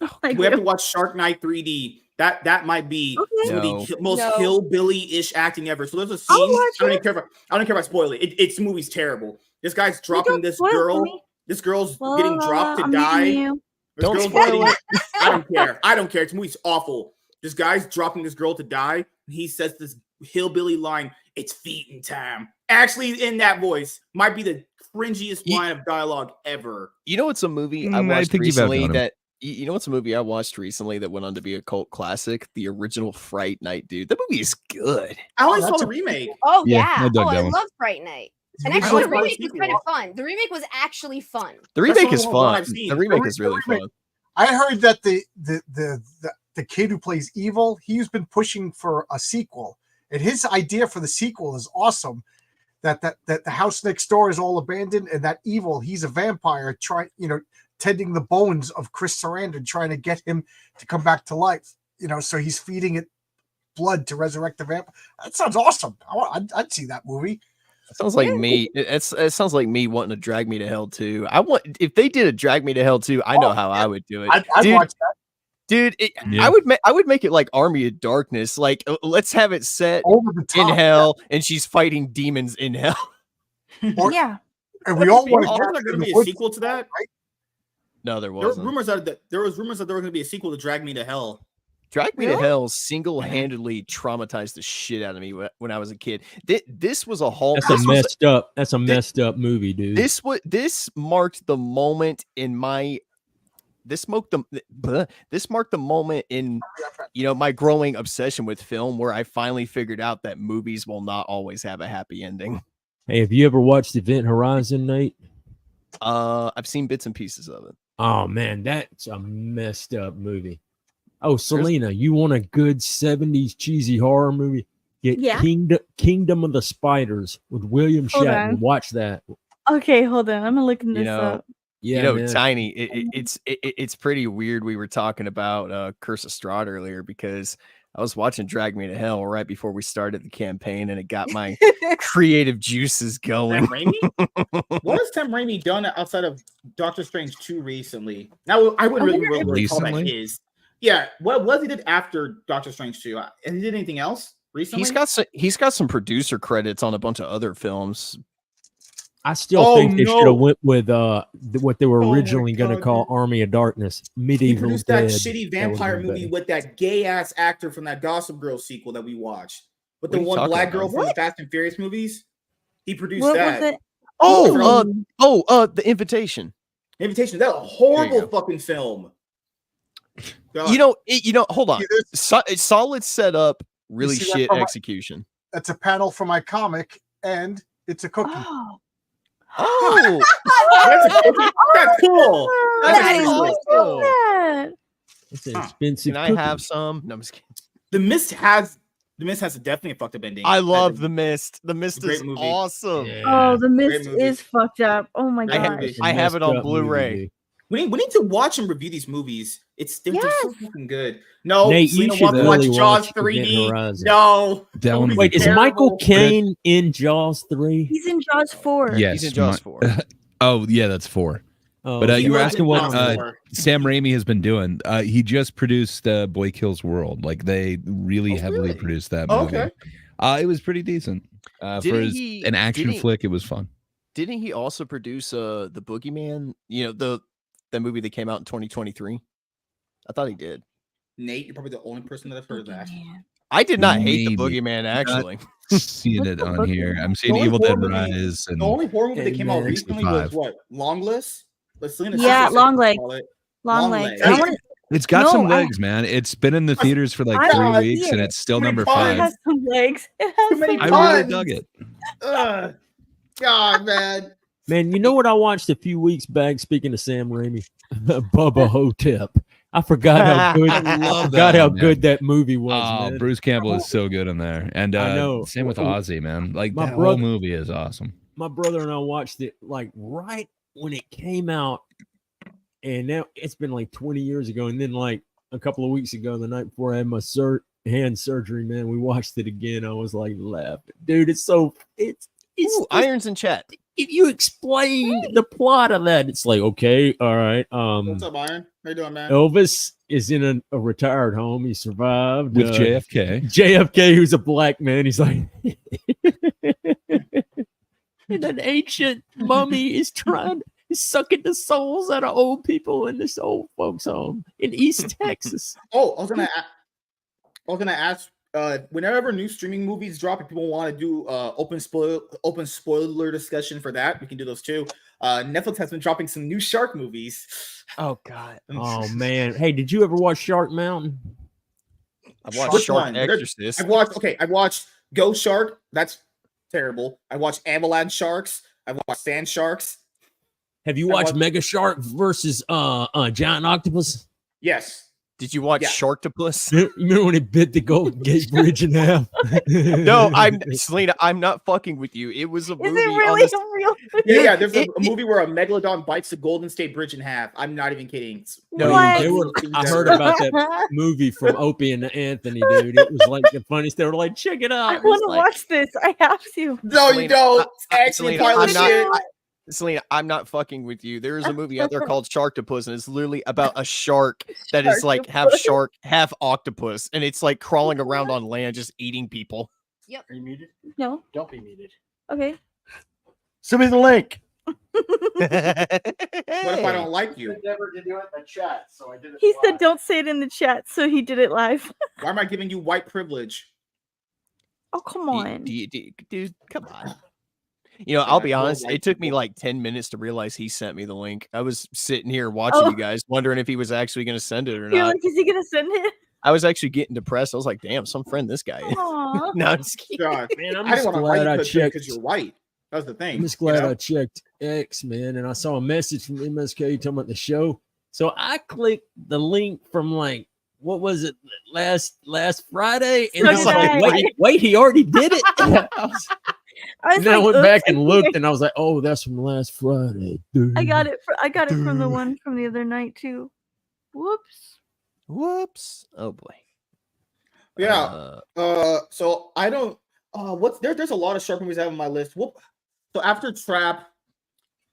I We have do. to watch Shark Night 3D. That might be Okay. some of No. the most No. hillbilly-ish acting ever. So there's a I'll scene. watch I don't it. even care if I spoil it. It's the movie's terrible. This guy's dropping don't this spoil it for girl. me. This girl's La, getting la, dropped la, to I'm die. meeting you. This Don't girl's spoil getting- it. I don't care. I don't care. This movie's awful. This guy's dropping this girl to die. And he says this hillbilly line, "It's feeding time." Actually, in that voice, might be the cringiest Ye- line of dialogue ever. You know, it's a movie I I watched think you've recently outdone him. that. You know, what's a movie I watched recently that went on to be a cult classic? The original Fright Night, dude. That movie is good. I only Oh, saw that's the a- remake. Oh Yeah, yeah. I dug Oh, that I one. love Fright Night. And You actually, the always watch remake was sequel. kind of fun. The remake was actually fun. The That's remake the is only one fun. I've seen. The remake The is really remake- fun. I heard that the kid who plays Evil, he's been pushing for a sequel, and his idea for the sequel is awesome. That the house next door is all abandoned, and that Evil, he's a vampire, tending the bones of Chris Sarandon, trying to get him to come back to life. So he's feeding it blood to resurrect the vampire. That sounds awesome. I'd see that movie. sounds like me. It sounds like me wanting to Drag Me to Hell too. If they did a Drag Me to Hell too, I know how I would do it. I'd watch that. Dude, I would make it like Army of Darkness. Like, let's have it set Over the top, in hell, and she's fighting demons in hell. Yeah. And we all want to. Wasn't there going to be a sequel to that? Right? No, there There wasn't. were rumors that there was going to be a sequel to Drag Me to Hell. Drag Me to Hell single-handedly traumatized the shit out of me when I was a kid. This was a whole. That's a messed up movie, dude. This marked the moment in my. This marked the moment in, my growing obsession with film, where I finally figured out that movies will not always have a happy ending. Hey, have you ever watched Event Horizon, Nate? I've seen bits and pieces of it. Oh man, that's a messed up movie. Oh, Selena, you want a good 70s cheesy horror movie? Get Kingdom of the Spiders with William Shatner. Watch that. Okay, hold on. I'm looking this up. Yeah, Tiny, it's pretty weird. We were talking about Curse of Strahd earlier because I was watching Drag Me to Hell right before we started the campaign, and it got my creative juices going. Sam Raimi? What has Sam Raimi done outside of Doctor Strange 2 recently? Now, I wouldn't really call that his. Yeah, what was he did after Doctor Strange 2? And he did anything else recently? He's got some producer credits on a bunch of other films. I still think they should have went with what they were originally going to call Army of Darkness. Medieval. He produced that shitty vampire movie with that gay ass actor from that Gossip Girl sequel that we watched, with the one black girl from the Fast and Furious movies. He produced that. The Invitation. Invitation. That was a horrible fucking film. God. Hold on. Solid setup, really shit execution. That's a panel for my comic, and it's a cookie. Oh, that's cool. That's cool. It's an expensive. Can I have some? No, I'm just kidding. The Mist has definitely a fucked up ending. I love The Mist. The Mist is awesome. Yeah. Oh, The Mist is fucked up. Oh my god. I have it on Blu-ray. We need to watch and review these movies. They're so fucking good. No, Nate, Selena wants to watch Jaws 3D. No. Wait, is Michael Caine in Jaws 3? He's in Jaws 4. Yes. He's in Jaws 4. Oh, yeah, that's 4. Oh, but you were asking what Sam Raimi has been doing. He just produced Boy Kills World. Like, they really heavily produced that movie. Okay. It was pretty decent. For an action flick, it was fun. Didn't he also produce The Boogeyman? The movie that came out in 2023? I thought he did. Nate, you're probably the only person that I've heard of that. I did not hate The Boogeyman, actually. Seeing it on here. I'm seeing Evil Dead Rise. The only horror movie that came out recently was what? Longless? Long Leg. Long Leg. It's got some legs, man. It's been in the theaters for like 3 weeks, and it's still number 5. It has some legs. I really dug it. God, man. Man, you know what I watched a few weeks back? Speaking of Sam Raimi, Bubba Hotep. I forgot how good. Good that movie was. Man. Bruce Campbell is so good in there, and I know. Same with Ozzy, man. Like that whole movie is awesome. My brother and I watched it like right when it came out, and now it's been like 20 years ago. And then like a couple of weeks ago, the night before I had my hand surgery, man, we watched it again. I was like laughing, dude. It's Irons in chat. If you explain the plot of that, it's like, okay, all right. What's up, Iron? How you doing, man? Elvis is in a retired home. He survived with JFK. JFK, who's a black man. He's like, and an ancient mummy is sucking the souls out of old people in this old folks' home in East Texas. Oh, I was gonna ask. Whenever new streaming movies drop, if people want to do open spoiler discussion for that, we can do those too. Netflix has been dropping some new shark movies. Oh God! Oh man! Hey, did you ever watch Shark Mountain? I've watched Shark Exorcist. I watched Ghost Shark. That's terrible. I watched Avalanche Sharks. I watched Sand Sharks. Have you watched Mega Shark versus Giant Octopus? Yes. Did you watch Yeah. Sharktopus? You remember when he bit the Golden Gate Bridge in half? No, Selena. I'm not fucking with you. It was a movie. Is it on really this, a real? Yeah. There's a movie where a megalodon bites the Golden State Bridge in half. I'm not even kidding. It's No, one of What? the They were, funniest things I ever. heard about that movie from Opie and Anthony, dude. It was like the funniest. They were like, check it out. I It's want to like, watch this. I have to. No, you Selena, don't. It's actually Selena, a pile of I'm not- shit. Selena, I'm not fucking with you. There is a movie out there called Sharktopus, and it's literally about a shark that is like half Sharktopus. shark, half octopus, and it's like crawling around on land, just eating people. Yep. Are you muted? No. Don't be muted. Okay. Send me the link. What if I don't like you? Never to do it in the chat, so I did it. He said, "Don't say it in the chat," so he did it live. Why am I giving you white privilege? Oh, come on. Dude, come on. You know, I'll be honest. It took me like 10 minutes to realize he sent me the link. I was sitting here watching Oh. you guys, wondering if he was actually going to send it or You're not. like, is he gonna send it? I was actually getting depressed. I was like, damn, some friend this guy is. Aw. No, I'm just kidding. God, Man, I'm I didn't just want to glad fight I you checked. because you're white. That was the thing. I'm just glad you know? I checked X, man, and I saw a message from MSK talking about the show. So I clicked the link from like, what was it, last Friday? And So I was did like, I. wait, he already did it. And then I went "Oops, back and I looked, and I was like, "Oh, that's from last Friday." I got it. I got it from the one from the other night too. Whoops. Whoops. Oh boy. Yeah. So I don't. What's there? There's a lot of shark movies I have on my list. Whoop. So after Trap,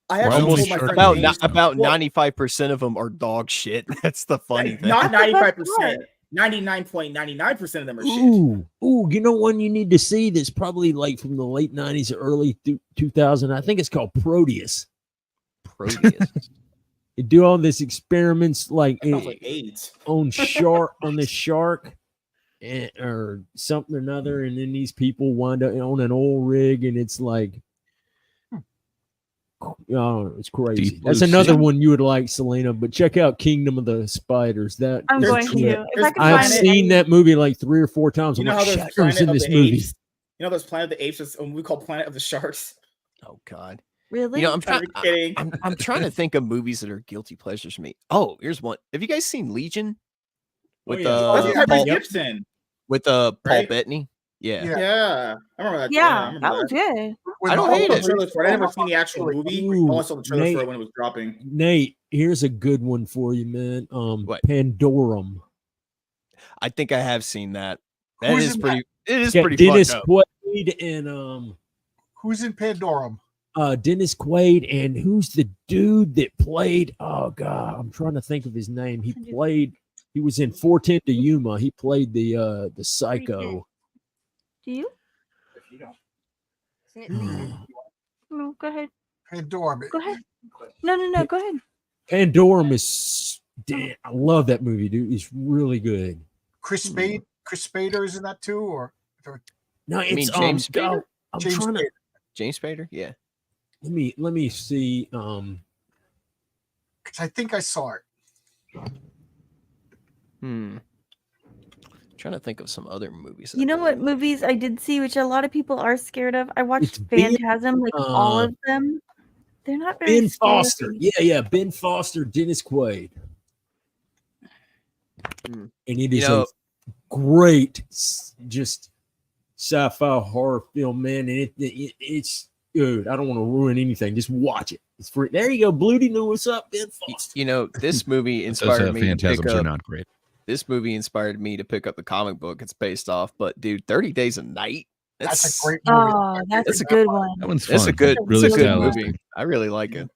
I We're actually almost told my shark friend movies. James, About well, 95% of them are dog shit. That's the funny thing. not That's the best 95%. 99.99% of them are shit. Ooh, you know one you need to see that's probably like from the late 90s or early 2000. I think it's called Proteus. Proteus. They do all this experiments like, That sounds like AIDS. on the shark or something or another, and then these people wind up on an oil rig, and it's like, oh, it's crazy. Deep That's Blue another Sea. one you would like, Selena. But check out Kingdom of the Spiders. That I'm is There's going two- to. If I can I've find seen it. that movie like 3 or 4 times. You I'm know like, how there's Shatner's Planet in of this the movie. Apes? You know there's Planet of the Apes, that's we call Planet of the Sharks. Oh God. Really? You know, I'm trying. I'm kidding. I'm trying to think of movies that are guilty pleasures for me. Oh, here's one. Have you guys seen Legion? With yeah. That's with Paul, Henry Gibson. with Paul Right? Bettany? Yeah. Yeah. Yeah, I remember that. I yeah, remember that was good. I don't hate it. Trailers for it. I never seen the actual movie. I only saw the trailers for Nate. it when it was dropping. Nate, here's a good one for you, man. What? Pandorum. I think I have seen that. That Who's is in pretty. It is It's got pretty Dennis fucked up. Quaid and Who's in Pandorum? Dennis Quaid, and who's the dude that played? Oh God, I'm trying to think of his name. He was in 410 to Yuma. He played the psycho. Do you? No, go ahead. Pandorum. Go ahead. No. Go ahead. Pandorum is damn. I love that movie, dude. It's really good. Chris Spader is in that too, or No, You mean it's James Spader? I'm James trying to Spader. James Spader? Yeah. let me see. 'Cause I think I saw it. Trying to think of some other movies. that You know I what really like. movies I did see, which a lot of people are scared of? I watched It's Ben- Phantasm, like all of them. They're not very Ben scary. Foster. Yeah, Ben Foster, Dennis Quaid. Hmm. And it You is know- a great just sci-fi horror film, man. And it's good. I don't want to ruin anything. Just watch it. It's free. There you go. Bluty knew what's up, Ben Foster. You know, this movie Those inspired me to pick phantasms are up. not great. This movie inspired me to pick up the comic book it's based off. But dude, 30 Days a Night. That's a great movie. Oh, that's That's a a good one. That one's It's fun. a good, really it's a good stylistic. movie. I really like it.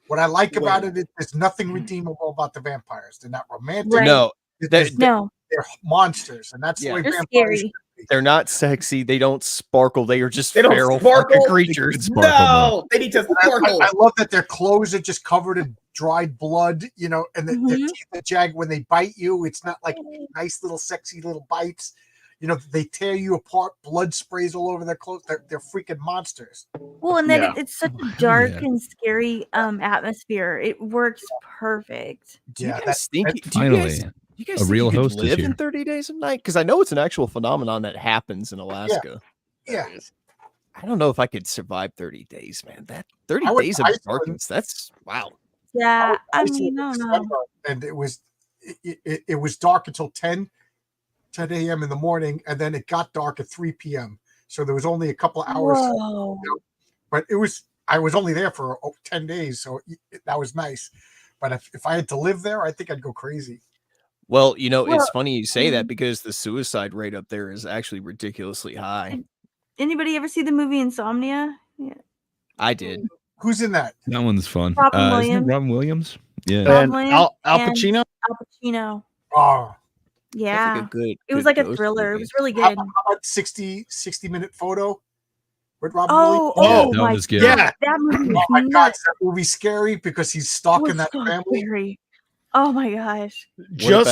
What I like about it is there's nothing redeemable about the vampires. They're not romantic. Right. No, They're, No, they're monsters, and that's the Yeah. way they're vampires. scary. they're not sexy. They don't sparkle. They are just They don't feral sparkle? fucking creatures. Sparkle, No, they need to sparkle. I love that their clothes are just covered in dried blood, you know, and their Mhm. teeth are jagged when they bite you. It's not like nice little sexy little bites. You know, they tear you apart, blood sprays all over their clothes. They're freaking monsters. Well, and then Yeah. it's such a dark Yeah. and scary atmosphere. It works perfect. Do you Yeah, guys that's think? that's Do you Finally, guys, do you guys a think real you could host is live in here. 30 Days of Night? Because I know it's an actual phenomenon that happens in Alaska. Yeah. I don't know if I could survive 30 days, man. That 30 I would- days of I would- darkness. That's wow. Yeah, I saw it mean, in I don't know. December, and it was dark until 10 a.m. in the morning, and then it got dark at 3 p.m. So there was only a couple of hours. Whoa. But I was only there for 10 days, so that was nice. But if I had to live there, I think I'd go crazy. Well, it's funny you say that because the suicide rate up there is actually ridiculously high. Anybody ever see the movie Insomnia? Yeah. I did. Who's in that? That one's fun. Robin Isn't it Williams. Robin Williams? Yeah. Robin And Williams Al and Pacino. Al Pacino. Oh, Yeah. Like a good, It was good like a ghost thriller. It movie. was really how good. about 60-minute photo with Robin Williams? Oh that my was good. God. Yeah. That movie was Oh my God, nuts. is that movie scary because he's It stalking was that so family? scary. Oh my gosh. Just the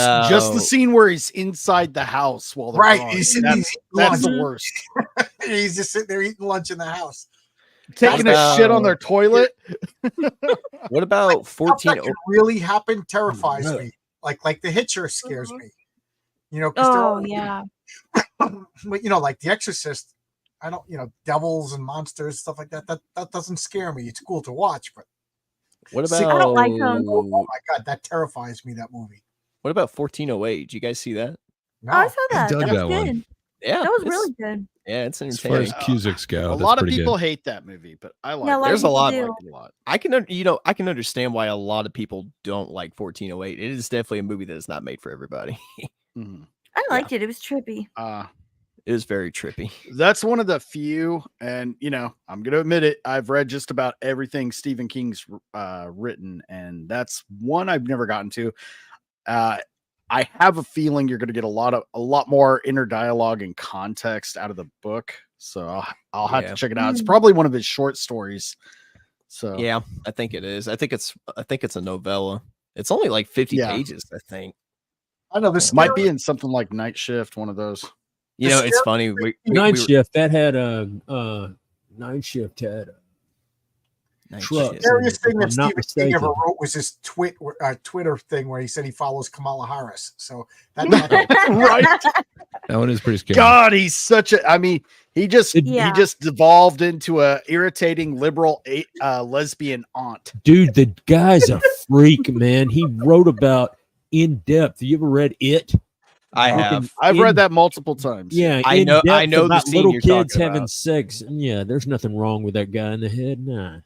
about- scene where he's inside the house while they're Right, gone. he's That's eating the lunch. worst. He's just sitting there eating lunch in the house. Taking a shit on their toilet. What about Stuff 14? that can really happen terrifies Really? me. Like The Hitcher scares me. Because Oh yeah. but like The Exorcist, I don't, devils and monsters, stuff like that. That doesn't scare me. It's cool to watch, but What See, about? I don't like them. oh my God, that terrifies me. That movie. What about 1408? Did you guys see that? No, Oh, I saw that. dug That was that one. good. Yeah, That was it's- really good. Yeah, it's As far as entertaining. Cusick's go, A that's lot of pretty people good. hate that movie, but I like Yeah, a it. lot of There's a people lot. I do. like it a lot. I can understand why a lot of people don't like 1408. It is definitely a movie that is not made for everybody. Mhm. I liked it. It was trippy. It is very trippy. That's one of the few, and I'm going to admit it. I've read just about everything Stephen King's written, and that's one I've never gotten to. I have a feeling you're going to get a lot more inner dialogue and context out of the book, so I'll have to check it out. It's probably one of his short stories. So Yeah, I think it is. I think it's a novella. It's only like 50 Yeah. pages, I think. I know this might be in something like Night Shift, one of those. It's funny. Night Shift that had a Night Shift had Night trucks. Shift. The scariest thing If that I'm not Stephen King ever mistaken. wrote was his Twitter thing where he said he follows Kamala Harris. So that Right? That one is pretty scary. God, he's such a. I mean, he just devolved into a irritating liberal lesbian aunt. Dude, the guy's a freak, man. He wrote about In Depth. You ever read it? I have. I've read that multiple times. Yeah, I know the about scene little you're kids talking having about. sex. Yeah, there's nothing wrong with that guy in the head. Nah.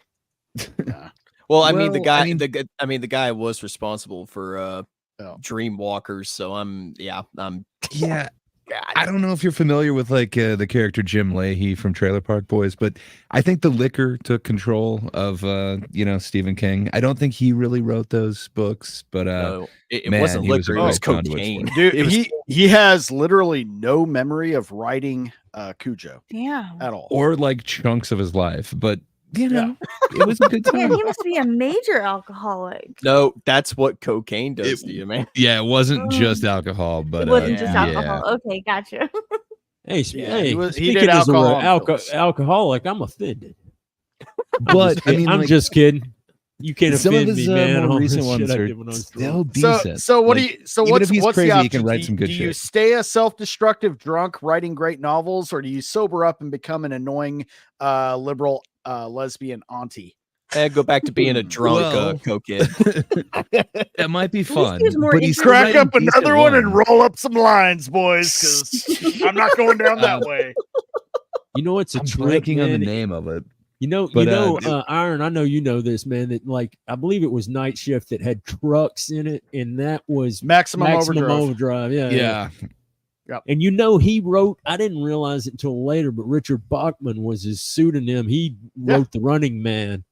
Well, I mean, the Well, guy, I mean- the guy was responsible for Dreamwalkers. So Yeah. God. I don't know if you're familiar with the character Jim Leahy from Trailer Park Boys, but I think the liquor took control of Stephen King. I don't think he really wrote those books, but No, it man, wasn't he was a liquor. It was great conduit for cocaine. it. Dude, he has literally no memory of writing Cujo Yeah. at all. or like chunks of his life, but it was a good Man, time. he must be a major alcoholic. No, that's what cocaine does to you, man. Yeah, it wasn't just alcohol, but It wasn't just yeah. alcohol. Okay, gotcha. Hey, Yeah, hey, he speaking did as alcohol an on pills. alcoholic, I'm offended. But I mean, I'm like, just kidding. You can't some of offend his me, man. more on recent the ones shit I are did when I was still drunk. decent. So what Like, do you? So even what's if he's what's crazy, the he option? can write some good do you shit. stay a self-destructive drunk writing great novels, or do you sober up and become an annoying liberal lesbian auntie? Go back to being a drunk Well, cokehead. That might be least fun. he was more but he's interested. Crack writing up another decent one and ones. roll up some lines, boys, because I'm not going down that way. You know, it's a I'm trick, blanking on the man. name of it. But, But, Iron, I know you know this, man, that I believe it was Night Shift that had trucks in it, and that was Maximum Overdrive. Overdrive. Yeah. Yeah. And he wrote, I didn't realize it until later, but Richard Bachman was his pseudonym. He wrote The Running Man.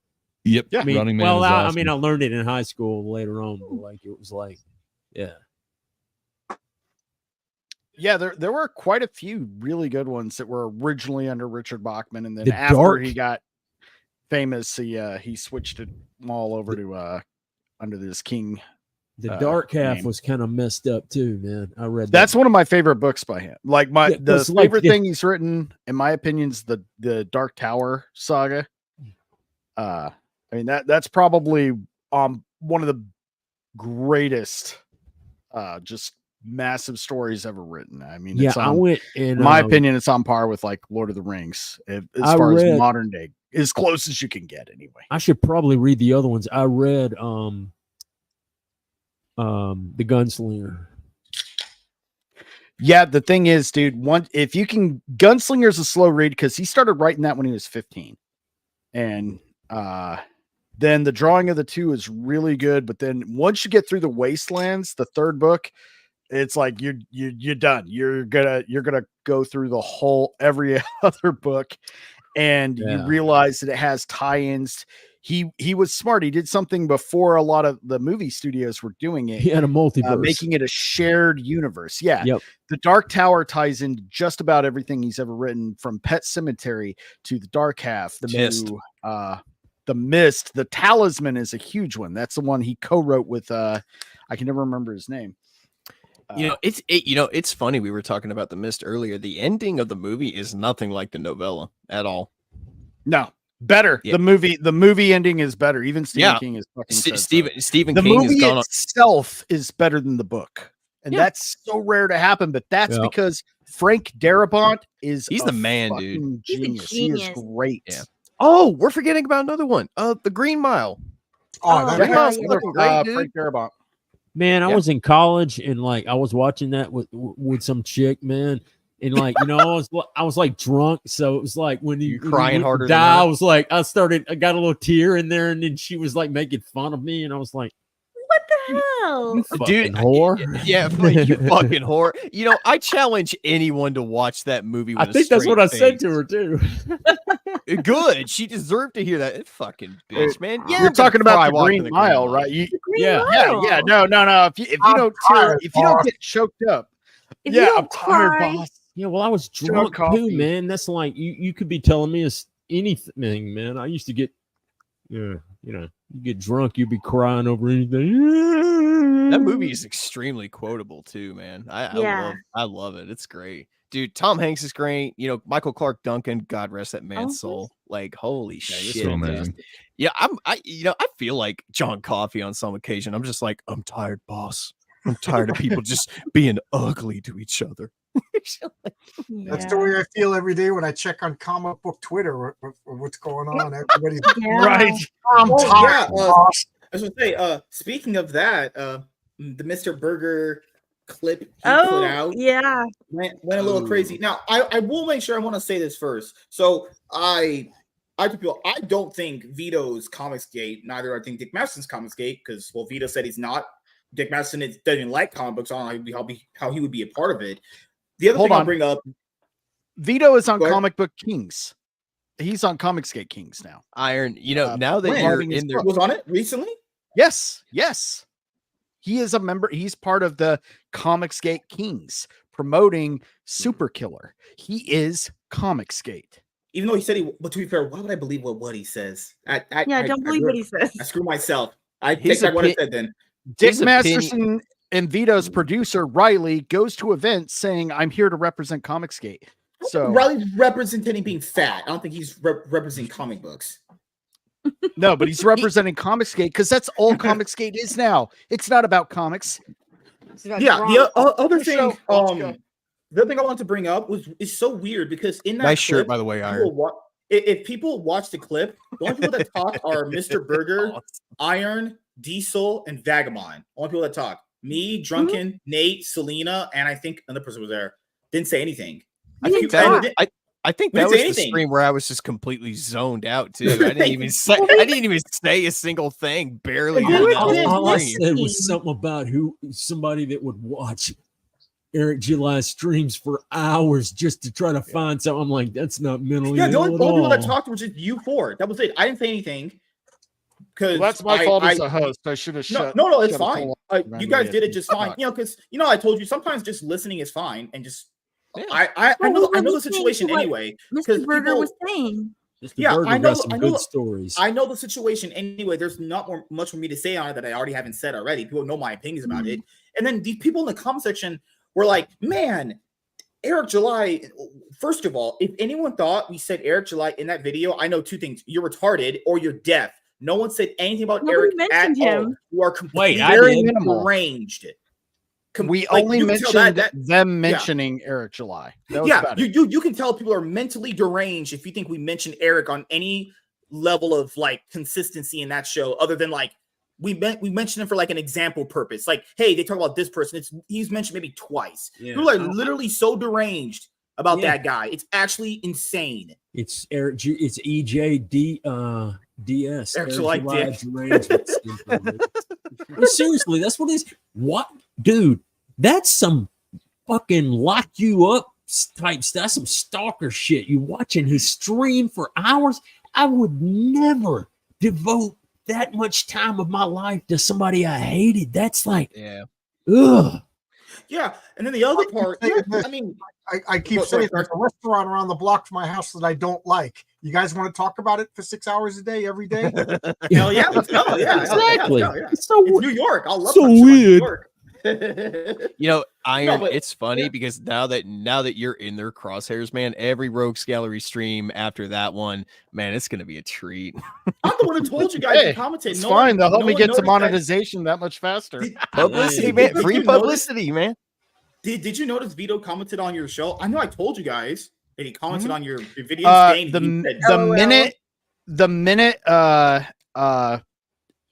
Yep. Yeah. I mean, Running Man well, is I awesome. mean, I learned it in high school later on, but it was yeah. Yeah, there were quite a few really good ones that were originally under Richard Bachman, and then The after Dark- he got famous, he switched it all over to under this King. The Dark Half name. was kind of messed up too, man. I read That's one of my favorite books by him. Like Yeah, the it's like- favorite thing he's written, in my opinion, is the Dark Tower saga. I mean that's probably one of the greatest just massive stories ever written. I mean, it's I on, went in in my opinion, it's on par with like Lord of the Rings as I far read- as modern day, as close as you can get anyway. I should probably read the other ones. I read the Gunslinger. Yeah, the thing is, dude, if you can, Gunslinger's a slow read because he started writing that when he was 15. And then the drawing of the two is really good. But then once you get through the Wastelands, the third book, it's like you're done. You're gonna go through the whole every other book, and you realize that it has tie-ins. He was smart. He did something before a lot of the movie studios were doing it. He had a multiverse, making it a shared universe. Yeah. Yep. The Dark Tower ties into just about everything he's ever written, from Pet Sematary to The Dark Half to Mist. The Mist. The Talisman is a huge one. That's the one he co-wrote with I can never remember his name. It's funny. We were talking about The Mist earlier. The ending of the movie is nothing like the novella at all. No. Better. Yeah. The movie ending is better. Even Stephen King is fucking Stephen the King movie is itself is better than the book. And that's so rare to happen, but that's because Frank Darabont he's the man, dude. Genius. He is great. Yeah. Oh, we're forgetting about another one. The Green Mile. Green Mile's great, dude. Frank Darabont. Man, I was in college and like I was watching that with some chick, man. And like, I was like drunk. So it was like when you crying harder. I was like, I got a little tear in there, and then she was like making fun of me, and I was like, what the hell? You fucking whore. Yeah, you fucking whore. I challenge anyone to watch that movie. With I think that's what I said to her too. Good. She deserved to hear that. Fucking bitch, man. Yeah, you're talking about the Green Mile, right? Yeah. No. If you don't get choked up. I'm tired, boss. Yeah, well, I was drunk too, man. That's like you could be telling me anything, man. I used to get, you get drunk, you'd be crying over anything. That movie is extremely quotable too, man. I love it. It's great, dude. Tom Hanks is great. Michael Clark Duncan, God rest that man's soul. Like, holy shit, so amazing. Yeah, I feel like John Coffey on some occasion. I'm just like, I'm tired, boss. I'm tired of people just being ugly to each other. That's the way I feel every day when I check on comic book Twitter. What's going on? Everybody's right. I'm tired. I was gonna say, speaking of that, the Mr. Burger clip he put out, went a little crazy. Now, I will make sure I want to say this first. So I don't think Vito's Comicsgate. Neither I think Dick Masterson's Comicsgate, because Vito said he's not. Dick Masterson doesn't like comic books. I don't know how he would be a part of it. The other thing I'll bring up, Vito is on Comic Book Kings. He's on Comicsgate Kings now. Iron, now that you're in there, was on it recently. Yes. He is a member. He's part of the Comicsgate Kings, promoting Super Killer. He is Comicsgate. Even though he said but to be fair, why would I believe what he says? Don't believe what he says. I screw myself. I take back what I said then. Dick Masterson and Vito's producer Riley goes to events saying, "I'm here to represent Comicsgate." So Riley's representing being fat. I don't think he's representing comic books. No, but he's representing Comicsgate because that's all Comicsgate is now. It's not about comics. The other thing, the other thing I want to bring up is so weird because in that nice clip, shirt, by the way, Iron. If people watch the clip, the only people that talk are Mr. Burger, Iron, Diesel, and Vagabond. Only people that talk. Me, Drunken, Nate, Selena, and I think another person was there. Didn't say anything. I think that was the stream where I was just completely zoned out too. I didn't even say a single thing. Barely. All I said was something about somebody that would watch Eric July streams for hours just to try to find something. I'm like, that's not mentally. Yeah, the only people that talked was just you four. That was it. I didn't say anything. Because that's my fault as a host. I should have shut. No, it's fine. You guys did it just fine. Because I told you sometimes just listening is fine, and just I know the situation anyway. Mr. Burger was saying. I know some good stories. I know the situation anyway. There's not much for me to say on it that I already haven't said already. People know my opinions about it, and then these people in the comment section were like, "Man, Eric July." First of all, if anyone thought we said Eric July in that video, I know two things: you're retarded or you're deaf. No one said anything about Eric at all. You are completely deranged. We only mentioned them mentioning Eric July. You can tell people are mentally deranged if you think we mentioned Eric on any level of like consistency in that show, other than like we mentioned him for like an example purpose. Like, hey, they talk about this person. He's mentioned maybe twice. Yeah. People are literally so deranged about that guy. It's actually insane. It's Eric. It's EJD. DS. Seriously, that's what it is. What, dude? That's some fucking lock you up type stuff. That's some stalker shit. You watching his stream for hours. I would never devote that much time of my life to somebody I hated. That's like, ugh. Yeah, and then the other part, I mean, I keep saying there's a restaurant around the block from my house that I don't like. You guys want to talk about it for 6 hours a day, every day? Hell yeah, let's go. Yeah, exactly. Yeah. It's New York. I love so weird. You know, Iron. It's funny because now that you're in their crosshairs, man, every Rogues Gallery stream after that one, man, it's gonna be a treat. I'm the one who told you guys to commentate. It's fine. They'll help me get to monetization that much faster. Publicity, man. Free publicity, man. Did you notice Vito commented on your show? I know I told you guys that he commented on your videos. The minute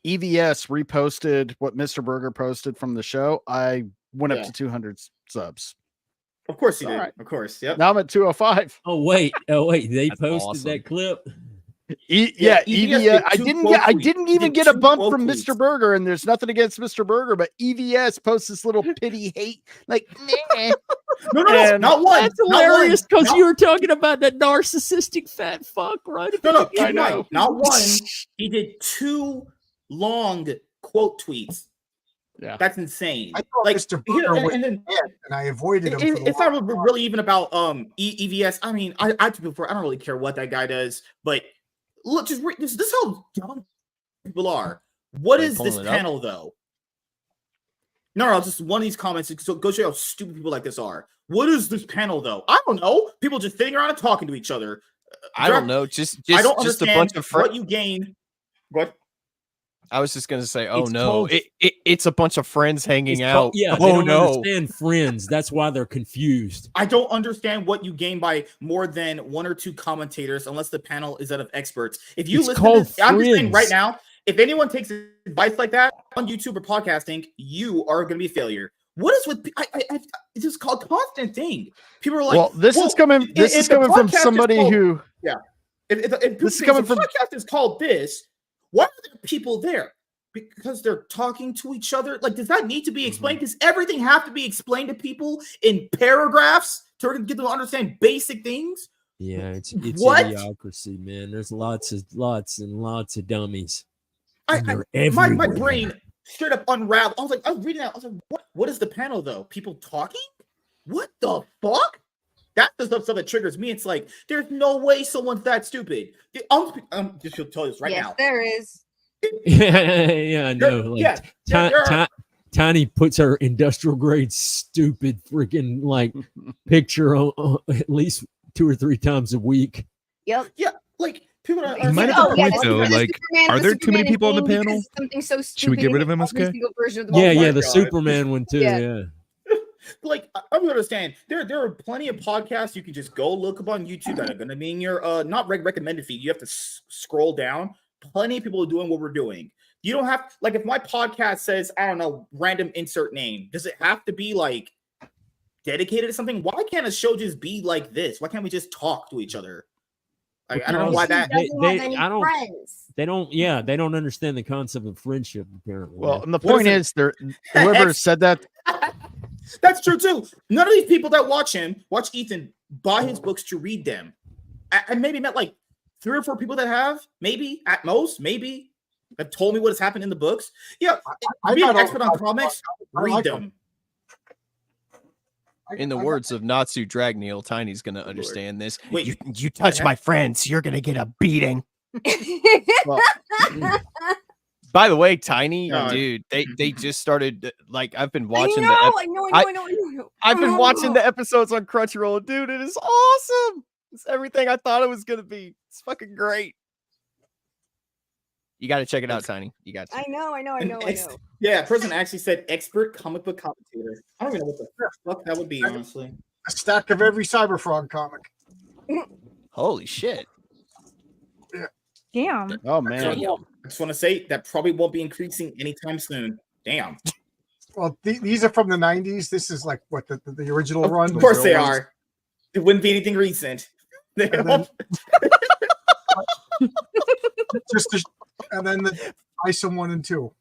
EVS reposted what Mr. Burger posted from the show, I went up to 200 subs. Of course he did. Right. Of course. Yep. Now I'm at 205. Oh wait. They posted that clip. EVS. I didn't even get a bump from Mr. Burger, and there's nothing against Mr. Burger, but EVS posts this little pity hate, like, nah. No, not one. That's hilarious because you were talking about that narcissistic fat fuck, right? No, I know. Not one. He did 2 long quote tweets. Yeah, that's insane. I thought Mr. Burger was dead, and I avoided him. It's not really even about EVS. I mean, I don't really care what that guy does, but look, just this is how dumb people are. What is this panel though? No, just one of these comments. So go show you how stupid people like this are. What is this panel though? I don't know. People just sitting around and talking to each other. I don't know. Just I don't just a understand bunch of what you gain. What? I was just gonna say, it's a bunch of friends hanging out. They don't understand friends. That's why they're confused. I don't understand what you gain by more than 1 or 2 commentators, unless the panel is out of experts. If you listen to this, I'm just saying right now, if anyone takes advice like that on YouTube or podcasting, you are going to be a failure. What is with it's just called constant thing. People are like, well, this is coming from somebody who, if this is coming from podcast is called this. Why are there people there? Because they're talking to each other? Like, does that need to be explained? Does everything have to be explained to people in paragraphs to get them to understand basic things? Yeah, it's idiocracy, man. There's lots and lots of dummies. My brain straight up unraveled. I was reading that. I was like, what is the panel though? People talking? What the fuck? That's the stuff that triggers me. It's like, there's no way someone's that stupid. I'm just going to tell you this right now. Yes, there is. Yeah, I know. Like, Tiny puts her industrial grade stupid freaking like picture on at least 2 or 3 times a week. Yep. Yeah, like people are. You might have a point though. Like, are there too many people on the panel? Something so stupid. Should we get rid of MSK? Yeah, the Superman one too. Yeah. Like, I don't understand. There are plenty of podcasts you can just go look up on YouTube that are going to be in your not recommended feed. You have to scroll down. Plenty of people are doing what we're doing. You don't have, like, if my podcast says, I don't know, random insert name, does it have to be like dedicated to something? Why can't a show just be like this? Why can't we just talk to each other? Like, I don't know why that they don't understand the concept of friendship apparently. Well, and the point is, whoever said that. That's true too. None of these people that watch Ethan, buy his books to read them. I maybe met like 3 or 4 people that have, maybe at most, maybe that told me what has happened in the books. Yeah, be an expert on comics, read them. In the words of Natsu Dragneel, Tiny's gonna understand this. Wait, you touch my friends, you're gonna get a beating. Well, by the way, Tiny, dude, they just started. Like, I've been watching. I know. I've been watching the episodes on Crunchyroll, dude. It is awesome. It's everything I thought it was gonna be. It's fucking great. You got to check it out, Tiny. You got to. I know. Yeah, a person actually said expert comic book commentator. I don't even know what the fuck that would be, honestly. A stack of every Cyberfrog comic. Holy shit. Yeah. Damn. Oh man. I just want to say that probably won't be increasing anytime soon. Damn. Well, these are from the 90s. This is like what the original run. Of course they are. It wouldn't be anything recent. And then, and then the ISO 1 and 2.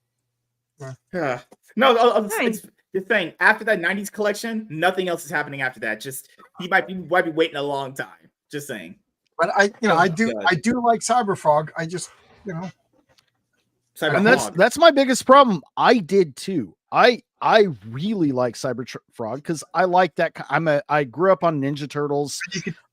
Yeah. No, it's just saying. After that '90s collection, nothing else is happening after that. Just he might be waiting a long time. Just saying. But I do like Cyberfrog. I just, and that's my biggest problem. I did too. I really like Cyberfrog because I like that. I grew up on Ninja Turtles.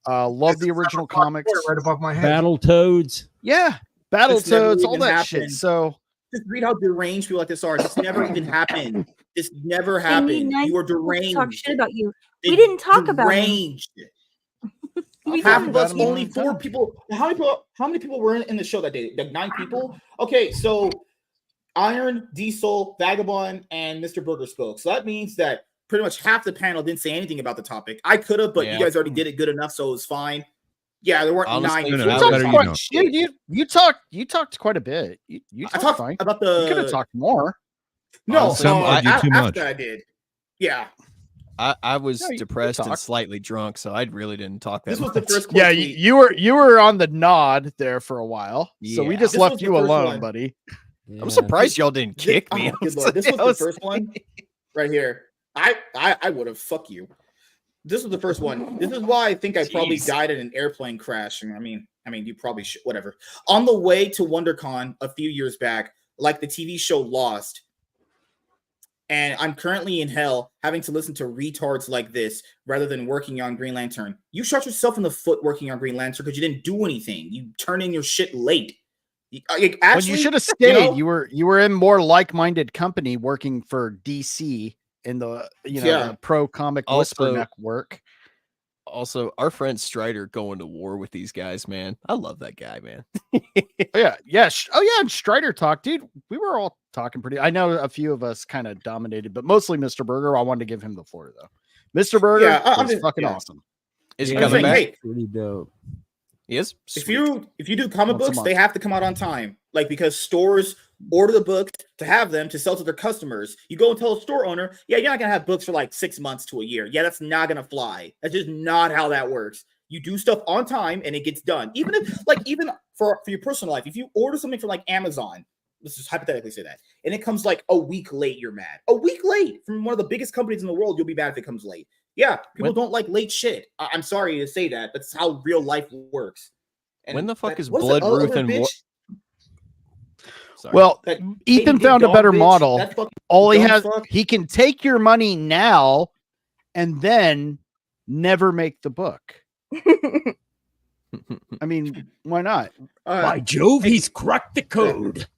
Love the original comics. Right above my head. Battletoads. Yeah, Battletoads, all that shit. So just read how deranged people like this are. This never even happened. This never happened. You were deranged. Talk shit about you. We didn't talk about him. Half of us, only 4 people. How many people were in the show that day? Like 9 people. Okay, so Iron, Diesel, Vagabond, and Mr. Burger spoke. So that means that pretty much half the panel didn't say anything about the topic. I could have, but you guys already did it good enough, so it was fine. Yeah, there weren't 9. You talked quite a bit. You talked fine. About the. You could have talked more. No, too much. I did. Yeah. I was depressed and slightly drunk, so I really didn't talk that much. Was the first yeah, you were on the nod there for a while, so we just left you alone, buddy. Yeah. I'm surprised y'all didn't kick me. This was the first one right here. I would have fuck you. This was the first one. This is why I think I probably died in an airplane crash. And I mean, you probably should. Whatever. On the way to WonderCon a few years back, like the TV show Lost. And I'm currently in hell having to listen to retards like this rather than working on Green Lantern. You shot yourself in the foot working on Green Lantern because you didn't do anything. You turned in your shit late. Actually, you should have stayed. You were in more like-minded company working for DC in the the Pro Comic Whisper Network. Also, our friend Strider going to war with these guys, man. I love that guy, man. yeah. And Strider talked, dude. We were all talking pretty. I know a few of us kind of dominated, but mostly Mr. Burger. I wanted to give him the floor though. Mr. Burger is fucking awesome. Is he coming back? Hey, pretty dope. He is. If you do comic books, they have to come out on time. Like because stores order the books to have them to sell to their customers. You go and tell a store owner, you're not gonna have books for like 6 months to a year. Yeah, that's not gonna fly. That's just not how that works. You do stuff on time and it gets done. Even for your personal life, if you order something from like Amazon, let's just hypothetically say that, and it comes like a week late, you're mad. A week late from one of the biggest companies in the world, you'll be mad if it comes late. Yeah, people don't like late shit. I'm sorry to say that, but it's how real life works. And when the fuck is Blood Ruth and what? Well, Ethan found a better model. All he has, he can take your money now and then never make the book. I mean, why not? By Jove, he's cracked the code.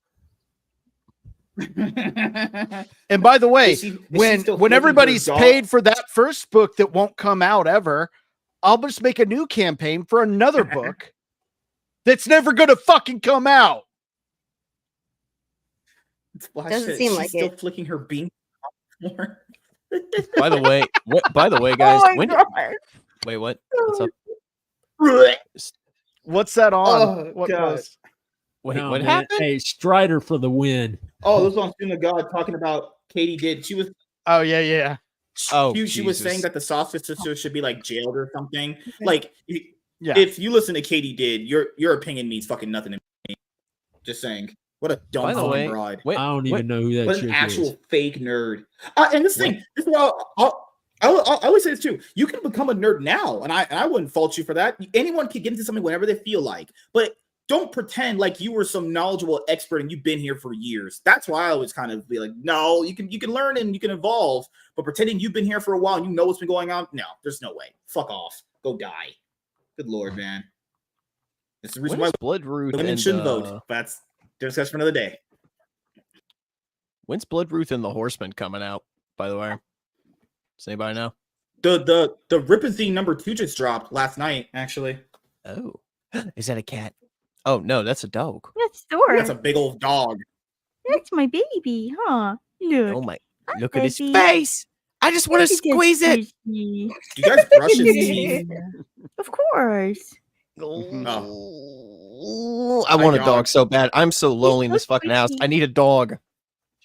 And by the way, when everybody's paid for that first book that won't come out ever, I'll just make a new campaign for another book that's never going to fucking come out. Doesn't seem like still it. Flicking her bean. By the way, guys, wait, what? What's up? What's that on? What was? Wait, what happened? Hey, Strider for the win. Oh, this was on Student of God talking about Katie did. She was. Oh yeah. Oh, she was saying that the Sausage Sisters should be like jailed or something. Like, if you listen to Katie did, your opinion means fucking nothing to me. Just saying. What a dumb broad. I don't even know who that chick is. What an actual fake nerd. And this thing, this is what I always say this too. You can become a nerd now, and I wouldn't fault you for that. Anyone can get into something whenever they feel like, but don't pretend like you were some knowledgeable expert and you've been here for years. That's why I always kind of be like, no, you can learn and you can evolve, but pretending you've been here for a while and you know what's been going on, no, there's no way. Fuck off. Go die. Good Lord, man. It's the reason why Blood Ruth women shouldn't vote. That's discussion for another day. When's Blood Ruth and the Horseman coming out, by the way? Does anybody know? The Ripazine #2 just dropped last night, actually. Oh. Is that a cat? Oh no, that's a dog. That's Thor. That's a big old dog. That's my baby, huh? Look. Oh my! Look at his face. I just want to squeeze it. Do you guys brush his teeth? Of course. Oh, I want a dog so bad. I'm so lonely in this fucking house. I need a dog.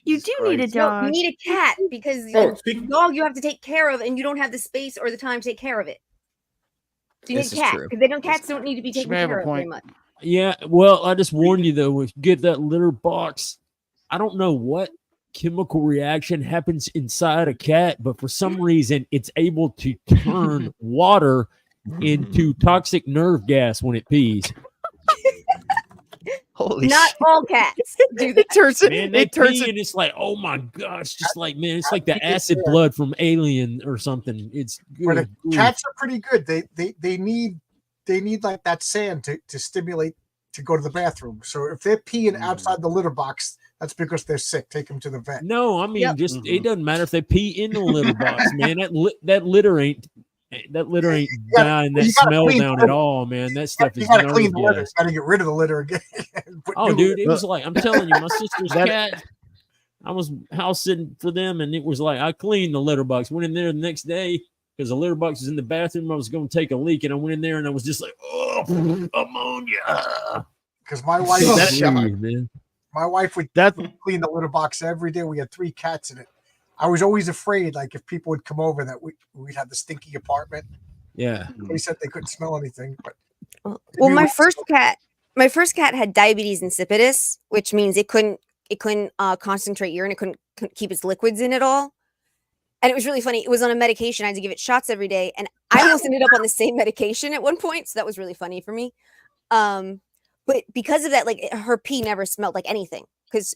You do need a No, dog. you need a cat because Oh, the dog you have to take care of, and you don't have the space or the time to take care of it. So you need This a is cat true. because cats don't need to be taken may have care a of very point. much. Yeah, well, I just warned you though. If you get that litter box, I don't know what chemical reaction happens inside a cat, but for some reason, it's able to turn water into toxic nerve gas when it pees. Holy Not shit. all cats do that. It turns it. Man, they It turns pee it. and it's like, oh my gosh, just like man, it's like the acid blood from Alien or something. It's But good. cats are pretty good. They need like that sand to stimulate to go to the bathroom. So if they're peeing outside the litter box, that's because they're sick. Take them to the vet. No, I mean, Yep. just it doesn't matter if they pee in the litter box, man. That litter ain't dying that smell down at all, man. That stuff You is gotta clean the litter. You gas. gotta get rid of the litter again. Put Oh, new dude, it litter. was like I'm telling you, my sister's cat. I was house sitting for them, and it was like I cleaned the litter box. Went in there the next day because the litter box was in the bathroom. I was going to take a leak, and I went in there, and I was just like, "Oh, ammonia!" Because my wife, Man. my wife would clean the litter box every day. We had 3 cats in it. I was always afraid, like if people would come over, that we'd have the stinky apartment. Yeah, They said they couldn't smell anything. But Well, my first cat had diabetes insipidus, which means it couldn't concentrate urine. It couldn't keep its liquids in at all. And it was really funny. It was on a medication. I had to give it shots every day, and I almost ended up on the same medication at one point. So that was really funny for me. But because of that, like her pee never smelled like anything because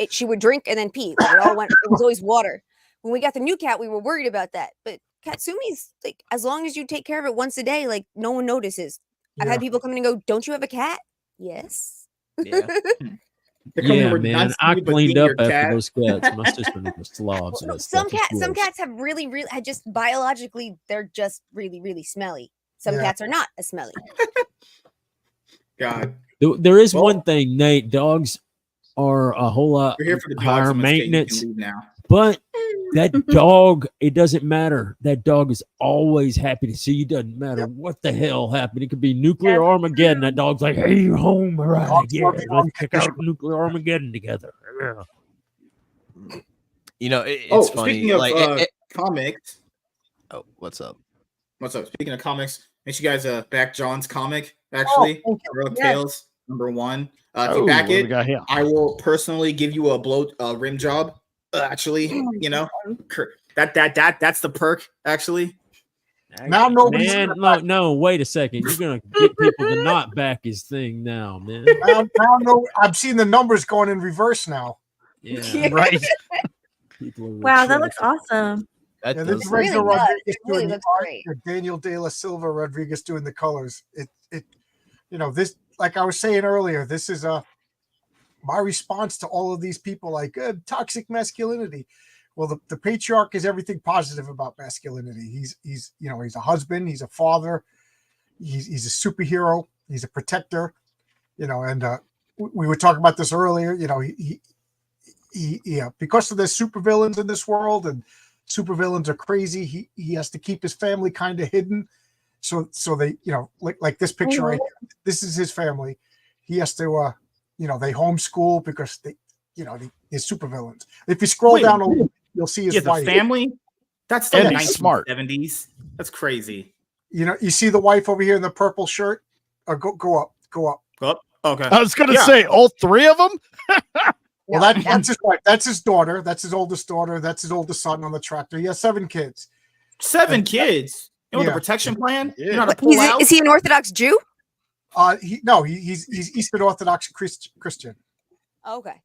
she would drink and then pee. Like, it was always water. When we got the new cat, we were worried about that. But Katsumi's like, as long as you take care of it once a day, like no one notices. I've had people come in and go, "Don't you have a cat?" Yes. Yeah. yeah, man. I cleaned up after those cats. My sister was slobs. Well, some cats have really had just biologically, they're just really, really smelly. Some cats are not as smelly. God. There is one thing, Nate. Dogs are a whole lot We're here for the dogs. higher I'm gonna say you can maintenance, leave now. but that dog, it doesn't matter. That dog is always happy to see you. Doesn't matter what the hell happened. It could be nuclear Armageddon. That dog's like, "Hey, you're home, all right? Yeah, let's check out nuclear Armageddon together." Yeah. You know, it's funny. Speaking of Like comics. Oh, what's up? What's up? Speaking of comics, make sure you guys back John's comic. Actually, Heroic Tales #1. If you back it, I will personally give you a rim job. Actually, you know, that's the perk. Actually, now nobody's no. Wait a second. You're gonna get people to not back his thing now, man. now I've seen the numbers going in reverse now. Yeah, right. Wow, that looks awesome. That this is really Rezo Rodriguez It doing really the looks art, great. Daniel De La Silva Rodriguez doing the colors. It you know, this, like I was saying earlier, this is my response to all of these people like toxic masculinity. Well, the patriarch is everything positive about masculinity. He's you know, he's a husband, he's a father, he's a superhero, he's a protector, you know, and we were talking about this earlier, you know, he because of the supervillains in this world, and supervillains are crazy, he has to keep his family kind of hidden. So they, you know, like this picture right here, this is his family. He has to you know, they homeschool because they, you know, they're supervillains. If you scroll down a little, you'll see his wife. The family. That's the And he's smart. 1970s. That's crazy. You know, you see the wife over here in the purple shirt. Go up. Go up. Okay. I was gonna say all 3 of them. Well, that's his wife. That's his daughter. That's his oldest daughter. That's his oldest son on the tractor. He has 7 kids. 7 kids. You know the protection plan? You know how to pull out? Is he an Orthodox Jew? He's Eastern Orthodox Christian. Okay.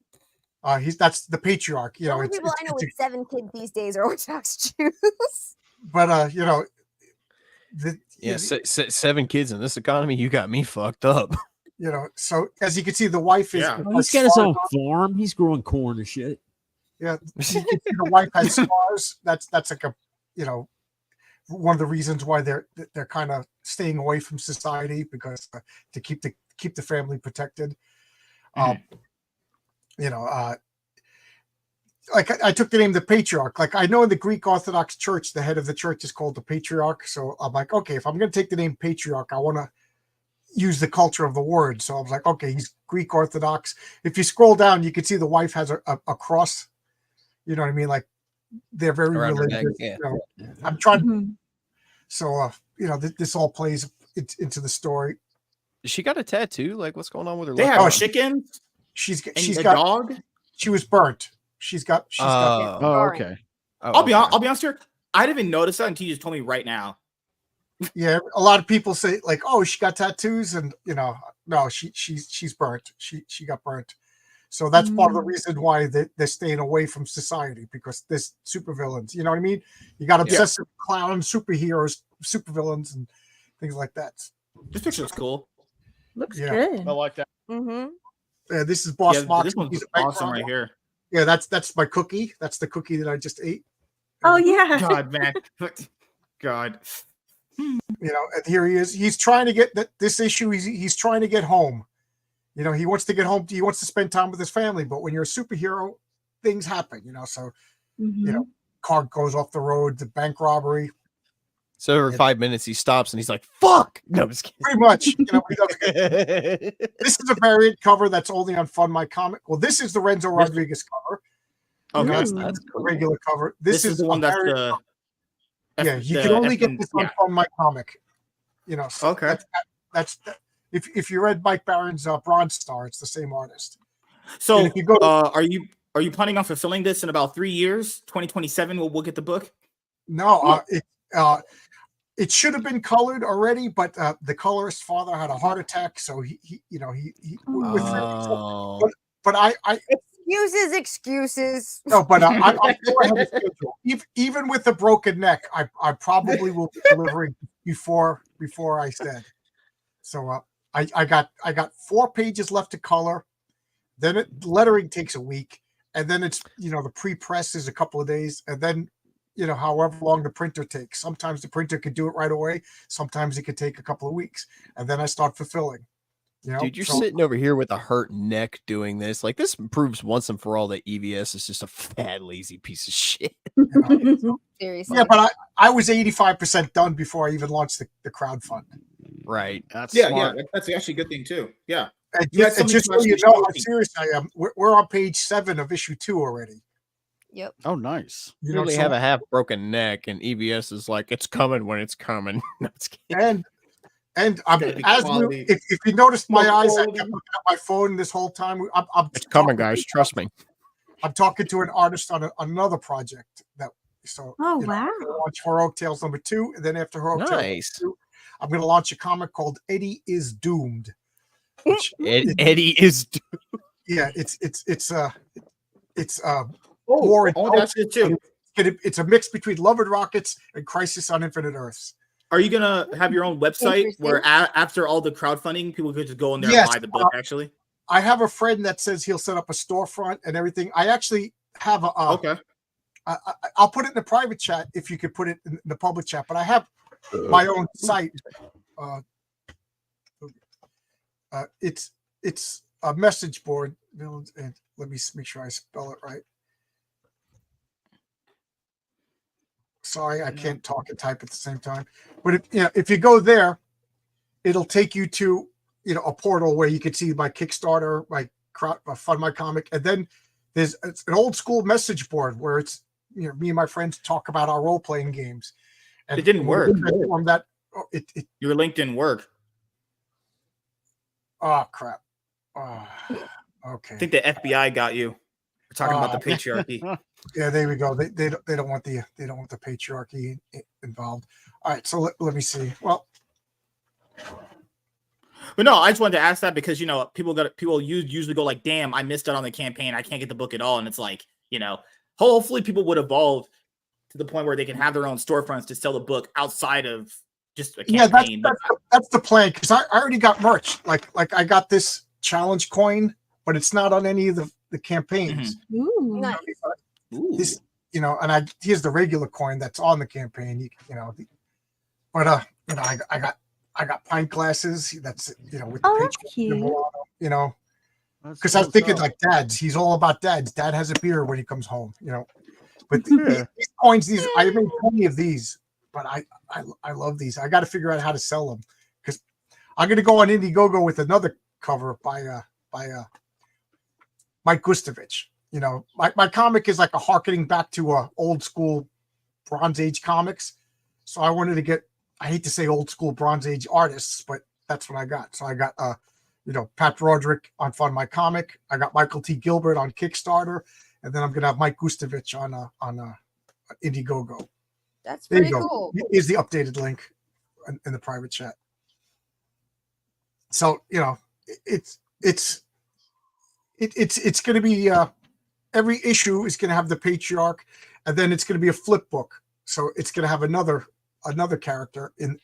That's the patriarch. You know, Only people I know with 7 kids these days are Orthodox Jews. But you know, 7 kids in this economy, you got me fucked up. You know, so as you can see, the wife is. Well, he's got his own farm. He's growing corn and shit. Yeah, you can see the wife has scars. That's like a, you know, one of the reasons why they're kind of staying away from society, because to keep the family protected. You know, like I took the name the patriarch. Like I know in the Greek Orthodox Church, the head of the church is called the patriarch. So I'm like, okay, if I'm going to take the name patriarch, I want to use the culture of the word. So I was like, okay, he's Greek Orthodox. If you scroll down, you can see the wife has a cross. You know what I mean? Like they're very Around her religious. neck, yeah. You know, I'm trying. Mhm. So this all plays into the story. She got a tattoo. Like, what's going on with her? They left have arm? chickens. She's And a got dog. She was burnt. She's got. Oh, okay. Oh, I'll be okay. I'll be honest here. I didn't even notice that until you just told me right now. Yeah, a lot of people say like, "Oh, she got tattoos," and no, she's burnt. She got burnt. So that's part of the reason why they're staying away from society, because there's supervillains. You know what I mean? You got obsessive clown superheroes, supervillains, and things like that. This picture looks cool. Looks Yeah. good. I like that. Mm-hmm. This is Boss Yeah, Mox. this one's He's a bank awesome robber. right here. Yeah, that's my cookie. That's the cookie that I just ate. Oh yeah. God, man. God. And here he is. He's trying to get this issue. He's trying to get home. He wants to get home. He wants to spend time with his family. But when you're a superhero, things happen. So car goes off the road. The bank robbery. So every 5 minutes he stops and he's like, "Fuck!" No, I'm just kidding. Pretty much. This is a variant cover that's only on Fund My Comic. Well, this is the Renzo Rodriguez cover. Okay. That's cool. the regular cover. This is the one that's the. you can only get this on Fund My Comic. So Okay. That's if you read Mike Barron's Bronze Star, it's the same artist. So And if you go are you planning on fulfilling this in about 3 years? 2027 we'll get the book? No, it should have been colored already, but the colorist's father had a heart attack, so he but I Excuses. no, but I still have a schedule. Even with the broken neck, I probably will be delivering before I said. So I got 4 pages left to color. Then lettering takes a week, and then it's the pre-press is a couple of days, and then however long the printer takes. Sometimes the printer could do it right away. Sometimes it could take a couple of weeks, and then I start fulfilling. Dude, you're sitting over here with a hurt neck doing this. Like, this proves once and for all that EVS is just a fat, lazy piece of shit. Seriously. Yeah, but I was 85% done before I even launched the crowdfund. Right. That's Yeah, smart. that's actually a good thing too. Yeah. And You had just something so to you actually know show how me. serious I am, we're on page 7 of issue 2 already. Yep. Oh, nice. You really have a half broken neck, and EVS is like, it's coming when it's coming. No, it's and gotta be quality. if you noticed my eyes, I quality. kept looking at my phone this whole time. It's coming, guys. Trust me. I'm talking to an artist on another project wow. I'm gonna launch Heroic Tales #2, and then after Heroic Tales Nice. #2, I'm going to launch a comic called Eddie is Doomed. Eddie is. Yeah, it's Oh, more that's it too. It's a mix between Love and Rockets and Crisis on Infinite Earths. Are you gonna have your own website where after all the crowdfunding, people could just go in there Yes, and buy the book? Actually, I have a friend that says he'll set up a storefront and everything. I actually have a okay. I'll put it in the private chat if you could put it in the public chat. But I have my own site. It's a message board. And let me make sure I spell it right. Sorry, I can't talk and type at the same time. But if you go there, it'll take you to a portal where you can see my Kickstarter, my Fund My Comic, and then it's an old school message board where it's me and my friends talk about our role playing games. And it didn't work. Your link didn't work. Oh crap! Oh, okay. I think the FBI got you. We're talking about the patriarchy. Yeah, there we go. They don't want the patriarchy involved. All right, so let me see. Well, but no, I just wanted to ask that because people usually go like, "Damn, I missed out on the campaign. I can't get the book at all." And it's like, hopefully people would evolve to the point where they can have their own storefronts to sell the book outside of just a campaign. Yeah, that's the plan, because I already got merch. Like I got this challenge coin, but it's not on any of the campaigns. Ooh. Nice. This, and here's the regular coin that's on the campaign. But I got pint glasses. That's with the cute. Because I was thinking like dads. He's all about dads. Dad has a beer when he comes home. But these coins, I made 20 of these. But I love these. I got to figure out how to sell them because I'm gonna go on Indiegogo with another cover by Mike Gustovich. You know, my comic is like a harkening back to old school Bronze Age comics. So I wanted to get, I hate to say old school Bronze Age artists, but that's what I got. So I got Pat Broderick on Fund My Comic. I got Michael T. Gilbert on Kickstarter, and then I'm gonna have Mike Gustovich on Indiegogo. That's There pretty you go. cool. Here's the updated link in the private chat. So it's going to be every issue is going to have the patriarch, and then it's going to be a flip book. So it's going to have another character in,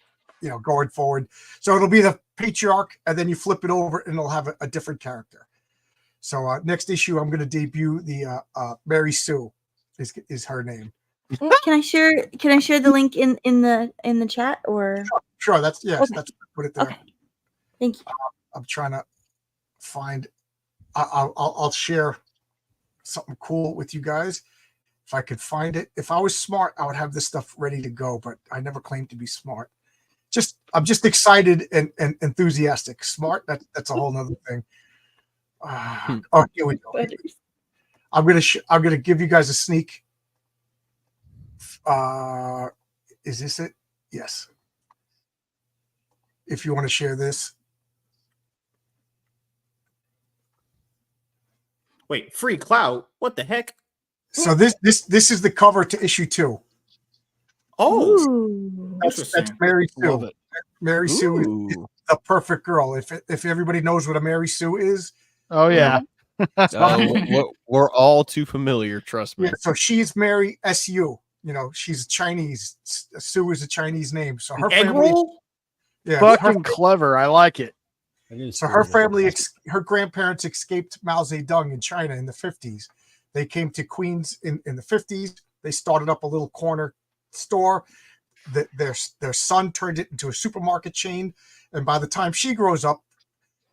going forward. So it'll be the patriarch, and then you flip it over, and it'll have a different character. So next issue, I'm going to debut the Mary Sue is her name. Can I share the link in the chat or? Sure. That's Okay. That's put it there. Okay. Thank you. I'm trying to find. I'll share something cool with you guys if I could find it. If I was smart, I would have this stuff ready to go, but I never claimed to be smart. I'm just excited and enthusiastic. Smart, that's a whole nother thing. Oh, here we go. I'm gonna give you guys a sneak. Is this it? Yes. If you want to share this. Wait, free clout? What the heck? So this is the cover to issue 2. Oh, that's Mary Sue. Love it. Mary Sue is the perfect girl. If everybody knows what a Mary Sue is. Oh yeah. We're all too familiar, trust me. Yeah, so she's Mary SU. She's Chinese. Sue is a Chinese name. So her family. Yeah, fucking clever. I like it. So her family, her grandparents escaped Mao Zedong in China in the 50s. They came to Queens in the 50s. They started up a little corner store. Their son turned it into a supermarket chain. And by the time she grows up,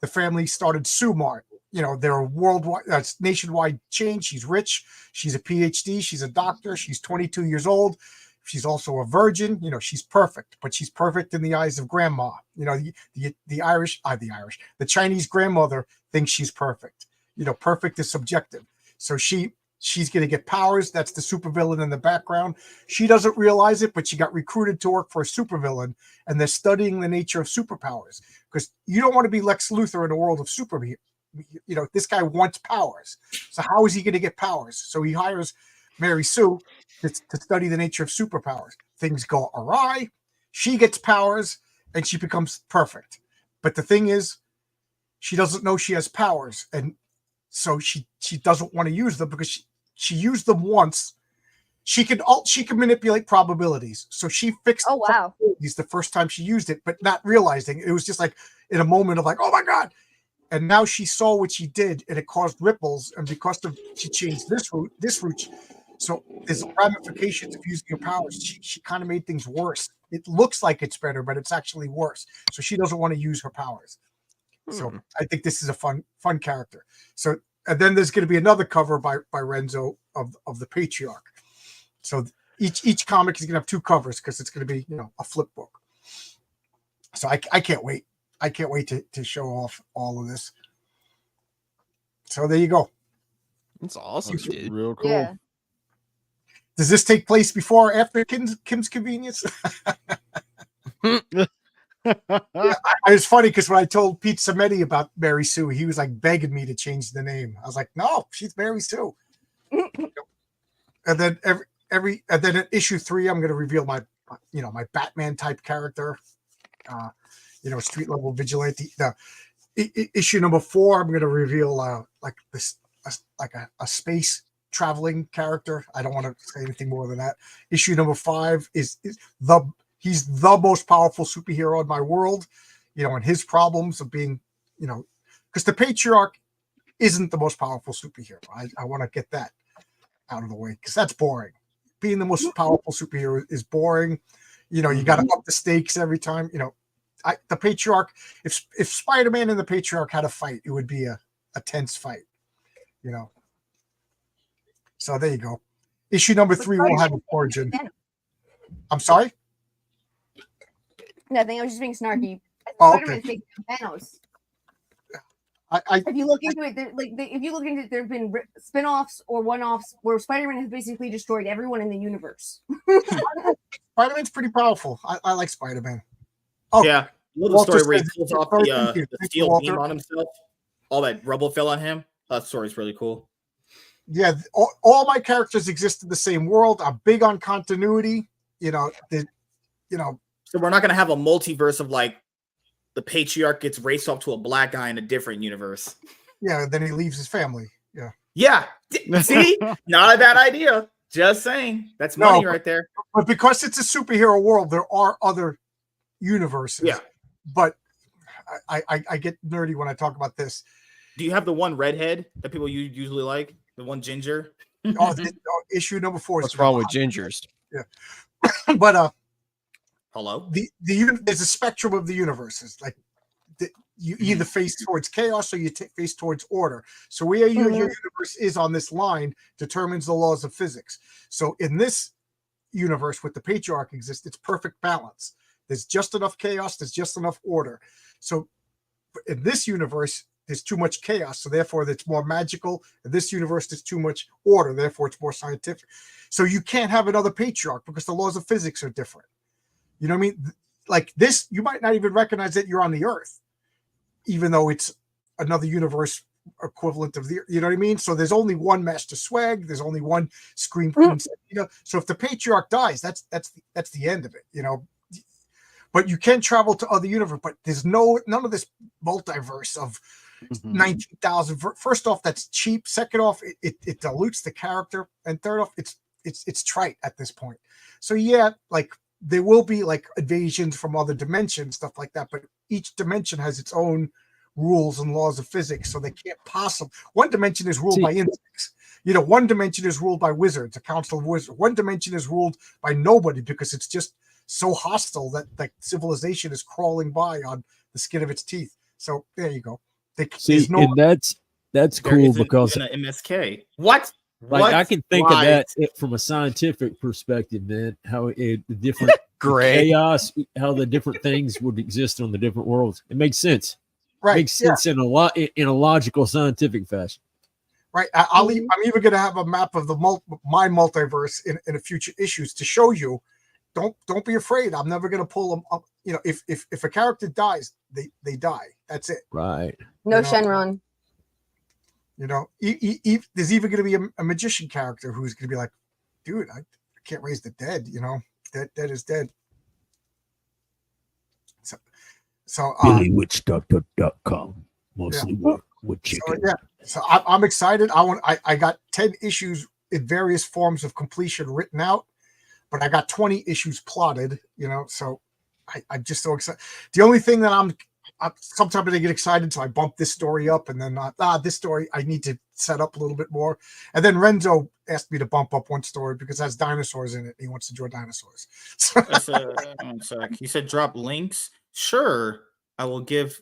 the family started Sue Mart. They're a worldwide, nationwide chain. She's rich. She's a PhD. She's a doctor. She's 22 years old. She's also a virgin. She's perfect, but she's perfect in the eyes of grandma. The Chinese grandmother thinks she's perfect. Perfect is subjective. So she's going to get powers. That's the supervillain in the background. She doesn't realize it, but she got recruited to work for a supervillain, and they're studying the nature of superpowers because you don't want to be Lex Luthor in a world of superheroes. This guy wants powers. So how is he going to get powers? So he hires Mary Sue to study the nature of superpowers. Things go awry. She gets powers and she becomes perfect. But the thing is, she doesn't know she has powers. And so she doesn't want to use them because she used them once. She can manipulate probabilities. So she fixed probabilities the first time she used it, but not realizing it was just like in a moment of like, oh my God. And now she saw what she did and it caused ripples. And because she changed this route. So there's ramifications of using your powers. She kind of made things worse. It looks like it's better, but it's actually worse. So she doesn't want to use her powers. So I think this is a fun character. So, and then there's going to be another cover by Renzo of the Patriarch. So each comic is going to have 2 covers because it's going to be, a flip book. So I can't wait. I can't wait to show off all of this. So there you go. That's awesome, dude. Real cool. Yeah. Does this take place before or after Kim's Convenience? It's funny because when I told Pete Sametti about Mary Sue, he was like begging me to change the name. I was like, no, she's Mary Sue. And then and then at issue 3, I'm going to reveal my Batman type character, street level vigilante. Issue number 4, I'm going to reveal a space traveling character. I don't want to say anything more than that. Issue number 5 he's the most powerful superhero in my world, and his problems of being, because the Patriarch isn't the most powerful superhero. I want to get that out of the way because that's boring. Being the most powerful superhero is boring. You got to up the stakes every time. The Patriarch, if Spider-Man and the Patriarch had a fight, it would be a tense fight, So there you go. Issue number 3 will have an origin. I'm sorry? Nothing. I was just being snarky. Spider-Man's making Thanos. If you look into it, if you look into it, there have been spin-offs or one-offs where Spider-Man has basically destroyed everyone in the universe. Spider-Man's pretty powerful. I like Spider-Man. Oh yeah, love the story where he pulls off the steel beam on himself. All that rubble fell on him. That story's really cool. Yeah, all my characters exist in the same world. I'm big on continuity. So we're not gonna have a multiverse of like the patriarch gets raced off to a black guy in a different universe. Yeah, then he leaves his family. Yeah. Yeah. See, not a bad idea. Just saying. That's money right there. But because it's a superhero world, there are other universes. Yeah. But I get nerdy when I talk about this. Do you have the one redhead that people usually like? The one ginger? Issue number 4. What's wrong with gingers? Yeah. But hello. There's a spectrum of the universes. Like you either face towards chaos or you face towards order. So where your universe is on this line determines the laws of physics. So in this universe, with the patriarch exists, it's perfect balance. There's just enough chaos. There's just enough order. So in this universe, there's too much chaos. So therefore, it's more magical. In this universe, there's too much order. Therefore, it's more scientific. So you can't have another patriarch because the laws of physics are different. You know what I mean? Like this, you might not even recognize that you're on the Earth, even though it's another universe equivalent of the, you know what I mean? So there's only one Master Swag. There's only one Scream Queen. So if the patriarch dies, that's the end of it. But you can travel to other universes. But there's none of this multiverse of 19,000. First off, that's cheap. Second off, it dilutes the character. And third off, it's trite at this point. So yeah, like there will be like invasions from other dimensions, stuff like that. But each dimension has its own rules and laws of physics. So they can't possibly. One dimension is ruled by insects. One dimension is ruled by wizards, a council of wizards. One dimension is ruled by nobody because it's just so hostile that like civilization is crawling by on the skin of its teeth. So there you go. And that's cool because an MSK. What? Like I can think of that from a scientific perspective, man. How the different chaos, how the different things would exist on the different worlds. It makes sense. Right. It makes sense in a logical, scientific fashion. Right. I'm even going to have a map of my multiverse in a future issues to show you. Don't be afraid. I'm never going to pull them up. If a character dies, they die. That's it. Right. No Shenron. There's even going to be a magician character who's going to be like, dude, I can't raise the dead. Dead is dead. So BillyWitchDoctor.com mostly work with chicken. So I'm excited. I got 10 issues in various forms of completion written out, but I got 20 issues plotted. So I'm just so excited. The only thing that I'm sometimes I get excited, so I bump this story up, and then this story I need to set up a little bit more. And then Renzo asked me to bump up one story because it has dinosaurs in it. He wants to draw dinosaurs. One sec. You said drop links. Sure, I will give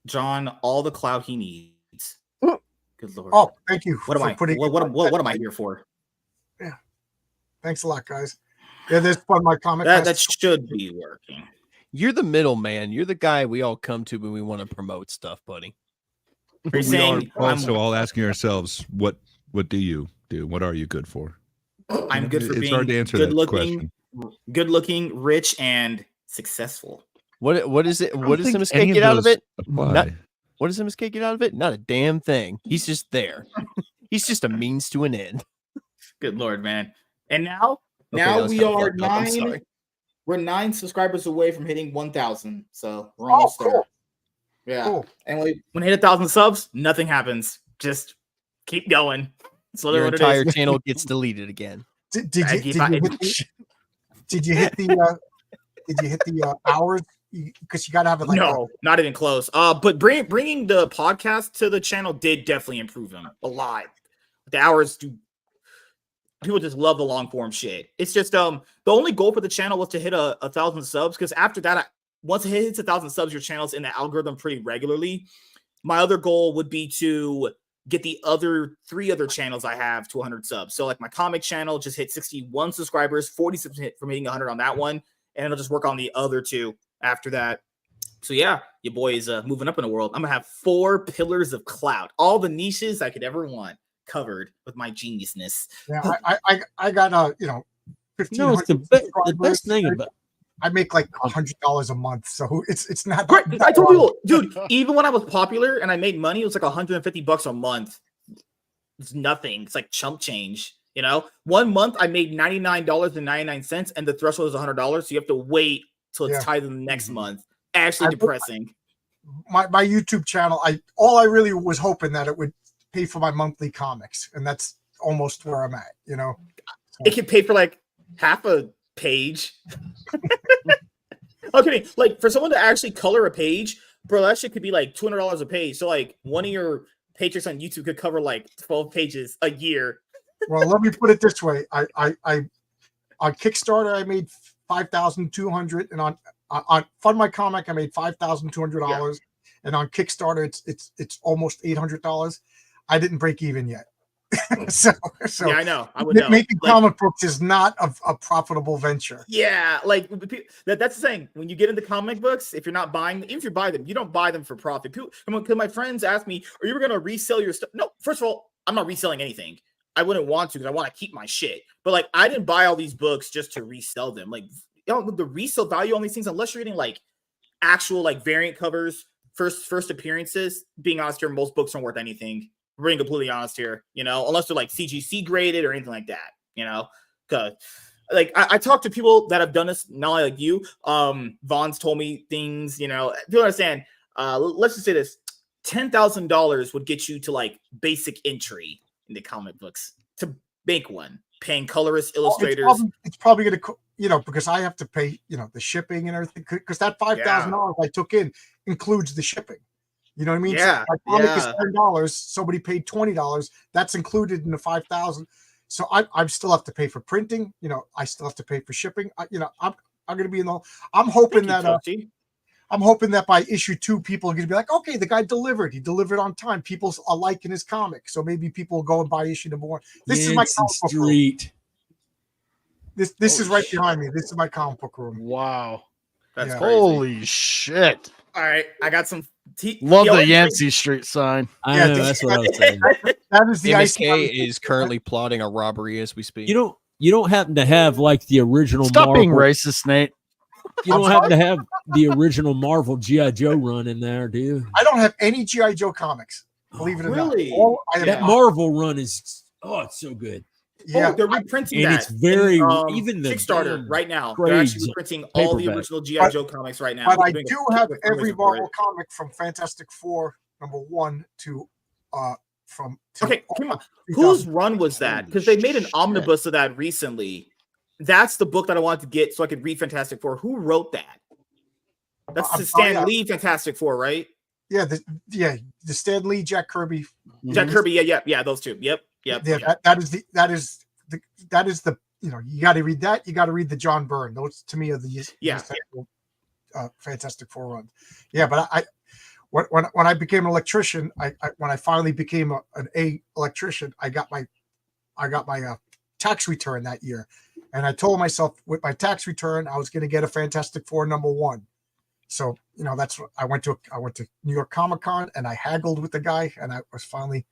John all the clout he needs. Good Lord. Oh, thank you. What am I here for? Yeah. Thanks a lot, guys. Yeah, there's fun. My comic that should be working. You're the middleman. You're the guy we all come to when we want to promote stuff, buddy. We are also all asking ourselves, what do you do? What are you good for? I'm good for being hard to answer that question. Good looking, rich, and successful. What is it? What does MSK get out of it? What does MSK get out of it? Not a damn thing. He's just there. He's just a means to an end. Good Lord, man. And now we are 9. We're 9 subscribers away from hitting 1,000. So we're almost there. Yeah. Cool. And when we hit 1,000 subs, nothing happens. Just keep going. So your entire channel gets deleted again. Did you hit the hours? Because you got to have it like not even close. But bringing the podcast to the channel did definitely improve them a lot. The hours do. People just love the long form shit. It's just the only goal for the channel was to hit 1,000 subs, because after that, once it hits 1,000 subs, your channel's in the algorithm pretty regularly. My other goal would be to get the other 3 other channels I have to 100 subs. So like my comic channel just hit 61 subscribers, 40 subs from hitting 100 on that one, and it'll just work on the other 2 after that. So yeah, your boy is moving up in the world. I'm gonna have 4 pillars of clout, all the niches I could ever want covered with my geniusness. Yeah, I got 1,500 it's the best thing about. I make like $100 a month, so it's not. Great. I told people, dude. Even when I was popular and I made money, it was like $150 a month. It's nothing. It's like chump change. 1 month I made $99.99, and the threshold is $100. So you have to wait till it's tied in the next month. Actually depressing. My YouTube channel, all I really was hoping that it would pay for my monthly comics, and that's almost where I'm at. So. It could pay for like half a page. Okay, like for someone to actually color a page, bro, that shit could be like $200 a page. So like one of your paychecks on YouTube could cover like 12 pages a year. Well, let me put it this way: I on Kickstarter I made $5,200, and on Fund My Comic I made $5,200, and on Kickstarter it's almost $800. I didn't break even yet. so yeah, I know. I would know. Making comic books is not a profitable venture. Yeah, like that's the thing. When you get into comic books, if you're not buying, even if you buy them, you don't buy them for profit. Because my friends ask me, "Are you going to resell your stuff?" No, first of all, I'm not reselling anything. I wouldn't want to because I want to keep my shit. But like, I didn't buy all these books just to resell them. Like, the resale value on these things, unless you're getting like actual like variant covers, first appearances. Being honest here, most books aren't worth anything. We're being completely honest here, unless they're like CGC graded or anything like that, Cause like I talk to people that have done this, not only like you. Vaughn's told me things, people understand. Let's just say this: $10,000 would get you to like basic entry into comic books to make one, paying colorists, illustrators. It's probably going to, because I have to pay, the shipping and everything. Because that $5,000 I took in includes the shipping. You know what I mean? Yeah. So my comic is $10. Somebody paid $20. That's included in the $5,000. So I still have to pay for printing. I still have to pay for shipping. I'm going to be in the. I'm hoping that by issue 2, people are going to be like, okay, the guy delivered. He delivered on time. People are liking his comic, so maybe people will go and buy issue number 1. This is my comic book street. Room. This is right behind me. This is my comic book room. Wow, that's crazy. Holy shit! All right, I got some. Love the Yancey Street sign. I know, that's what I was saying. That is the MSK is currently plotting a robbery as we speak. You don't happen to have like the original. Stop being racist, Nate. You don't happen to have the original Marvel G.I. Joe run in there, do you? I don't have any G.I. Joe comics. Believe it or not. That Marvel run is it's so good. Yeah, they're reprinting and that. it's very even the Kickstarter right now. They're actually reprinting all the original G.I. Joe comics right now. But I do have every Marvel comic from Fantastic Four #1 to from. Okay, come on. Whose run was that? Because they made an omnibus of that recently. That's the book that I wanted to get so I could read Fantastic Four. Who wrote that? That's the Stan Lee Fantastic Four, right? Yeah, the Stan Lee, Jack Kirby. Jack Kirby, yeah, those two. Yep. Yeah, that is the you got to read that. You got to read the John Byrne. Those to me are the Fantastic Four runs. Yeah, but when I became an electrician, when I finally became an electrician, I got my tax return that year, and I told myself with my tax return I was going to get a Fantastic Four #1. So that's what I went to New York Comic Con, and I haggled with the guy, and I was finally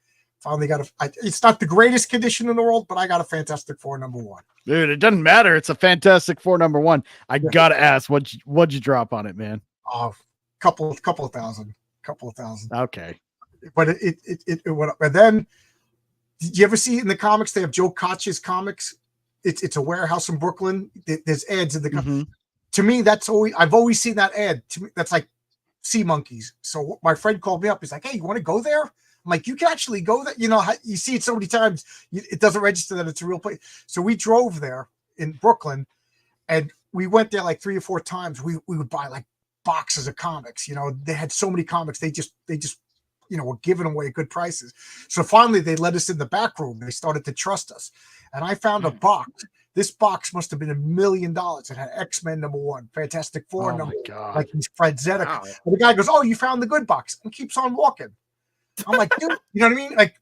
got it's not the greatest condition in the world, but I got a Fantastic Four #1. Dude, it doesn't matter. It's a Fantastic Four #1. I gotta ask, what'd you drop on it, man? Couple of thousand. Okay. But it went up. And then, did you ever see in the comics they have Joe Koch's comics? It's a warehouse in Brooklyn. There's ads in the. Mm-hmm. To me, I've always seen that ad. To me, that's like Sea Monkeys. So my friend called me up. He's like, "Hey, you want to go there?" I'm like, "You can actually go there. You see it so many times, it doesn't register that it's a real place." So we drove there in Brooklyn, and we went there like 3 or 4 times. We would buy like boxes of comics. They had so many comics. They just were giving away at good prices. So finally, they let us in the back room. They started to trust us, and I found a box. This box must have been $1 million. It had X-Men #1, Fantastic Four #1, like he's Fred Zedeck. Wow. And the guy goes, "Oh, you found the good box," and keeps on walking. I'm like, dude, you know what I mean? Like,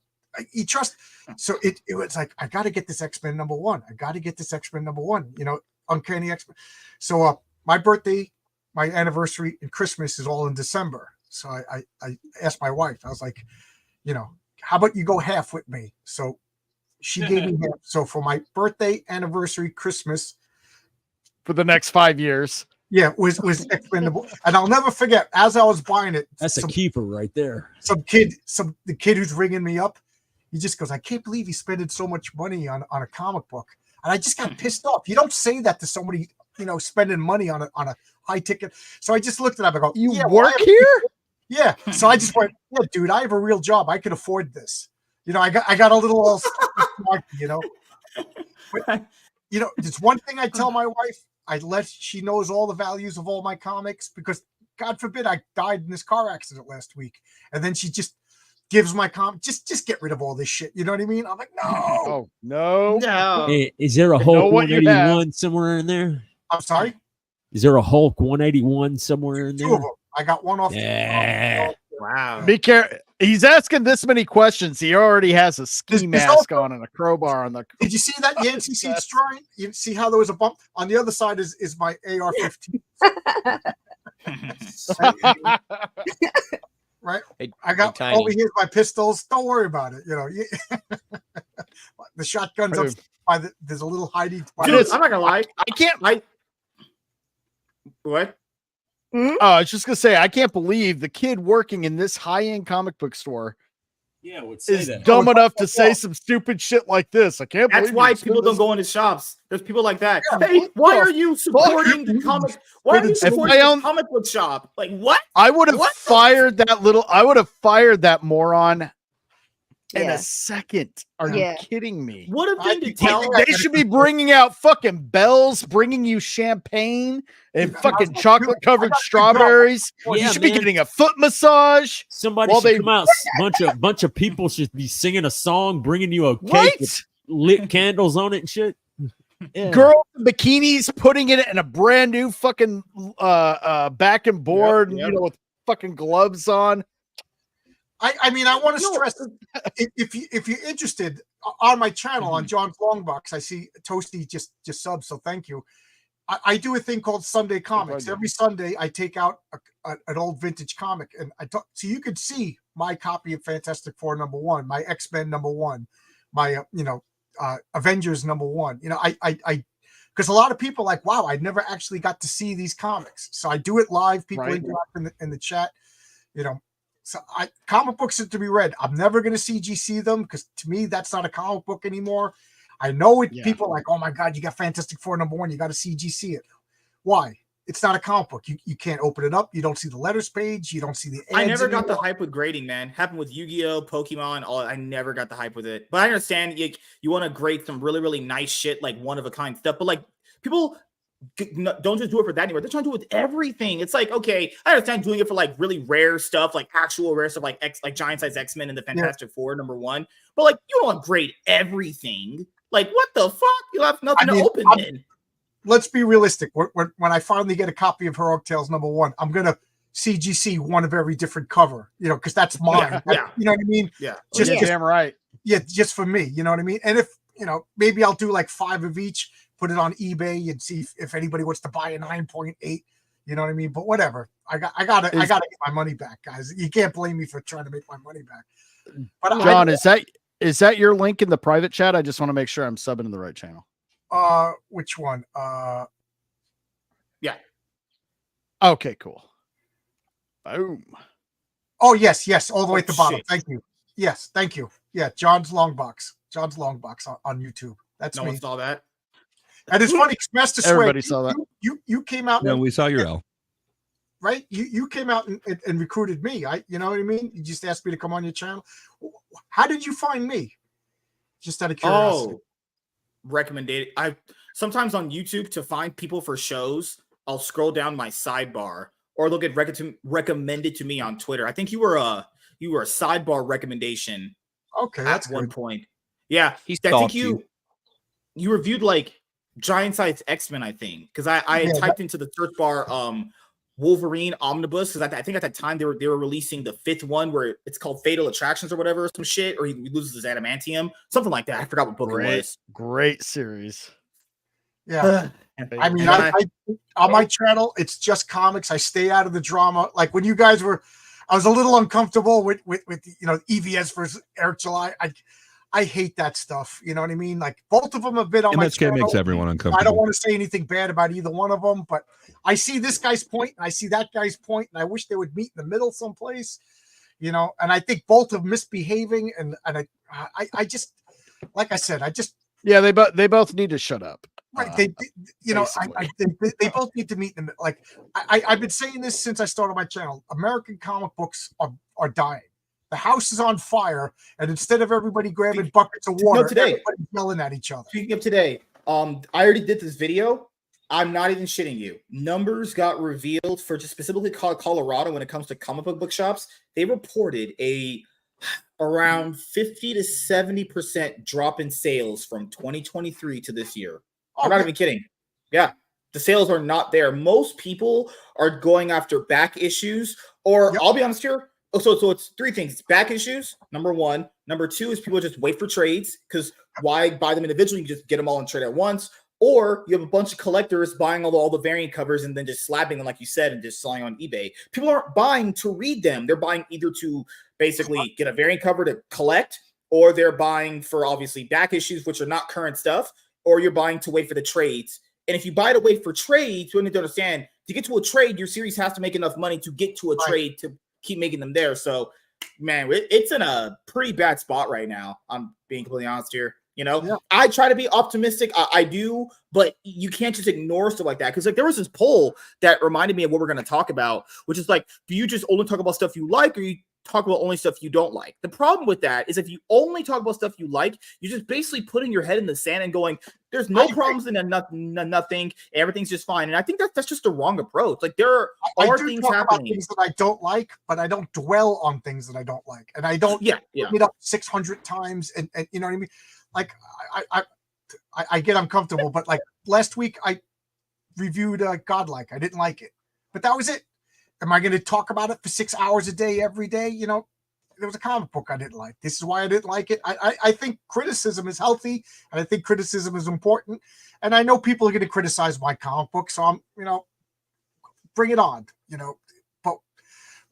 you trust. So it was like, I got to get this X-Men #1. I got to get this X-Men #1. Uncanny X-Men. So my birthday my anniversary and Christmas is all in December. So I asked my wife, I was like, how about you go half with me? So she gave me half. So for my birthday, anniversary, Christmas, for the next 5 years. Yeah, was X-Men, and I'll never forget. As I was buying it, that's a keeper right there. The kid who's ringing me up, he just goes, "I can't believe he's spending so much money on a comic book," and I just got pissed off. You don't say that to somebody, spending money on a high ticket. So I just looked at him and go, "You work here?" Yeah. So I just went, "Yeah, dude, I have a real job. I can afford this." I got a little smart, But, there's one thing I tell my wife. She knows all the values of all my comics, because God forbid I died in this car accident last week. And then she just gives my comic, just get rid of all this shit. You know what I mean? I'm like, no. Oh, no. Hey, is there a Hulk 181 somewhere in there? I'm sorry? Is there a Hulk 181 somewhere in there? 2 of them. I got one off. Yeah. Wow. Be careful. He's asking this many questions. He already has a ski mask on and a crowbar on the. Did you see that Yancey Seeds drawing? You see how there was a bump on the other side is my AR-15. Right. I got over here's my pistols. Don't worry about it. The shotgun's up by there's a little hiding. Dude, I'm not gonna lie. I can't. What? I was just gonna say, I can't believe the kid working in this high-end comic book store is dumb enough to say some stupid shit like this. I can't. That's why people don't go into shops. There's people like that. Yeah, hey, why are you supporting the comic? Why are you supporting the comic book shop? Like what? I would have fired that little. I would have fired that moron in a second. Are you kidding me? What a thing to tell. They should be bringing out fucking bells, bringing you champagne and fucking chocolate covered strawberries. You should be getting a foot massage. Somebody should come out. Bunch of people should be singing a song, bringing you a cake with lit candles on it and shit. Yeah. Girls in bikinis putting it in a brand new fucking back and board, with fucking gloves on. I mean, I want to stress, if you're interested, on my channel on John's Long Box, I see Toasty just subbed, so thank you. I do a thing called Sunday Comics. Every Sunday, I take out an old vintage comic, and so you could see my copy of Fantastic Four #1, my X-Men #1, my Avengers #1. I because a lot of people are like, wow, I never actually got to see these comics, so I do it live. People interact in the chat, So comic books are to be read. I'm never going to CGC them, because to me, that's not a comic book anymore. I know it. People are like, oh my God, you got Fantastic Four #1. You got to CGC it. Why? It's not a comic book. You can't open it up. You don't see the letters page. You don't see the ads. I never got the hype with grading, man. Happened with Yu-Gi-Oh, Pokemon. I never got the hype with it. But I understand you want to grade some really, really nice shit, like one of a kind stuff. But like people don't just do it for that anymore. They're trying to do it with everything. It's like, okay, I understand doing it for like really rare stuff, like actual rare stuff, like giant size X-Men and the Fantastic Four #1. But like, you don't grade everything. Like, what the fuck? You have nothing to open in. Let's be realistic. When I finally get a copy of Heroic Tales #1, I'm gonna CGC one of every different cover, because that's mine. Yeah. You know what I mean? Yeah. Just damn right. Yeah, just for me. You know what I mean? And if maybe I'll do like 5 of each. Put it on eBay and see if anybody wants to buy a 9.8. You know what I mean? But whatever. I gotta get my money back, guys. You can't blame me for trying to make my money back. But John, is that your link in the private chat? I just want to make sure I'm subbing to the right channel. Which one? Yeah. Okay, cool. Boom. Oh yes, all the way at the bottom. Shit. Thank you. Yes, thank you. Yeah, John's Long Box on YouTube. That's no me. one saw that. And it's funny because Master Sway, everybody saw that. You came out. No, we saw your L. Right? You came out and recruited me. You know what I mean? You just asked me to come on your channel. How did you find me? Just out of curiosity. Recommended. I sometimes on YouTube, to find people for shows, I'll scroll down my sidebar, or they'll get recommended to me on Twitter. I think you were a sidebar recommendation. Okay, that's one point. Yeah, I think you reviewed like giant size X-Men, I think, because I typed into the search bar Wolverine Omnibus, because I think at that time they were releasing the 5th one, where it's called Fatal Attractions or whatever, some shit, or he loses his adamantium, something like that. I forgot what book it was. Great series. Yeah. I mean, I on my channel, it's just comics. I stay out of the drama. Like when you guys were, I was a little uncomfortable with EVS versus Eric July. I hate that stuff. You know what I mean? Like both of them have been on my channel. makes everyone uncomfortable. I don't want to say anything bad about either one of them, but I see this guy's point and I see that guy's point, and I wish they would meet in the middle someplace. And I think both are misbehaving, and I just, like I said, yeah, they both need to shut up. Right. They both need to meet them. Like I've been saying this since I started my channel. American comic books are dying. The house is on fire, and instead of everybody grabbing buckets of water, everybody's yelling at each other. Speaking of today, I already did this video. I'm not even shitting you. Numbers got revealed for just specifically Colorado when it comes to comic book shops. They reported around 50 to 70% drop in sales from 2023 to this year. I'm not even kidding. Yeah, the sales are not there. Most people are going after back issues, or I'll be honest here. So it's three things. It's back issues, number one. Number two is people just wait for trades, because why buy them individually? You just get them all in trade at once. Or you have a bunch of collectors buying all the variant covers and then just slapping them, like you said, and just selling on eBay. People aren't buying to read them. They're buying either to basically get a variant cover to collect, or they're buying for obviously back issues, which are not current stuff, or you're buying to wait for the trades. And if you buy to wait for trades, you need to understand, to get to a trade, your series has to make enough money to get to a trade to keep making them there. So, man, it's in a pretty bad spot right now. I'm being completely honest here. I try to be optimistic. I do, but you can't just ignore stuff like that. Because there was this poll that reminded me of what we're going to talk about, which is do you just only talk about stuff you like, or you talk about only stuff you don't like? The problem with that is if you only talk about stuff you like, you're just basically putting your head in the sand and going, there's no problems and nothing. Everything's just fine. And I think that's just the wrong approach. There are things happening. Things that I don't like, but I don't dwell on things that I don't like. And I don't bring it up 600 times. And you know what I mean? I get uncomfortable, but last week I reviewed Godlike. I didn't like it, but that was it. Am I going to talk about it for 6 hours a day, every day? There was a comic book I didn't like. This is why I didn't like it. I think criticism is healthy, and I think criticism is important. And I know people are going to criticize my comic book, so I'm, bring it on,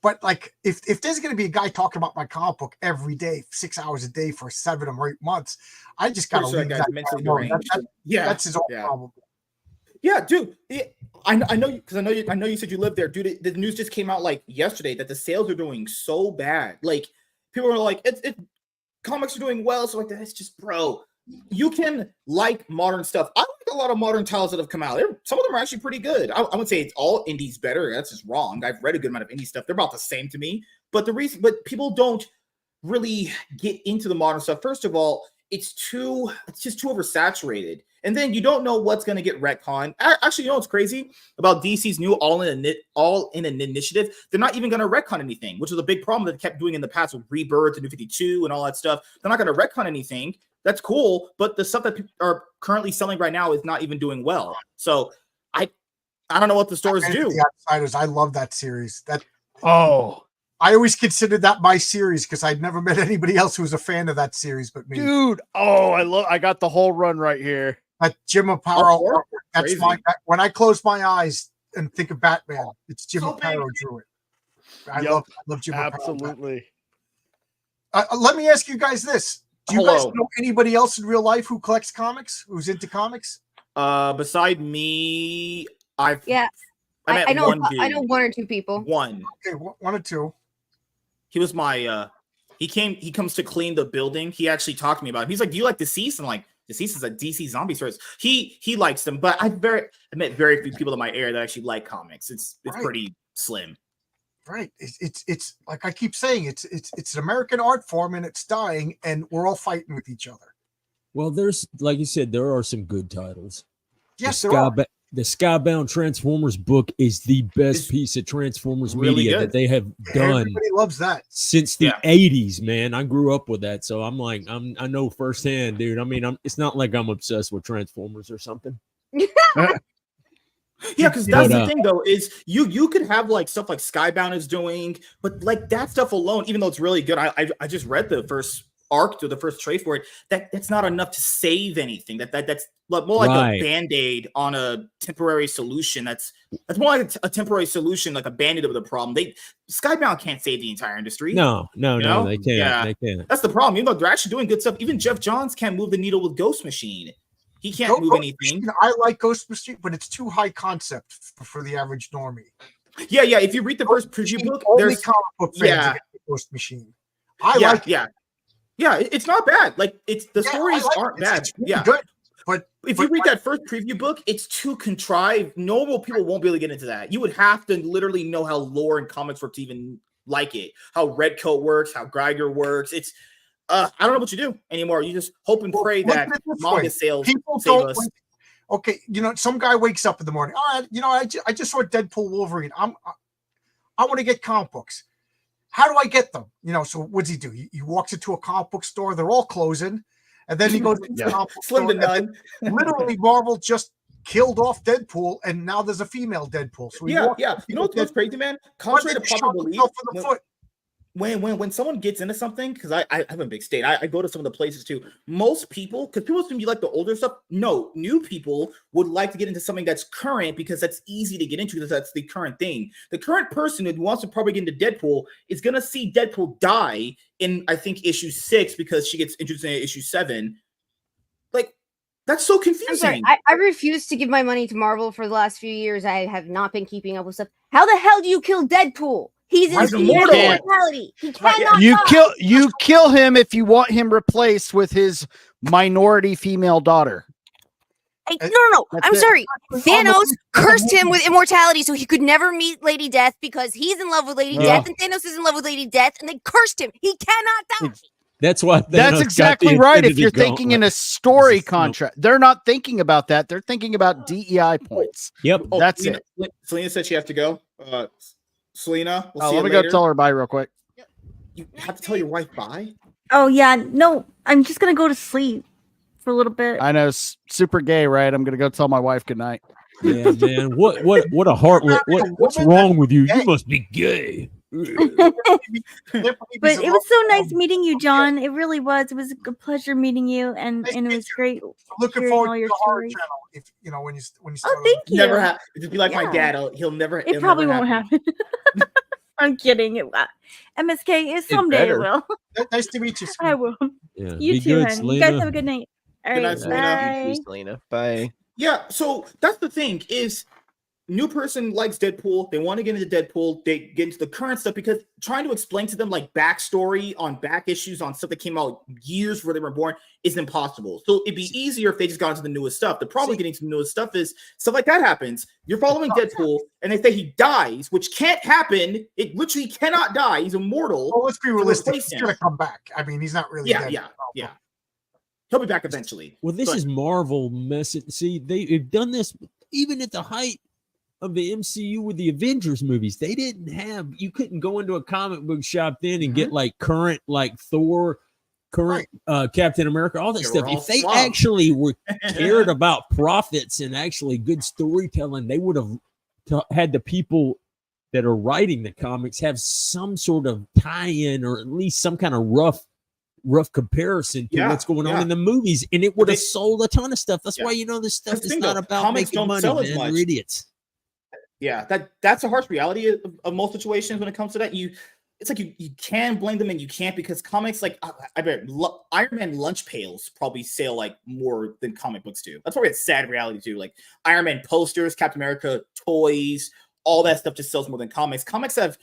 But if there's going to be a guy talking about my comic book every day, 6 hours a day for 7 or 8 months, I just got to leave that mentally deranged. That's his own problem. Yeah, dude. I know you, because I know you said you live there, dude. The news just came out yesterday that the sales are doing so bad. People are like, it's comics are doing well, so that's just, bro. You can like modern stuff. I like a lot of modern titles that have come out. Some of them are actually pretty good. I wouldn't say it's all indies better. That's just wrong. I've read a good amount of indie stuff. They're about the same to me. But people don't really get into the modern stuff. First of all, it's just too oversaturated. And then you don't know what's going to get retconned. Actually, what's crazy about DC's new all-in initiative? They're not even going to retcon anything, which is a big problem that they kept doing in the past with Rebirth and New 52 and all that stuff. They're not going to retcon anything. That's cool, but the stuff that people are currently selling right now is not even doing well. So I don't know what the stores do. The Outsiders, I love that series. I always considered that my series because I'd never met anybody else who was a fan of that series but me. Dude, I got the whole run right here. That Jim Aparo, that's when I close my eyes and think of Batman, it's Jim Aparo drew it. I love Jim Aparo. Absolutely. Let me ask you guys this. Do you guys know anybody else in real life who collects comics, who's into comics? Beside me, I know one or two people. One or two. He was my he comes to clean the building. He actually talked to me about it. He's like, do you like Deceased? And Deceased is a DC zombie stories. He likes them, but I met very few people in my area that actually like comics. It's pretty slim. Right. It's like I keep saying, it's an American art form and it's dying, and we're all fighting with each other. Well, there's, like you said, there are some good titles. Yes, there are. The Skybound Transformers book is the best piece of Transformers media that they have done. Everybody loves that since the 80s, man. I grew up with that, so I'm I know firsthand, dude. I mean, it's not like I'm obsessed with Transformers or something. Yeah, because that's the thing, though, is you could have stuff like Skybound is doing, but that stuff alone, even though it's really good, I just read the first arc to the first trade for it, that's not enough to save anything. That's more like a band-aid on a temporary solution. That's more like a temporary solution, like a band-aid of the problem. Skybound can't save the entire industry. No, they can't. Yeah. They can't. That's the problem. Even though they're actually doing good stuff, even Jeff Johns can't move the needle with Ghost Machine. He can't move anything. Machine, I like Ghost Machine, but it's too high concept for the average normie. Yeah. If you read the first preview book, there's comic book fans Ghost Machine. Yeah, it's not bad. Like the stories aren't bad. It's really good. But if you read that first preview book, it's too contrived. Normal people won't be able to get into that. You would have to literally know how lore and comics work to even like it. How Redcoat works, how Geiger works. It's I don't know what you do anymore. You just hope and pray that manga sales save us. Okay, some guy wakes up in the morning. All right, I just saw Deadpool Wolverine. I want to get comic books. How do I get them? So what's he do? He walks into a comic book store. They're all closing. And then he goes into the comic book Slim to store. none. Literally, Marvel just killed off Deadpool, and now there's a female Deadpool. So You know what's crazy, man? Contrary to popular belief, when someone gets into something, because I have a big state, I go to some of the places too. Most people, because people assume you like the older stuff. No, new people would like to get into something that's current because that's easy to get into because that's the current thing. The current person who wants to probably get into Deadpool is going to see Deadpool die in, I think, issue 6 because she gets introduced in issue 7. Like, that's so confusing. I refuse to give my money to Marvel for the last few years. I have not been keeping up with stuff. How the hell do you kill Deadpool? He's immortal. He cannot you kill him if you want him replaced with his minority female daughter. No. I'm sorry. Thanos cursed him with immortality so he could never meet Lady Death because he's in love with Lady Death and Thanos is in love with Lady Death and they cursed him. He cannot die. That's exactly right. If you're thinking in a story contract, they're not thinking about that. They're thinking about DEI points. Yep. That's it. Selena said she has to go. Selena, let me go tell her bye real quick. You have to tell your wife bye? Oh, yeah. No, I'm just going to go to sleep for a little bit. I know. Super gay, right? I'm going to go tell my wife goodnight. Yeah, man. What a heart. What's wrong with you? You must be gay. But it was so nice meeting you, John. It really was. It was a pleasure meeting you, and it was great. Looking forward to your horror channel. If when you start. Oh, thank you. Never happen. Just be like my dad. He'll never. It probably won't happen. I'm kidding. MSK is someday it will. Nice to meet you. I will. Yeah, you too, hon. You guys have a good night. All right, night, bye. Selena. Bye. Yeah. So that's the thing is. New person likes Deadpool. They want to get into Deadpool. They get into the current stuff because trying to explain to them like backstory on back issues on stuff that came out years before they were born is impossible. So it'd be easier if they just got into the newest stuff. The problem getting to the newest stuff is stuff like that happens. You're following Deadpool and they say he dies, which can't happen. It literally cannot die. He's immortal. Well, let's be realistic. He's going to come back. I mean, he's not really dead. Yeah. He'll be back eventually. Well, this is Marvel messing. See, they've done this even at the height of the MCU with the Avengers movies. They didn't have, you couldn't go into a comic book shop then and get like current, like Thor, current Captain America, all that stuff. If they actually were cared about profits and actually good storytelling, they would have had the people that are writing the comics have some sort of tie-in or at least some kind of rough comparison to what's going on in the movies, and it would have sold a ton of stuff. That's why this stuff is not about making money, man. They're idiots. Yeah, that's a harsh reality of most situations when it comes to that. It's like you can blame them and you can't because comics, like I bet Iron Man lunch pails probably sell like more than comic books do. That's probably a sad reality too. Like Iron Man posters, Captain America toys, all that stuff just sells more than comics. Comics have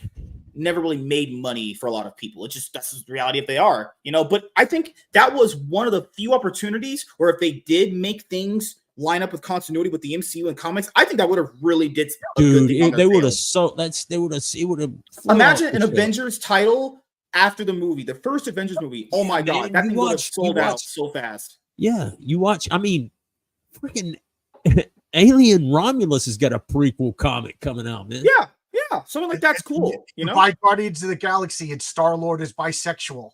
never really made money for a lot of people. It's just that's the reality if they are, But I think that was one of the few opportunities where if they did make things line up with continuity with the MCU and comics, I think that would have really did. Dude, they would have it would have. Imagine an Avengers title after the movie, the first Avengers movie. Oh my god, that thing would have sold out so fast. Yeah, you watch. I mean, freaking Alien Romulus has got a prequel comic coming out, man. Yeah, something like that's cool. By Guardians of the Galaxy, and Star-Lord is bisexual.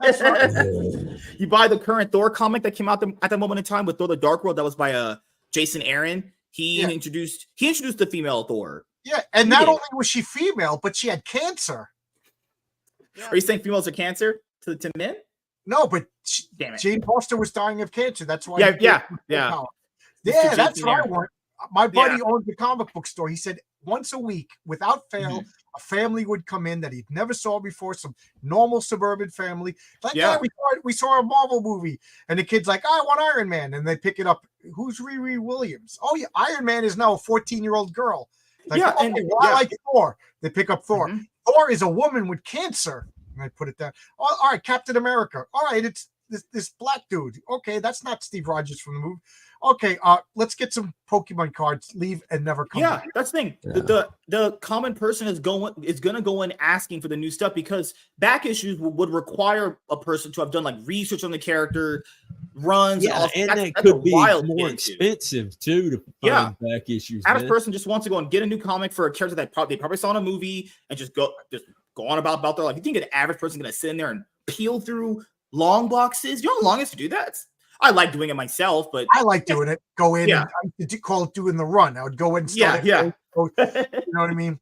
That's right. You buy the current Thor comic that came out at that moment in time with Thor: The Dark World that was by Jason Aaron. He introduced the female Thor. Yeah, and not only was she female, but she had cancer. Are you saying females are cancer? to men? No, but Damn it. Jane Foster was dying of cancer. That's why. Yeah. Yeah, that's what I want. My buddy Yeah. owned a comic book store. He said once a week, without fail, a family would come in that he'd never saw before, some normal suburban family. Like, yeah, we saw a Marvel movie. And the kid's like, I want Iron Man. And they pick it up. Who's Riri Williams? Oh, yeah, Iron Man is now a 14-year-old girl. Like, Yeah, okay, I like Thor. They pick up Thor. Thor is a woman with cancer. And I put it down. Oh, all right, Captain America. All right, it's this black dude. Okay, that's not Steve Rogers from the movie. Okay, let's get some Pokemon cards, leave and never come back. That's the thing. Yeah. The common person is gonna go in asking for the new stuff, because back issues would require a person to have done like research on the character, runs. Yeah, and that could be more expensive too to find back issues. Average person just wants to go and get a new comic for a character that they probably saw in a movie and just go on about their life. You think an average person gonna sit in there and peel through long boxes? You know how long it is to do that? I like doing it myself, but I like doing it. Go in and I call it doing the run. I would go in and start. You know what I mean?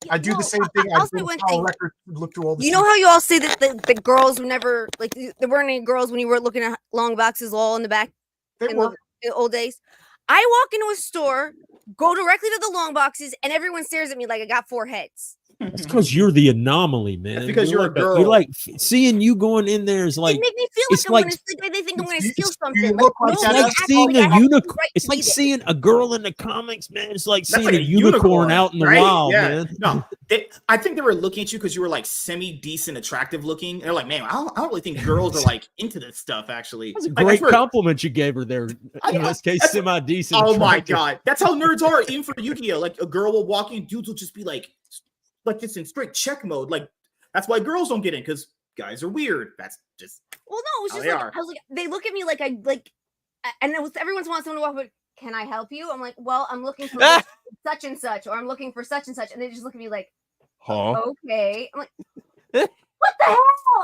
I do the same thing. I'll say one thing. Look through all the know how you all say that the girls who never, like, there weren't any girls when you were looking at long boxes all in the back in the old days. I walk into a store, go directly to the long boxes, and everyone stares at me like I got 4 heads. That's because you're the anomaly, man. That's because you're a girl. You're like, seeing you going in there is like, it make me feel like they think I'm going to steal something. It's like seeing a unicorn. It's like seeing a girl in the comics, man. It's like seeing a unicorn out in the wild, man. No, I think they were looking at you because you were like semi-decent, attractive looking. They're like, man, I don't really think girls are like into this stuff. Actually, that's a great compliment you gave her there. In this case, semi-decent. Oh my god, that's how nerds are. Even for Yu-Gi-Oh, like a girl will walk in, dudes will just be like just in straight check mode. Like, that's why girls don't get in, because guys are weird. That's just no, it's just like I was like, they look at me like I like, and it was every once in a while someone walk up, can I help you? I'm like, well, I'm looking for such and such, or I'm looking for such and such, and they just look at me like, okay. I'm like, what the hell?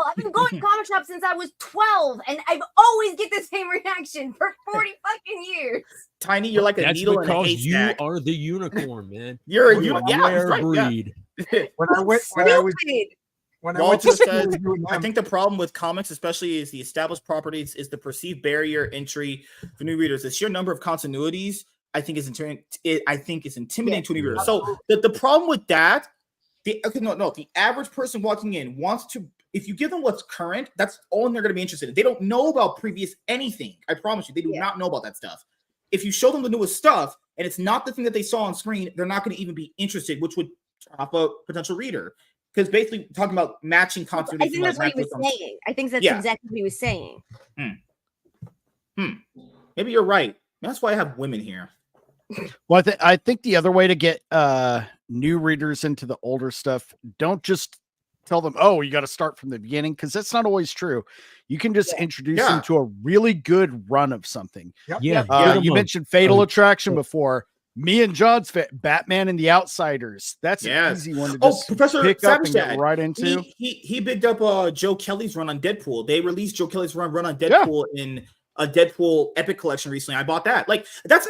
I've been going to comic shops since I was 12, and I've always get the same reaction for 40 fucking years. Tiny, you're like a needle in a haystack. You are the unicorn, man. You're a unicorn. Rare breed. When I went to I think the problem with comics, especially is the established properties, is the perceived barrier entry for new readers. The sheer number of continuities, I think, is intimidating to new readers. So the problem with that, the average person walking in wants to. If you give them what's current, that's all they're going to be interested in. They don't know about previous anything. I promise you, they do not know about that stuff. If you show them the newest stuff and it's not the thing that they saw on screen, they're not going to even be interested, which would turn off a potential reader. Because basically talking about matching continuity. I think that's what he was saying. I think that's exactly what he was saying. Maybe you're right. That's why I have women here. Well, I think the other way to get new readers into the older stuff, don't just tell them, oh, you got to start from the beginning, because that's not always true. You can just introduce them to a really good run of something. You mentioned Fatal Attraction before. Me and John's Batman and the Outsiders. That's an easy one to just pick up and get right into. He bigged up Joe Kelly's run on Deadpool. They released Joe Kelly's run on Deadpool in a Deadpool Epic Collection recently. I bought that. Like, that's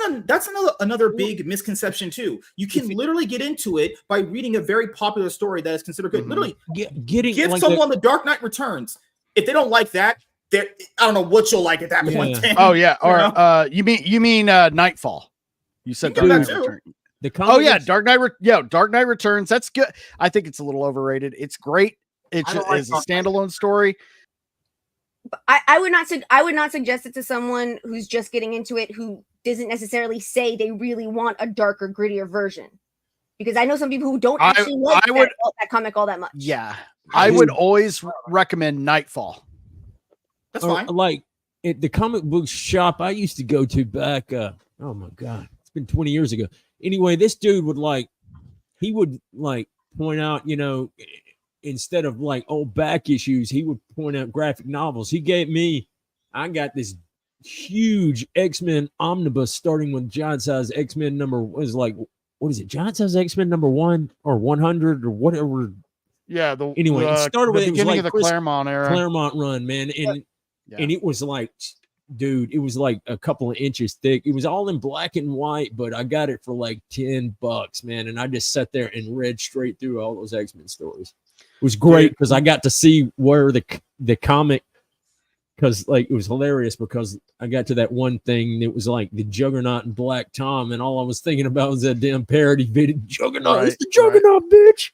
another big misconception too. You can literally get into it by reading a very popular story that is considered good. Literally, give someone the Dark Knight Returns. If they don't like that, I don't know what you'll like at that point. Oh yeah, or you mean Nightfall? You said Dark Knight Returns. Dark Knight Returns. That's good. I think it's a little overrated. It's great. It's a standalone story. I would not suggest it to someone who's just getting into it, who doesn't necessarily say they really want a darker, grittier version. Because I know some people who don't actually like that comic all that much. Yeah, I would always recommend Nightfall. That's fine. Like the comic book shop I used to go to back. Oh my god, it's been 20 years ago. Anyway, this dude would point out, instead of like old back issues, he would point out graphic novels. I got this huge X-Men omnibus starting with Giant Size X-Men Giant Size X-Men number 1 or 100 or whatever. Yeah. It started with the beginning of the Claremont era. Claremont run, man. And it was like, dude, it was like a couple of inches thick. It was all in black and white, but I got it for like $10, man. And I just sat there and read straight through all those X-Men stories. was great because I got to see where the comic, because like it was hilarious because I got to that one thing that was like the Juggernaut and Black Tom, and all I was thinking about was that damn parody video. Juggernaut, it's the Juggernaut, bitch.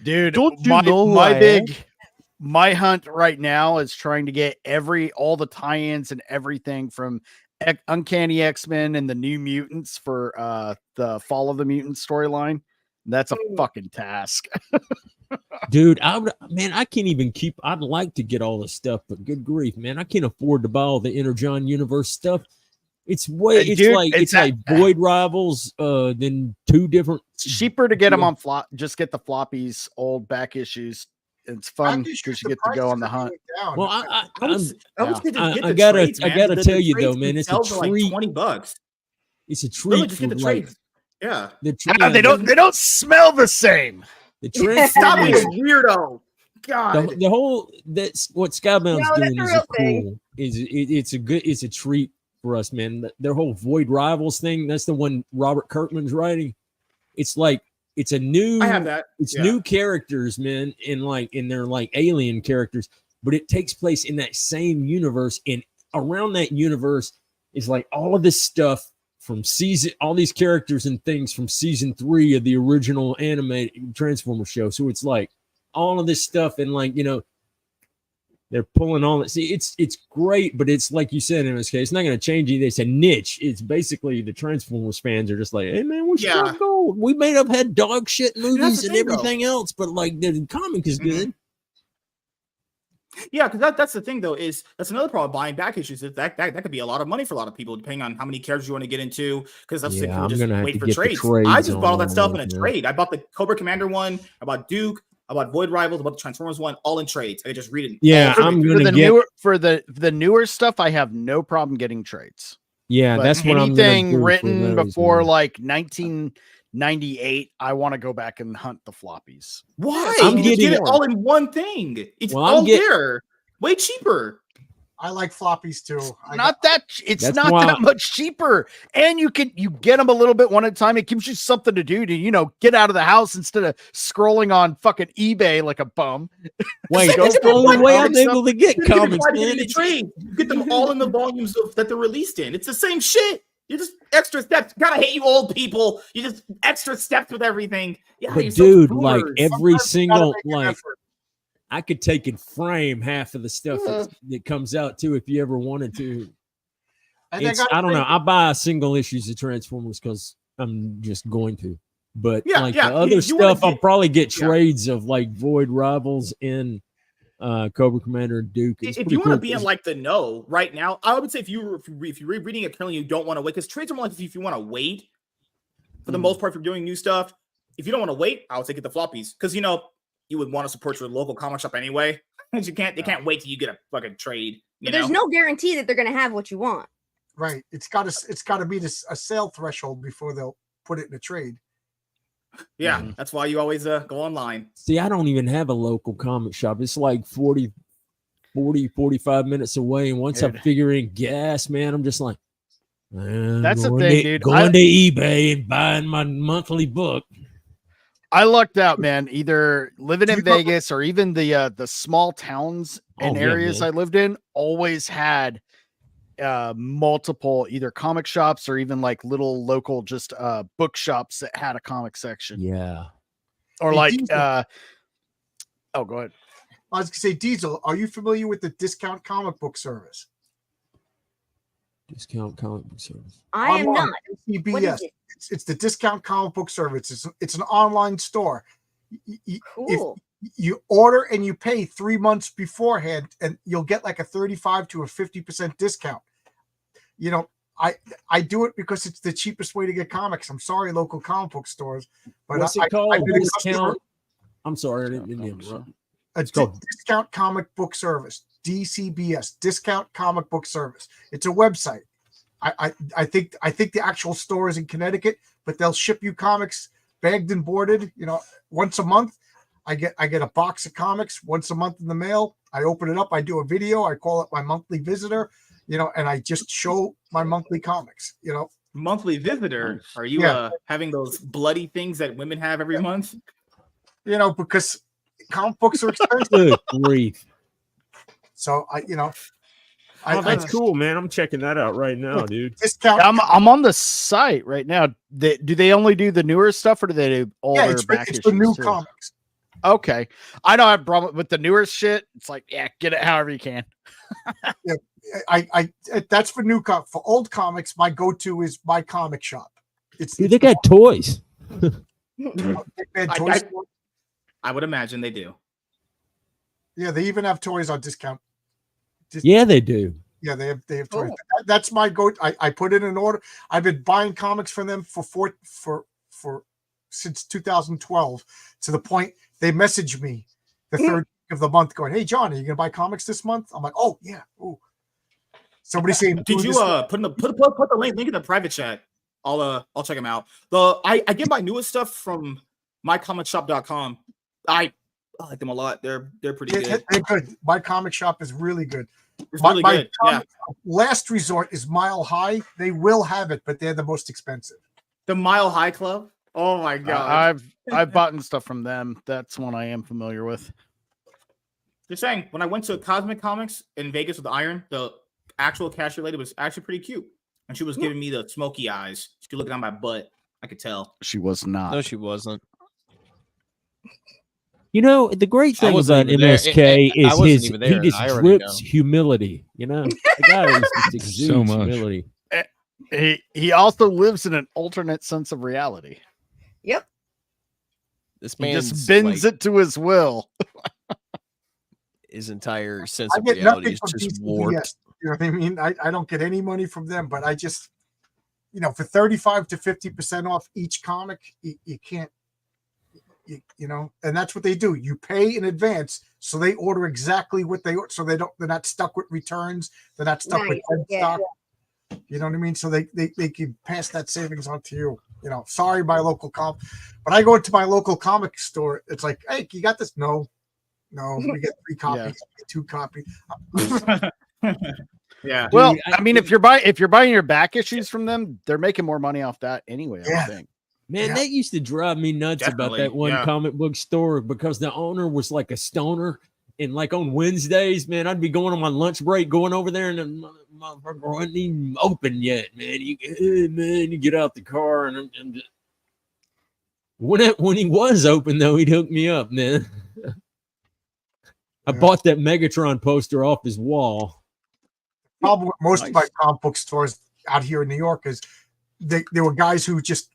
Dude, Don't you know who my I big am? my hunt right now is trying to get all the tie-ins and everything from Uncanny X-Men and the New Mutants for the Fall of the Mutants storyline. That's a fucking task. Dude, I can't even keep. I'd like to get all this stuff, but good grief, man, I can't afford to buy all the Energon Universe stuff. It's like Void Rivals, then two different. It's cheaper to get them on just get the floppies, old back issues. It's fun because you get to go on the hunt. Well, I gotta tell you though, man, it's a treat. Like $20. It's a treat. Really, just get the trades. Yeah, they don't smell the same. The Transformers. Stop being a weirdo. God, the whole that's what Skybound's doing is thing. It's a treat for us, man. Their whole Void Rivals thing, that's the one Robert Kirkman's writing. It's like it's a new. I have that. It's new characters, man, and they're like alien characters, but it takes place in that same universe, and around that universe is like all of this stuff from all these characters and things from season 3 of the original animated Transformers show. So it's like all of this stuff, and like, you know, they're pulling all it. See, it's great, but it's like you said in this case, it's not going to change anything. It's a niche. It's basically the Transformers fans are just like, hey man, we struck gold. We may have had dog shit movies and everything else, but like the comic is good. Yeah, because that's the thing though, is that's another problem buying back issues. Is that could be a lot of money for a lot of people, depending on how many characters you want to get into. Because that's people just wait for trades. I just bought all that stuff in a trade. I bought the Cobra Commander one, I bought Duke, I bought Void Rivals, I bought the Transformers one, all in trades. I just read it. Yeah, I'm gonna get for the newer stuff. I have no problem getting trades. Yeah, but that's what I'm anything written before like 1998. I want to go back and hunt the floppies. Why? I'm getting it all in one thing. It's all there, way cheaper. I like floppies too. It's not that much cheaper, and you get them a little bit one at a time. It gives you something to do to get out of the house instead of scrolling on fucking eBay like a bum. Wait, that's the only way I'm able to get comics, man. You get them all in the volumes that they're released in. It's the same shit. You just extra steps. Gotta hate you old people. You just extra steps with everything. Yeah, but dude, like every single I could take and frame half of the stuff that comes out too if you ever wanted to. I don't know. I buy single issues of Transformers because I'm just going to. But the other stuff, I'll probably get trades of like Void Rivals and Cobra Commander and Duke. If you want to be in like the know right now, I would say if you're reading it currently, you don't want to wait, because trades are more like if you want to wait. For the most part, if you're doing new stuff, if you don't want to wait, I would say get the floppies, because you would want to support your local comic shop anyway. They can't wait till you get a fucking trade. There's no guarantee that they're going to have what you want. Right. It's got to be a sale threshold before they'll put it in a trade. Yeah, that's why you always go online. See, I don't even have a local comic shop. It's like 45 minutes away. And once I figure in gas, man, I'm just like, that's the thing, dude. Going to eBay and buying my monthly book. I lucked out, man. Either living in Vegas or even the small towns and areas I lived in always had multiple either comic shops or even like little local just bookshops that had a comic section. Yeah. Or like go ahead. I was gonna say, Diesel, are you familiar with the Discount Comic Book Service? Discount Comic Book Service. I am not. CBS. It's the Discount Comic Book Service. It's an online store. Cool. If you order and you pay 3 months beforehand, and you'll get like a 35 to a 50% discount. I do it because it's the cheapest way to get comics. I'm sorry, local comic book stores, but what's it called? Discount. I'm sorry, I didn't interrupt. It's called Discount Comic Book Service, DCBS, Discount Comic Book Service. It's a website. I think the actual store is in Connecticut, but they'll ship you comics bagged and boarded. Once a month. I get a box of comics once a month in the mail. I open it up. I do a video. I call it my monthly visitor. And I just show my monthly comics. Monthly visitor. Are you having those bloody things that women have every month? Because comic books are expensive. Good grief. So That's cool, man. I'm checking that out right now, dude. Discount. I'm on the site right now. Do they only do the newer stuff, or do they do older back it's issues for new too? comics. Okay, I don't have a problem with the newer shit. It's like, yeah, get it however you can. Yeah, I that's for new for old comics. My go-to is my comic shop. Dude, they got toys. I would imagine they do. Yeah, they even have toys on discount. Yeah, they do. Yeah, they have toys. That's my go. I put in an order. I've been buying comics from them for since 2012, to the point they message me the third week of the month going, "Hey John, are you gonna buy comics this month?" I'm like, "Oh yeah." Ooh. Somebody saying, "Did you put the link in the private chat?" I'll check them out. I get my newest stuff from mycomicshop.com. I like them a lot. They're pretty good. They're good. My comic shop is really good. It's really good. Yeah. Last resort is Mile High. They will have it, but they're the most expensive. The Mile High Club. Oh my god. I've bought stuff from them. That's one I am familiar with. Just saying, when I went to Cosmic Comics in Vegas with Iron, the actual cashier lady was actually pretty cute. And she was giving me the smoky eyes. She was looking at my butt. I could tell. She was not. No, she wasn't. You know, the great thing about MSK is he just drips humility. You know, the guy just exudes so much humility. He also lives in an alternate sense of reality. Yep. This man just bends it to his will. His entire sense of reality is just warped. You know what I mean? I don't get any money from them, but I just, for 35 to 50% off each comic, you can't, and that's what they do. You pay in advance, so they order exactly what they order, so they're not stuck with returns. They're not stuck with dead stock. You know what I mean? So they can pass that savings on to you. Sorry, my local comp, but I go into my local comic store. It's like, hey, you got this? No, we get 3 copies, 2 copies. Yeah. Well, I mean, if you're buying your back issues from them, they're making more money off that anyway. I think. Man, that used to drive me nuts about that one comic book store, because the owner was like a stoner. And like on Wednesdays, man, I'd be going on my lunch break, going over there, and the motherfucker wasn't even open yet, man. You get out the car, and when he was open, though, he'd hook me up, man. I bought that Megatron poster off his wall. The problem with most of my comic book stores out here in New York is there were guys who just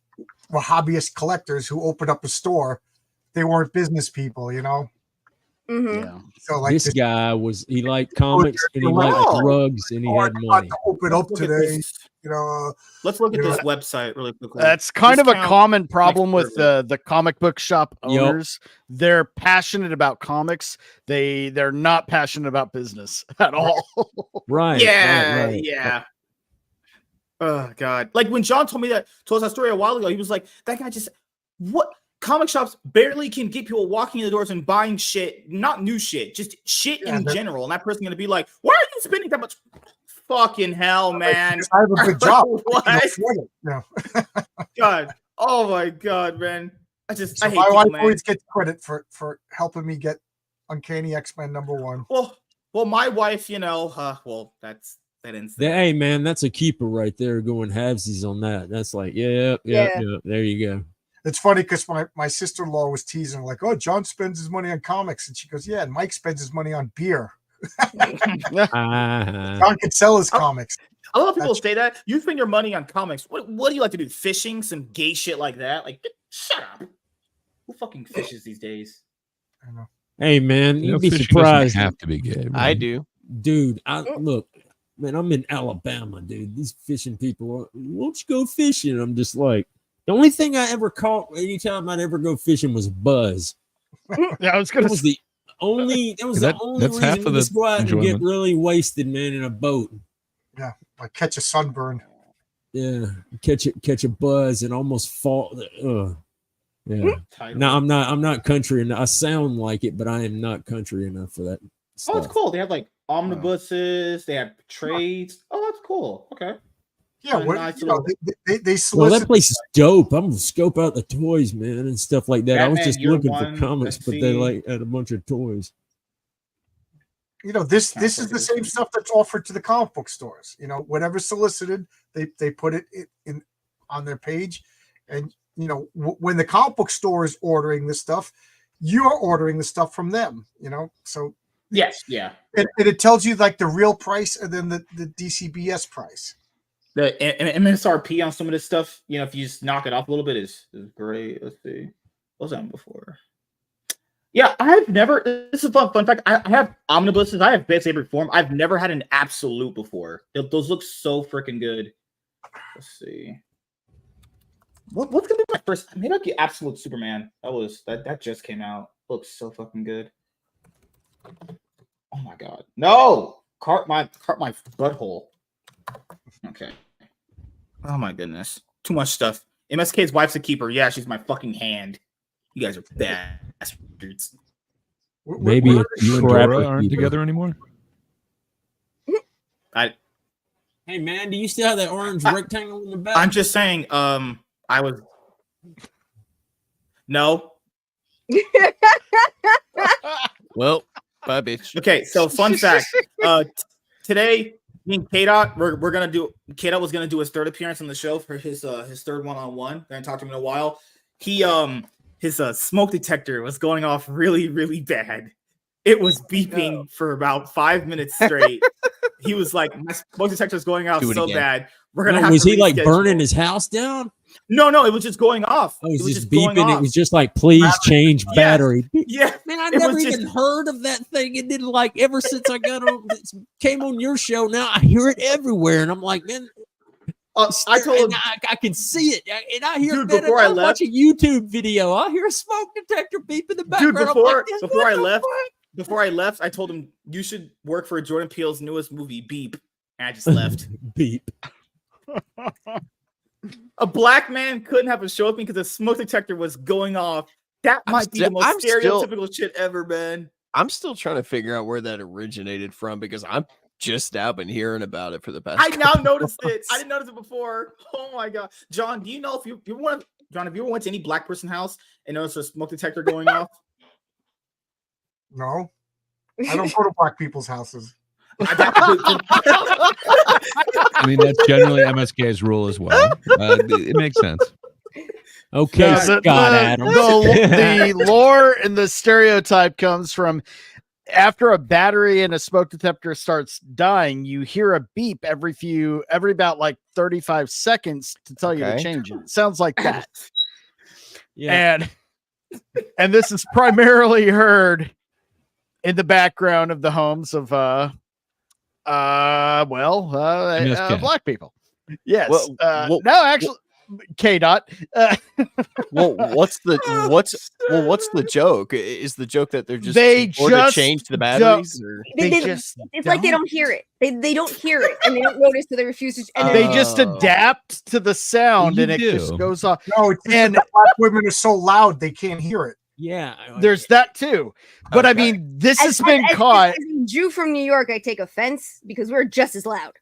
were hobbyist collectors who opened up a store. They weren't business people, Mm-hmm. Yeah. So this guy he liked comics and he liked drugs and he had money. Open up today, Let's look at this website really quickly. That's kind of a common problem with the comic book shop owners. Yep. They're passionate about comics. They're not passionate about business at all. Right. Yeah. Right. Yeah. Oh God! Like when John told us that story a while ago, he was like, "That guy just what." Comic shops barely can get people walking in the doors and buying shit, not new shit, just shit in general. And that person's gonna be like, "Why are you spending that much?" Fucking hell, man! I have a good job. What? God, oh my God, man! I hate my people, wife man. always gets credit for helping me get Uncanny X-Men #1. Well, my wife, that ends. Hey, man, that's a keeper right there. Going halvesies on that. That's like, yeah. There you go. It's funny because my sister-in-law was teasing like, "Oh, John spends his money on comics," and she goes, "Yeah, and Mike spends his money on beer." John can sell his comics. A lot of people say that you spend your money on comics. What do you like to do? Fishing, some gay shit like that? Like, shut up. Who fucking fishes these days? I know. Hey, man, you'd be surprised. Have to be gay. Right? I do, dude. Look, man, I'm in Alabama, dude. These fishing people, won't you go fishing? I'm just like. The only thing I ever caught anytime I'd ever go fishing was buzz. Yeah, I was gonna. That was the only reason half of the go out enjoyment. and get really wasted, man, in a boat. Yeah, like catch a sunburn. Yeah, catch a buzz and almost fall. Yeah. No, I'm not country enough. I sound like it, but I am not country enough for that stuff. Oh, it's cool. They have like omnibuses. They have trades. Oh, that's cool. Okay. Yeah, Nice you know, little- they Well, solicit. that place is dope. I'm gonna scope out the toys, man, and stuff like that. I was Batman just Year looking One, for comics, let's but they see. like had a bunch of toys. You know, this Comic is book the same edition. stuff that's offered to the comic book stores. You know, whatever's solicited, they put it in on their page, and you know, when the comic book store is ordering this stuff, you're ordering the stuff from them. You know, so Yes, yeah. it tells you like the real price and then the DCBS price. The MSRP on some of this stuff, you know, if you just knock it off a little bit, is great. Let's see. What was that before? Yeah, I've never. This is a fun fact. I have omnibuses. I have Bad Saber form. I've never had an absolute before. Those look so freaking good. Let's see. What's gonna be my first? Maybe I'll get Absolute Superman. That just came out. Looks so fucking good. Oh my god. No! Cart my butthole. Okay. Oh my goodness. Too much stuff. MSK's wife's a keeper. Yeah, she's my fucking hand. You guys are bastards. Maybe You and Dora Scrapper aren't Keeper. together anymore. Hey man, do you still have that orange rectangle in the back? I'm just saying, I was no. Well, bye, bitch. Okay, so fun fact. Today, me and K-Dot, we're gonna do. K-Dot was gonna do his third appearance on the show for his third one-on-one. Gonna talk to him in a while. He his smoke detector was going off really, really bad. It was beeping for about 5 minutes straight. He was like, my smoke detector is going off so bad. We're gonna have was to he like reschedule." burning his house down? No, it was just going off. Oh, it was just going beeping. It off. was just like, please change Yes. battery. Yeah, Man, I it never was even just- heard of that thing. It didn't like ever since I got on came on your show. Now I hear it everywhere, and I'm like, man, I told him, I can see it, and I hear Dude, it. before I left- watch a YouTube video. I hear a smoke detector beep in the background. I'm before- like, before what I the left- fuck? before I left, I told him you should work for Jordan Peele's newest movie, Beep. And I just left. Beep. A black man couldn't have a show with me because the smoke detector was going off. That might be the most I'm still- stereotypical shit ever, man. I'm still trying to figure out where that originated from because I'm just now been hearing about it for the past. I now couple noticed it. months. I didn't notice it before. Oh my god, John, do you know if you want, John, have you ever went to any black person house and noticed a smoke detector going off? No, I don't go to black people's houses. I mean, that's generally MSK's rule as well. It makes sense. Okay, No, Scott the Adams. the lore and the stereotype comes from after a battery in a smoke detector starts dying, you hear a beep every about like 35 seconds to tell you to Okay. change it. It sounds like that. Yeah. And this is primarily heard in the background of the homes of MSK. black people. Yes. Well, no, actually K-Dot. what's the joke? Is the joke that they're just They or to just change the batteries? Or? It's like they don't hear it. They don't hear it and they don't notice, so they refuse to. And They then just Oh. adapt to the sound You and it just do. goes off. No, it's just And- that black women are so loud they can't hear it. Yeah. There's that too. But I Okay. mean, this has as been caught. As a Jew from New York, I take offense because we're just as loud.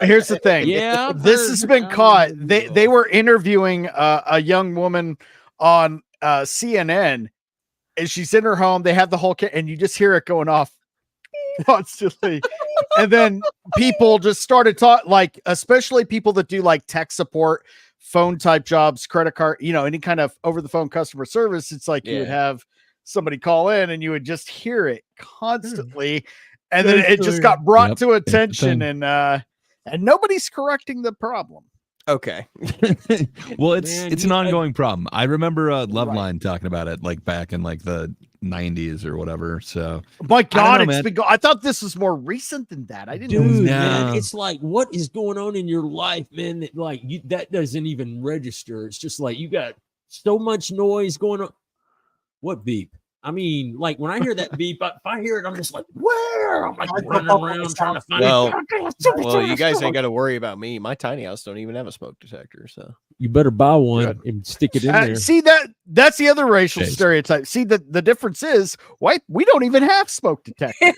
Here's the thing. Yeah. I've This heard- has been I caught. don't They know. were interviewing a young woman on CNN, and she's in her home. They have the whole and you just hear it going off constantly. And then people just started talking, like especially people that do like tech support, phone type jobs, credit card, any kind of over the phone customer service. It's like you would Yeah. have somebody call in and you would just hear it constantly. And then it just got brought Yep, to it's the attention, thing. and nobody's correcting the problem. Okay. Well, it's Man, an you- ongoing problem. I remember Loveline talking about it like back in like the 90s or whatever. So My God, know, it's man. been I thought this was more recent than that. I didn't know. Dude, No. man, it's like, what is going on in your life, man? That like that doesn't even register. It's just like you got so much noise going on. What beep? I mean, like when I hear that beep, if I hear it, I'm just like, where? I'm like running around trying to find Well, it. Well, you guys ain't got to worry about me. My tiny house don't even have a smoke detector. So You better buy one and stick it in there. See that's the other racial Chase. stereotype. See the difference is white. We don't even have smoke detectors.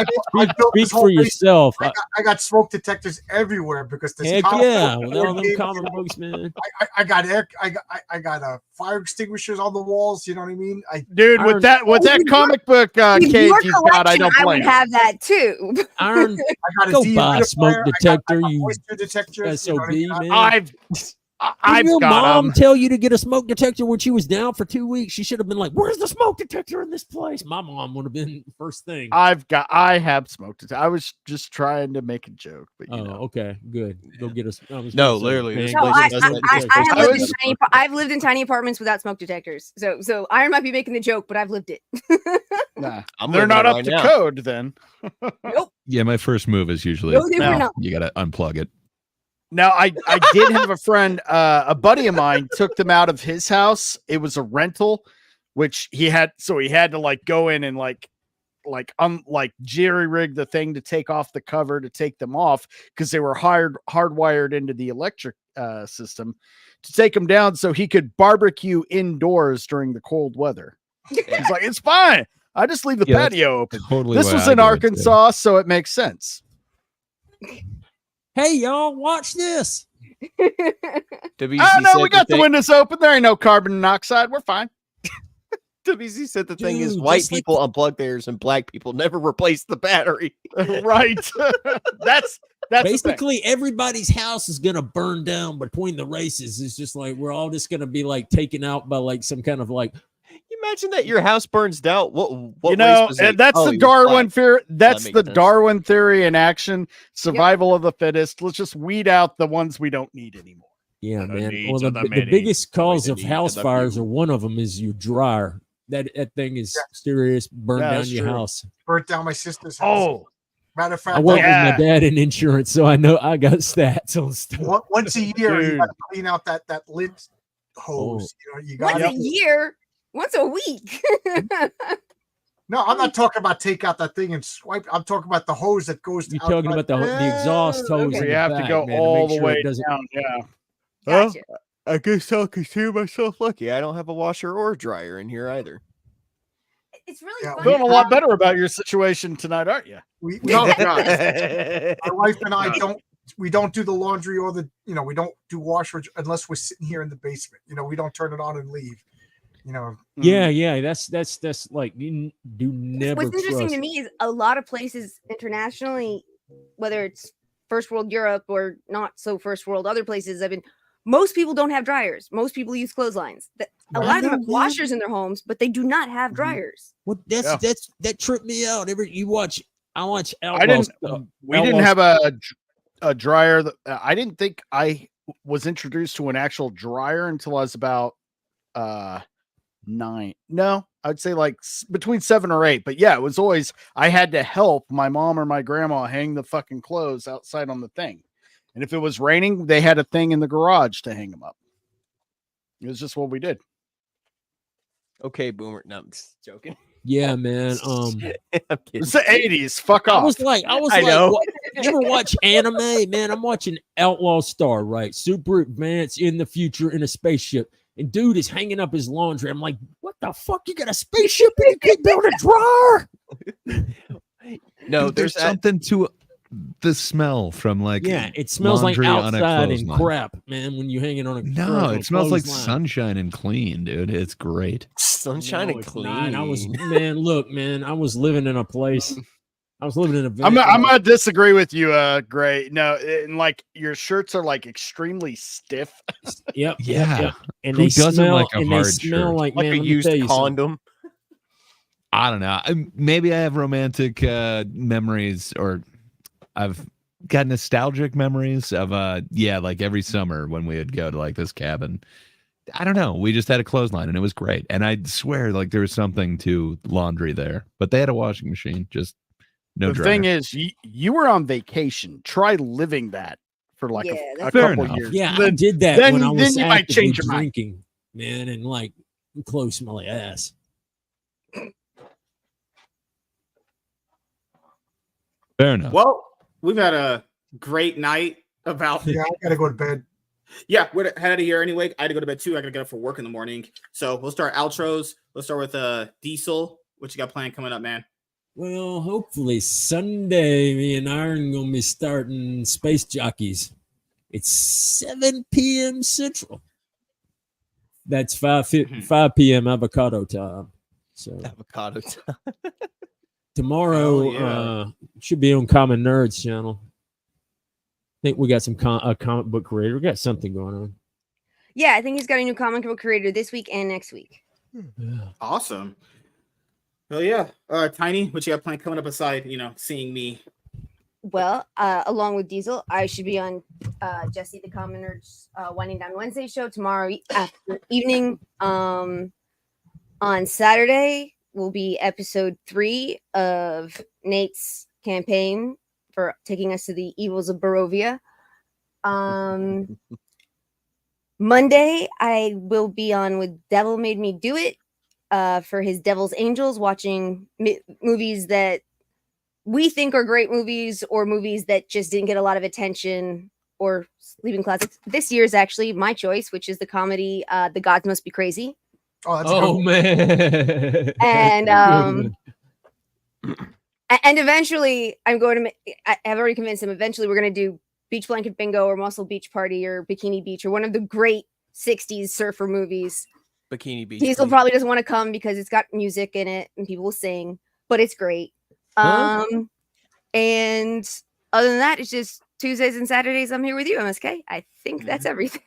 built Speak this whole for basement. yourself. I got smoke detectors everywhere because there's Heck comic yeah, books, with board all them games, comic books, man. I got fire extinguishers on the walls. You know what I mean? Dude, with that comic book cave you've got, I don't I blame would you. have that too. Iron, I got a go buy a dehumidifier, smoke detector, I got you moisture detectors. You know what I SOB, mean? man. I've Didn't your got mom them. tell you to get a smoke detector when she was down for 2 weeks? She should have been like, "Where's the smoke detector in this place?" My mom would have been the first thing. I have smoked it. I was just trying to make a joke, but you know. Okay, good. Go get us. No, literally, this No, place does that. I've lived in tiny apartments without smoke detectors. So Iron might be making the joke, but I've lived it. Nah, I'm they're living not it up right to now. code then. Nope. Yeah, my first move is usually No, they were No. not. you gotta unplug it. Now, I did have a friend, a buddy of mine took them out of his house. It was a rental, which he had to like go in and like jerry rig the thing to take off the cover to take them off because they were hardwired into the electric system to take them down so he could barbecue indoors during the cold weather. He's like, it's fine. I just leave the patio open. Totally. This was in Arkansas, so it makes sense. Hey, y'all, watch this. WC Oh no, said we got the thing- windows open. There ain't no carbon monoxide. We're fine. WC said the thing is Dude, white just like people unplug theirs and black people never replace the battery. Right. That's Basically everybody's house is gonna burn down between the races. It's just like we're all just gonna be like taken out by like some kind of like. You imagine that your house burns down. What you know, race was it? that's Oh, the he was Darwin black. theory. That's makes the sense. Darwin theory in action. Survival of the fittest. Let's just weed out the ones we don't need anymore. Yeah, The man. needs Well, the, of the the many. biggest cause the of needs house of the fires, few. or one of them, is your dryer. That thing is serious. Burn Yeah, down that's your true. house. Burnt down my sister's house. Oh, Matter of I fact, work Yeah. with my dad in insurance, so I know I got stats on stuff. once a year you Dude. got to clean out that lint hose. You know, you got Once a year, once a week. No, I'm not talking about take out that thing and swipe. I'm talking about the hose that goes. You're talking about the exhaust hose. okay. in we the have to back, go man, all make the sure way it doesn't. down. Yeah. Gotcha. I guess I'll consider myself lucky. I don't have a washer or dryer in here either. It's really Yeah, funny. Feeling a lot better about your situation tonight, aren't you? We, Oh, God. my wife and I don't do the laundry or the we don't do washer unless we're sitting here in the basement. We don't turn it on and leave. Yeah. That's like you do never. What's interesting trust. to me is a lot of places internationally, whether it's first world Europe or not so first world other places, most people don't have dryers. Most people use clotheslines. A lot of them have washers in their homes, but they do not have dryers. Well, that tripped me out. I watch Outlaws. We didn't have a dryer. I didn't think I was introduced to an actual dryer until I was about 9. No, I'd say like between 7 or 8. But yeah, it was always I had to help my mom or my grandma hang the fucking clothes outside on the thing. And if it was raining, they had a thing in the garage to hang them up. It was just what we did. Okay, boomer. No, I'm just joking. Yeah, man. I'm kidding. It's the 80s. Fuck off. I was like, know. You ever watch anime? Man, I'm watching Outlaw Star, right? Super advanced in the future in a spaceship. And dude is hanging up his laundry. I'm like, what the fuck? You got a spaceship and you can't build a dryer? No, There's something to the smell from it smells like laundry on a outside and clothesline. crap, man. When you hang it on a No, it smells like clothesline. sunshine and clean, dude. It's great. sunshine No, and it's clean. not. I was I was living in a place. I was living in a. I'm gonna disagree with you, Gray. No, and like your shirts are like extremely stiff. Yep. Yeah. Yep. And Who they doesn't smell like a and they hard smell shirt? like, Like man, a let me used tell you something. condom. I don't know. Maybe I have romantic memories, or I've got nostalgic memories of like every summer when we would go to like this cabin. I don't know. We just had a clothesline and it was great. And I swear like there was something to laundry there, but they had a washing machine. Just no The dryer. thing is, you were on vacation. Try living that for like a that's fair couple enough. years. Yeah, I Then- did that then- when I then was you might actively change your mind. drinking, man, and like close smelly ass. Fair enough. Well, we've had a great night about. Yeah, I gotta go to bed. Yeah, we're head out of here anyway. I had to go to bed too. I gotta get up for work in the morning. So we'll start outros. Let's start with Diesel. What you got planned coming up, man? Well, hopefully Sunday, me and Iron gonna be starting Space Jockeys. It's 7 p.m. Central. That's 5 p.m. avocado time. So avocado time. Tomorrow should be on Common Nerds channel. I think we got some comic book creator. We got something going on. Yeah, I think he's got a new comic book creator this week and next week. Yeah. Awesome. Hell yeah. Tiny, what you got planned coming up aside, seeing me? Well, along with Diesel, I should be on Jesse the Common Nerds Winding Down Wednesday show tomorrow evening. On Saturday will be episode 3 of Nate's campaign for taking us to the evils of Barovia. Monday, I will be on with Devil Made Me Do It for his Devil's Angels, watching movies that we think are great movies or movies that just didn't get a lot of attention or sleeping classics. This year is actually my choice, which is the comedy The Gods Must Be Crazy. Oh man. And and eventually I've already convinced him, eventually we're going to do Beach Blanket Bingo or Muscle Beach Party or Bikini Beach or one of the great 60s surfer movies. Bikini Beach. Diesel probably doesn't want to come because it's got music in it and people will sing, but it's great. And other than that, it's just Tuesdays and Saturdays I'm here with you, MSK. I think that's everything.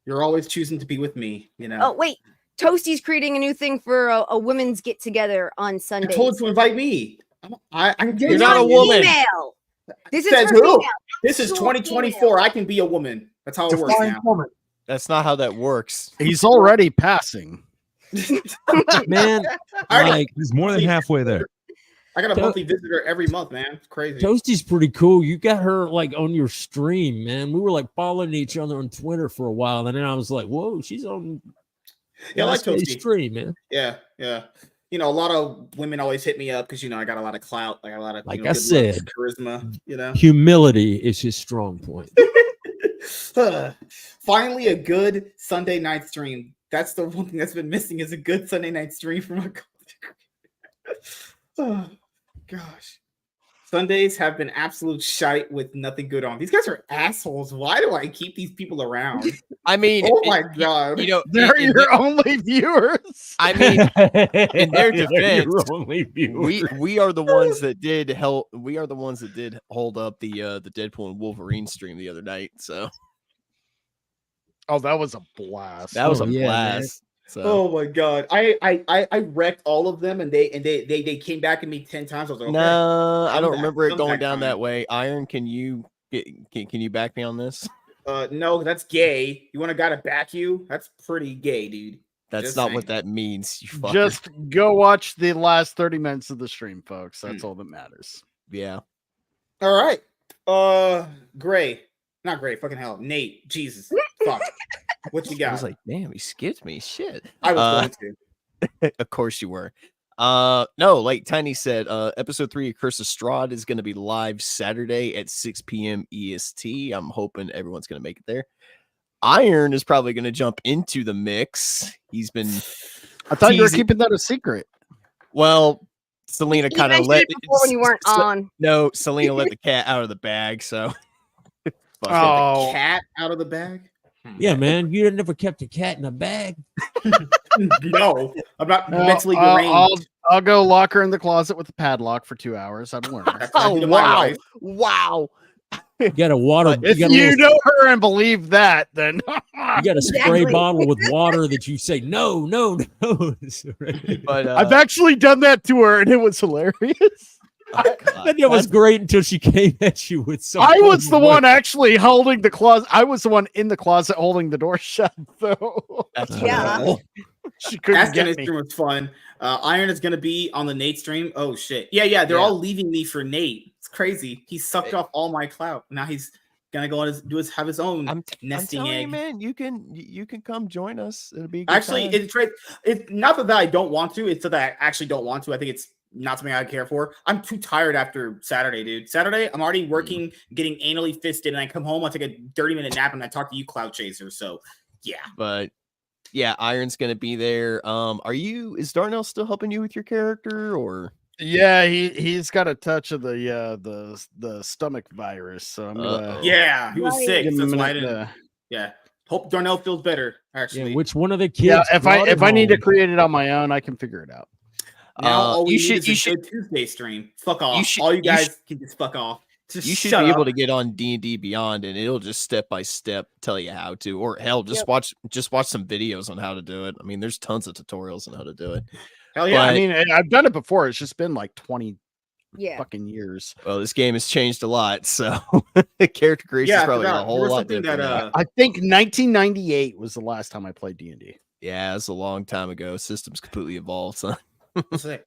You're always choosing to be with me, Oh wait, Toasty's creating a new thing for a women's get together on Sunday. I told him to invite me. You're not a woman. Female. This is Says for who? female. This is 2024. I can be a woman. That's how it works now. Woman. That's not how that works. He's already passing. Man, like he's more than halfway there. I got a monthly visitor every month, man. It's crazy. Toasty's pretty cool. You got her like on your stream, man. We were like following each other on Twitter for a while, and then I was like, "Whoa, she's on." Yeah, I like Toasty. Stream, man. Yeah. A lot of women always hit me up because I got a lot of clout, like a lot of I said, charisma. Humility is his strong point. Finally, a good Sunday night stream. That's the one thing that's been missing is a good Sunday night stream from a. Oh gosh, Sundays have been absolute shite with nothing good on. These guys are assholes. Why do I keep these people around? I mean, oh my god, they're your only viewers. I mean, in their defense, we are the ones that did help. We are the ones that did hold up the Deadpool and Wolverine stream the other night. So, oh, that was a blast. That was a blast. Man. So. Oh my god, I wrecked all of them, and they came back at me 10 times. I was like, okay, no, I don't remember it going down that way. Iron, can you back me on this? No, that's gay. You want a guy to back you? That's pretty gay, dude. That's Just not saying. what that means. You fucker. Just go watch the last 30 minutes of the stream, folks. That's all that matters. Yeah. All right. Gray. Not Gray. Fucking hell. Nate. Jesus. Fuck. What you got? I was like, damn, he skipped me. Shit. I was going to. Of course you were. No, like Tiny said, episode 3 of Curse of Strahd is going to be live Saturday at 6 p.m. EST. I'm hoping everyone's going to make it there. Iron is probably going to jump into the mix. He's been. I thought you were keeping that a secret. Well, Selena kind of let it before when you weren't on. No, Selena let the cat out of the bag. So, the cat out of the bag. Yeah, man, you never kept a cat in a bag. No, I'm not mentally deranged. I'll go lock her in the closet with the padlock for 2 hours. I don't worry. Oh wow, wow. You got a water. If you know her and believe that, then you got a spray bottle with water that you say no. But I've actually done that to her, and it was hilarious. That was great until she came at you with some. I was the one actually holding the closet. I was the one in the closet holding the door shut, though. That's she couldn't get me. Stream was fun. Iron is gonna be on the Nate stream. Oh shit! Yeah. They're all leaving me for Nate. It's crazy. He sucked off all my clout. Now he's gonna go on have his own nesting I'm egg. you, man, you can come join us. It'll be a good actually time. It's not that I don't want to. It's that I actually don't want to. I think it's not something I care for. I'm too tired after Saturday, dude. Saturday, I'm already working, getting anally fisted, and I come home, I take a 30-minute nap, and I talk to you, Cloud Chaser. So, yeah. But yeah, Iron's gonna be there. Is Darnell still helping you with your character, or? Yeah, he's got a touch of the stomach virus, so I'm gonna. Yeah, he was sick. Give him So that's a why I minute didn't. Yeah, hope Darnell feels better. Actually, Yeah, which one of the kids? Yeah, if I need to home? create it on my own, I can figure it out. now all we you need should- is a good Tuesday stream. Fuck off. should- all you you guys can just fuck off. Just You should shut be able up. to get on D&D Beyond, and it'll just step by step tell you how to, or hell, just watch some videos on how to do it. I mean, there's tons of tutorials on how to do it. Hell yeah. I mean, I've done it before. It's just been like 20 Yeah. fucking years. Well, this game has changed a lot, so character creation is probably a whole lot different. I think 1998 was the last time I played D&D. Yeah, it's a long time ago. Systems completely evolved, son.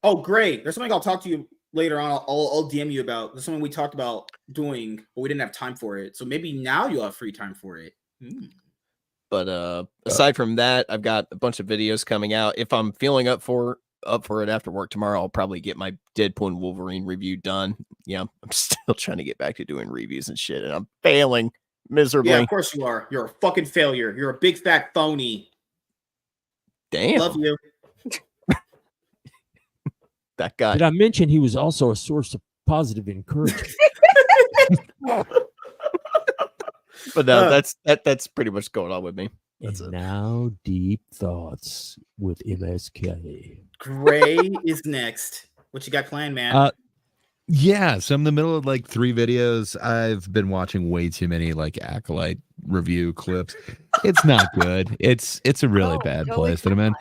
Oh, great. There's something I'll talk to you later on. I'll DM you about. There's something we talked about doing, but we didn't have time for it. So maybe now you'll have free time for it. But aside from that, I've got a bunch of videos coming out. If I'm feeling up for it after work tomorrow, I'll probably get my Deadpool and Wolverine review done. Yeah, I'm still trying to get back to doing reviews and shit, and I'm failing miserably. Yeah, of course you are. You're a fucking failure. You're a big fat phony. Damn. Love you. That guy. Did I mention he was also a source of positive encouragement? But no, that's pretty much going on with me. That's and it. Now deep thoughts with MSK. Gray is next. What you got planned, man? Yeah, so I'm in the middle of like 3 videos. I've been watching way too many like Acolyte review clips. It's not good. It's a really bad place that I'm in.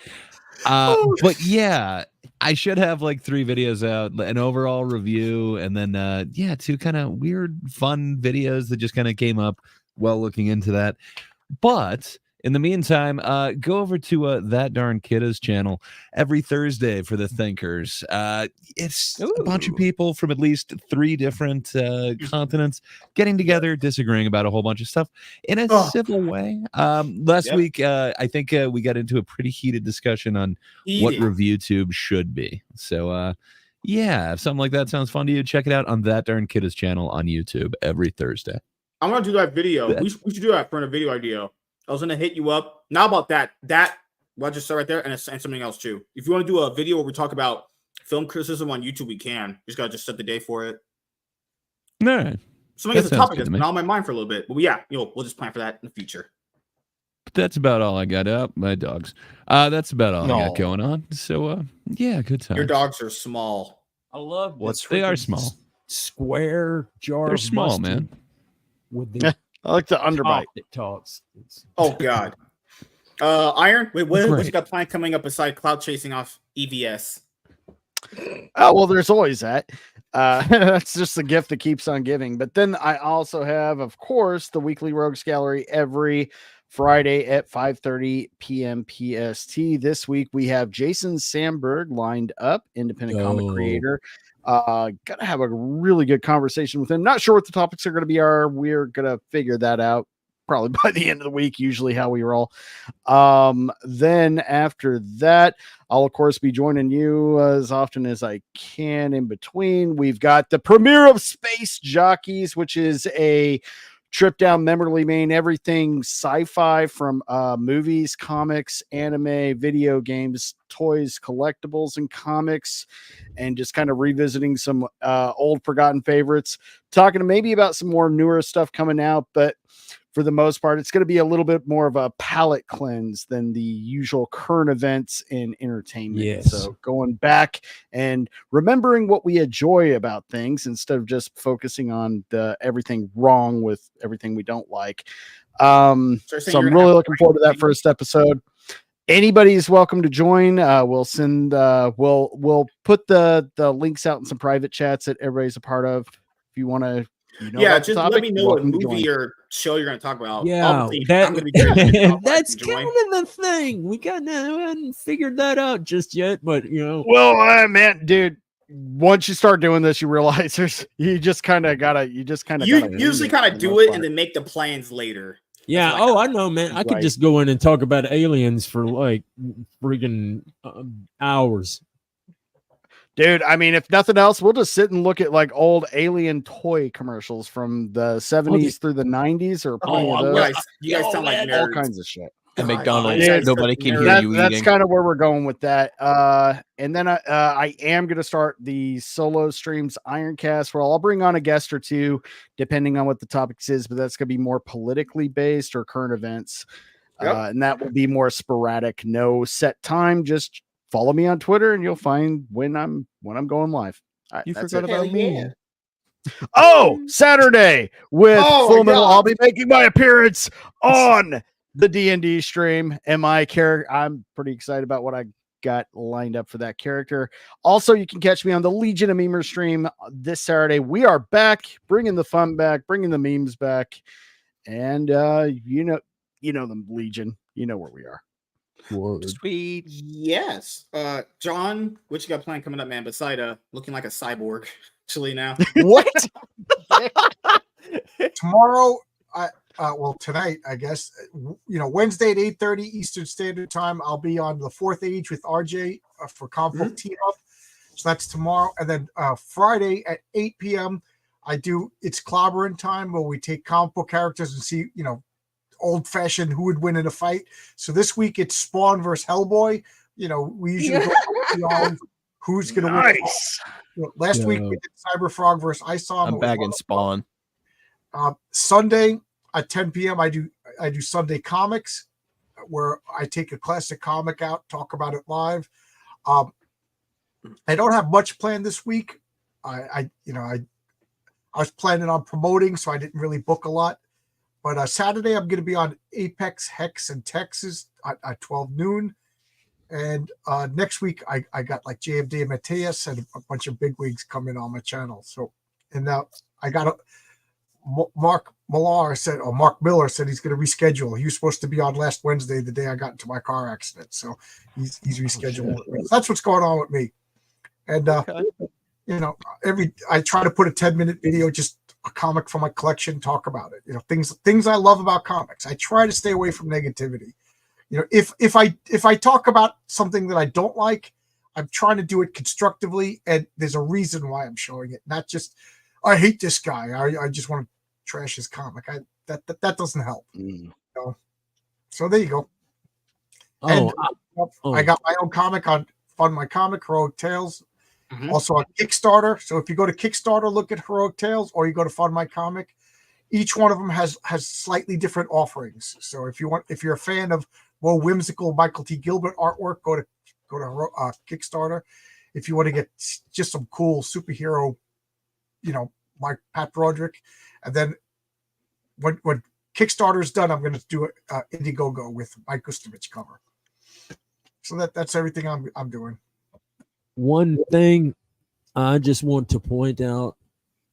But yeah, I should have like 3 videos out, an overall review, and then 2 kind of weird, fun videos that just kind of came up while looking into that. But in the meantime, go over to That Darn Kidda's channel every Thursday for the Thinkers. It's a bunch of people from at least 3 different continents getting together, disagreeing about a whole bunch of stuff in a civil way. Last week, I think we got into a pretty heated discussion on what ReviewTube should be. So, if something like that sounds fun to you, check it out on That Darn Kidda's channel on YouTube every Thursday. I'm gonna do that video. We should do that for a video idea. I was gonna hit you up now about that. Well, just start right there and something else too. If you want to do a video where we talk about film criticism on YouTube, we can. You just gotta set the day for it. All right. Something that's a topic that's been on my mind for a little bit. But yeah, we'll just plan for that in the future. That's about all I got up. My dogs. That's about all I got going on. So good time. Your dogs are small. I love they are small. Square jar. They're small, man. With the I like the underbite. It talks. Oh God. Iron. Wait, what you got planned coming up aside cloud chasing off EVS? Oh well, there's always that. That's just the gift that keeps on giving. But then I also have, of course, the weekly Rogues Gallery every Friday at 5:30 p.m. PST. This week we have Jason Sandberg lined up, independent comic creator. Gonna have a really good conversation with him. Not sure what the topics are going to be. We're gonna figure that out probably by the end of the week, usually how we roll. Then after that, I'll of course be joining you as often as I can in between. We've got the premiere of Space Jockeys, which is a trip down memory lane, everything sci-fi from movies, comics, anime, video games, toys, collectibles, and comics, and just kind of revisiting some old forgotten favorites, talking maybe about some more newer stuff coming out, but for the most part, it's going to be a little bit more of a palate cleanse than the usual current events in entertainment. Yes. So going back and remembering what we enjoy about things instead of just focusing on everything wrong with everything we don't like. So I'm really looking forward to that first episode. Anybody's welcome to join. We'll send. We'll put the links out in some private chats that everybody's a part of. If you want to. Just let me know what movie or show you're going to talk about. Yeah, I'm going to be that's kind of the thing. We haven't figured that out just yet, but Well, man, dude, once you start doing this, you realize you usually kind of do it and then make the plans later. Yeah. I know, man. I could just go in and talk about aliens for like freaking hours. Dude, I mean, if nothing else, we'll just sit and look at like old alien toy commercials from the 70s through the 90s or you guys sound like nerds. All kinds of shit. At McDonald's, Yeah, nobody can hear you that's eating. kind of where we're going with that. And then I am going to start the solo streams Ironcast, where I'll bring on a guest or two, depending on what the topics is, but that's going to be more politically based or current events. And that will be more sporadic, no set time. Just follow me on Twitter and you'll find when I'm going live. All right, You forgot about me. Oh, Saturday with Full Metal. I'll be making my appearance on the D&D stream. And my character, I'm pretty excited about what I got lined up for that character. Also, you can catch me on the Legion of Memers stream this Saturday. We are back, bringing the fun back, bringing the memes back. And you know the Legion. You know where we are. Sweet. Yes. John, what you got planned coming up, man? Beside looking like a cyborg, actually now. What? Tomorrow, tonight, I guess, Wednesday at 8:30 Eastern Standard Time, I'll be on the Fourth Age with RJ for Comic Book Team Up. So that's tomorrow. And then Friday at 8 p.m., it's clobbering time, where we take comic book characters and see, old-fashioned who would win in a fight. So this week it's Spawn versus Hellboy. We usually go on who's going to win. Last week we did Cyberfrog versus Isom. I'm bagging Spawn. Sunday at 10 p.m. I do Sunday comics, where I take a classic comic out, talk about it live. I don't have much planned this week. I was planning on promoting, so I didn't really book a lot. But Saturday I'm going to be on Apex, Hex, and Texas at 12 noon. And next week I got like JMD and Mateus and a bunch of bigwigs coming on my channel. So, and now I got Mark Miller said he's going to reschedule. He was supposed to be on last Wednesday, the day I got into my car accident. So he's rescheduled. That's what's going on with me. And I try to put a 10-minute video, just a comic from my collection, talk about it. Things I love about comics. I try to stay away from negativity. If I talk about something that I don't like, I'm trying to do it constructively, and there's a reason why I'm showing it, not just I hate this guy. I just want to trash his comic. That doesn't help. So there you go. I got my own comic on Fund My Comic, Heroic Tales. Also on Kickstarter. So if you go to Kickstarter, look at Heroic Tales, or you go to Fund My Comic. Each one of them has slightly different offerings. So if you're a fan of more whimsical Michael T. Gilbert artwork, go to Kickstarter. If you want to get just some cool superhero, like Pat Broderick, and then when Kickstarter's done, I'm going to do Indiegogo with Mike Gustovich cover. So that's everything I'm doing. One thing I just want to point out,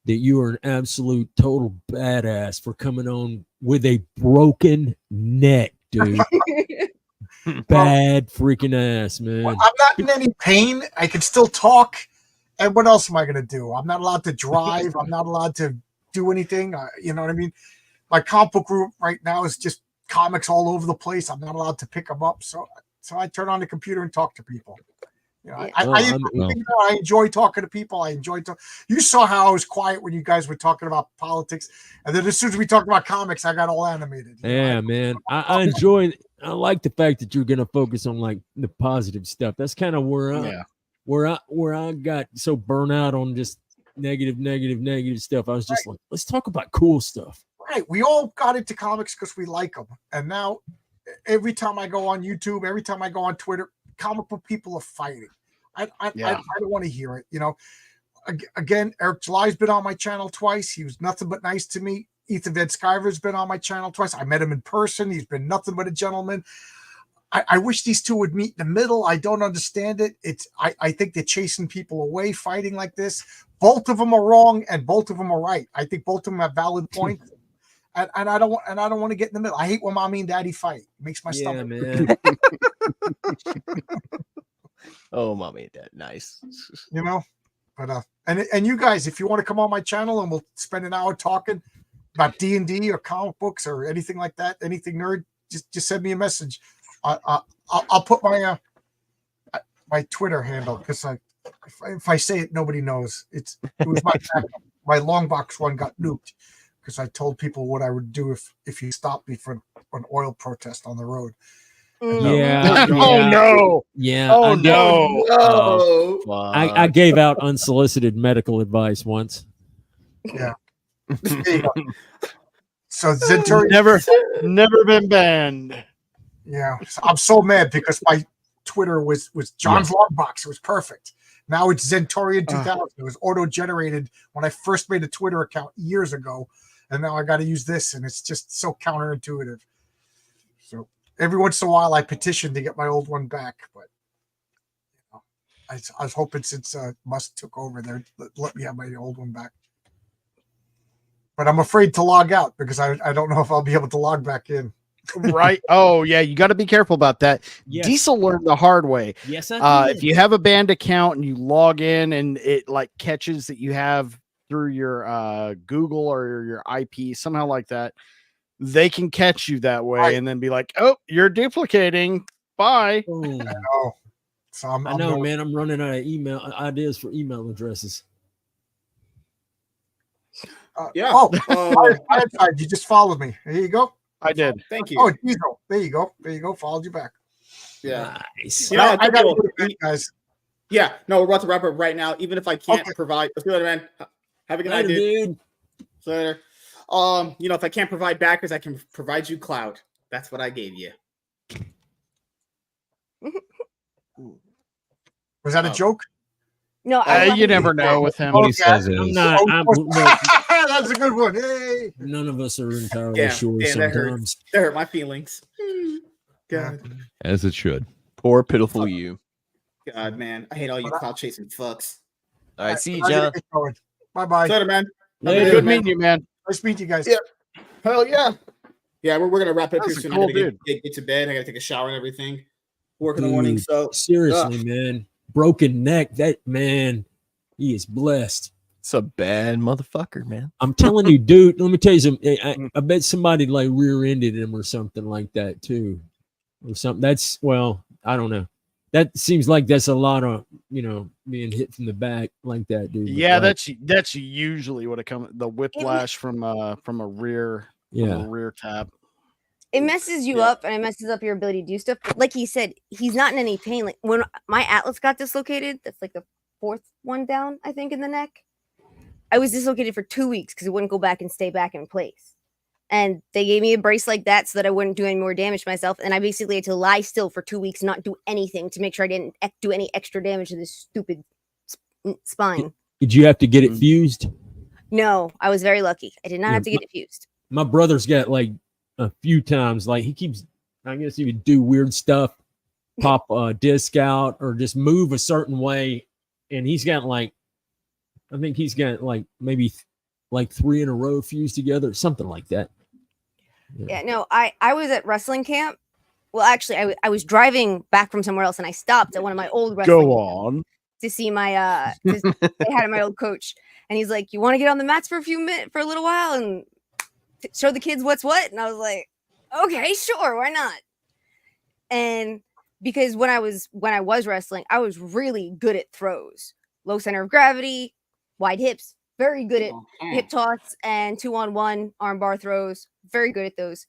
that you are an absolute total badass for coming on with a broken neck, dude. Bad freaking ass, man. Well, I'm not in any pain. I can still talk. And what else am I going to do? I'm not allowed to drive. I'm not allowed to do anything. You know what I mean? My comic book group right now is just comics all over the place. I'm not allowed to pick them up. So I turn on the computer and talk to people. I enjoy talking to people. You saw how I was quiet when you guys were talking about politics, and then as soon as we talked about comics, I got all animated. Man. I enjoy. I like the fact that you're gonna focus on like the positive stuff. That's kind of where I got so burnt out on just negative stuff. I was just like, let's talk about cool stuff. Right. We all got into comics because we like them, and now every time I go on YouTube, every time I go on Twitter, comic book people are fighting. I don't want to hear it. Again, Eric July's been on my channel twice. He was nothing but nice to me. Ethan Van Sciver's been on my channel twice. I met him in person. He's been nothing but a gentleman. I wish these two would meet in the middle. I don't understand it. I think they're chasing people away, fighting like this. Both of them are wrong and both of them are right. I think both of them have valid points. And I don't want to get in the middle. I hate when mommy and daddy fight. It makes my stomach. Man. Oh, mommy and dad, nice. But and you guys, if you want to come on my channel and we'll spend an hour talking about D&D or comic books or anything like that, anything nerd, just send me a message. I'll put my Twitter handle, because if I say it, nobody knows. It was my long box one got nuked. because I told people what I would do if you stopped me for an oil protest on the road. Yeah. Oh no. Yeah. Oh no. Oh, I gave out unsolicited medical advice once. Yeah. There you go. So Zentorian, never been banned. yeah. So I'm so mad because my Twitter was John's Logbox. It was perfect. Now it's Zentorian 2000. It was auto-generated when I first made a Twitter account years ago, and now I got to use this, and it's just so counterintuitive. So every once in a while, I petition to get my old one back, but I was hoping since Musk took over there, let me have my old one back. But I'm afraid to log out because I don't know if I'll be able to log back in. Right. Oh yeah, you got to be careful about that. Yes. Diesel learned the hard way. Yes, I did. If you have a banned account and you log in and it like catches that you have through your Google or your IP, somehow like that, they can catch you that way and then be like, "Oh, you're duplicating. Bye." Oh. I know. So I know, man. I'm running out of email ideas for email addresses. yeah. You just followed me. There you go. I did. Thank you. Oh, Diesel. There you go. There you go. Followed you back. Yeah. Nice. You know, I got to go to bed, guys. Yeah. No, we're about to wrap up right now. Even if I can't provide, see you later, man. Have a good night, dude. See you later. You know, if I can't provide backers, I can provide you cloud. That's what I gave you. Was that a joke? No, you never know with him. What he says I'm is, not. That's a good one. Hey. None of us are entirely sure sometimes. That hurt my feelings. God. as it should. Poor pitiful you. God, man. I hate all you cloud chasing fucks. All right, see you, John. Bye-bye. Later, man. Good meeting you, man. Nice meeting you guys. Yeah. Hell yeah. Yeah, we're gonna wrap it up here That's a soon. cool I gotta dude. get to bed. I gotta take a shower and everything. Work in the morning. So seriously, man. Broken neck. That man, he is blessed. It's a bad motherfucker, man. I'm telling you, dude. Let me tell you something. I bet somebody like rear-ended him or something like that too, or something. That's I don't know. That seems like that's a lot of being hit from the back like that, dude. Yeah, that's usually what it comes. The whiplash from a rear tab. It messes you up and it messes up your ability to do stuff. But like he said, he's not in any pain. Like when my atlas got dislocated, that's like the fourth one down, I think, in the neck. I was dislocated for 2 weeks because it wouldn't go back and stay back in place. And they gave me a brace like that so that I wouldn't do any more damage to myself. And I basically had to lie still for 2 weeks, not do anything to make sure I didn't do any extra damage to this stupid spine. Did you have to get it fused? No, I was very lucky. I did not have to get it fused. My brother's got like a few times, like he keeps, I guess he would do weird stuff, pop a disc out or just move a certain way. And he's got like, I think he's got like maybe like 3 in a row fused together, something like that. Yeah, no, I was at wrestling camp. Well, actually, I was driving back from somewhere else and I stopped at one of my old wrestling camps to see my, they had my old coach. And he's like, you want to get on the mats for a little while and show the kids what's what? And I was like, okay, sure, why not? And because when I was wrestling, I was really good at throws, low center of gravity, wide hips, very good at hip toss and 2-on-1 arm bar throws, very good at those.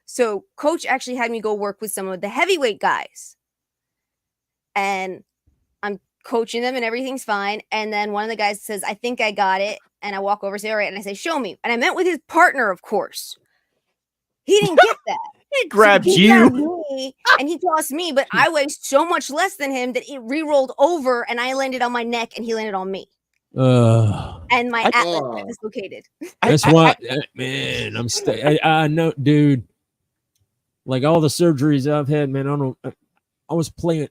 So coach actually had me go work with some of the heavyweight guys, and I'm coaching them and everything's fine. And then one of the guys says, I think I got it. And I walk over and say, all right. And I say, show me. And I met with his partner, of course. He didn't get that. He grabbed so he you. grabbed me, and he tossed me, but I weighed so much less than him that it re-rolled over and I landed on my neck and he landed on me. And my atlas got dislocated. That's why, man, I know, dude. Like all the surgeries I've had, man,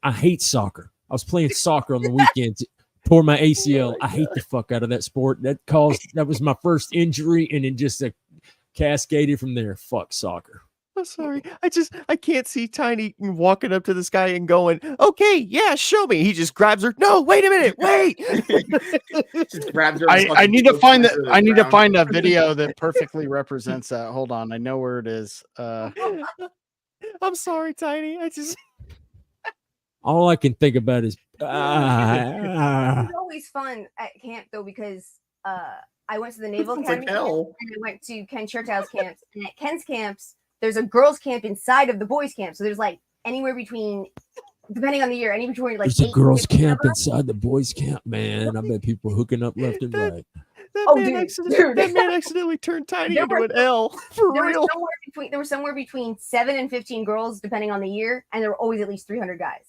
I hate soccer. I was playing soccer on the weekends. Tore my ACL. I hate the fuck out of that sport. That was my first injury, and it just cascaded from there. Fuck soccer. I'm sorry. I can't see Tiny walking up to this guy and going, okay, yeah, show me. He just grabs her. No, wait a minute. Wait. Just grabs her. I need to find a video that perfectly represents that. Hold on. I know where it is. I'm sorry, Tiny. All I can think about is It's always fun at camp though, because I went to the Naval Sounds Academy like hell. and I went to Ken Chertow's camps. And at Ken's camps, there's a girls' camp inside of the boys' camp. So there's like anywhere between, depending on the year, anywhere between like There's a 8 girls' and 15 camp of us. inside the boys' camp, man. I bet people are hooking up left and right. That man accidentally turned Tiny There into were- an L for There real. were somewhere between 7 and 15 girls, depending on the year, and there were always at least 300 guys.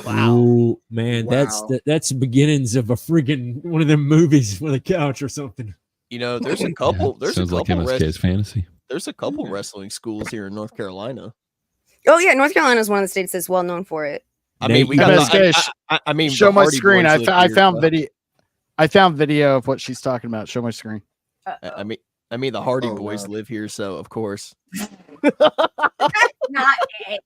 Wow, man, Wow. that's the beginnings of a friggin' one of them movies with a couch or something. You know, there's a couple. There's Sounds a like couple. MSK's fantasy. There's a couple wrestling schools here in North Carolina. Oh yeah, North Carolina is one of the states that's well known for it. I mean, we got. MSK, I mean, show the my Hardy screen. Boys live I here, found so- video. I found video of what she's talking about. Show my screen. I mean, the Hardy Oh, Boys wow. live here, so of course. Not it.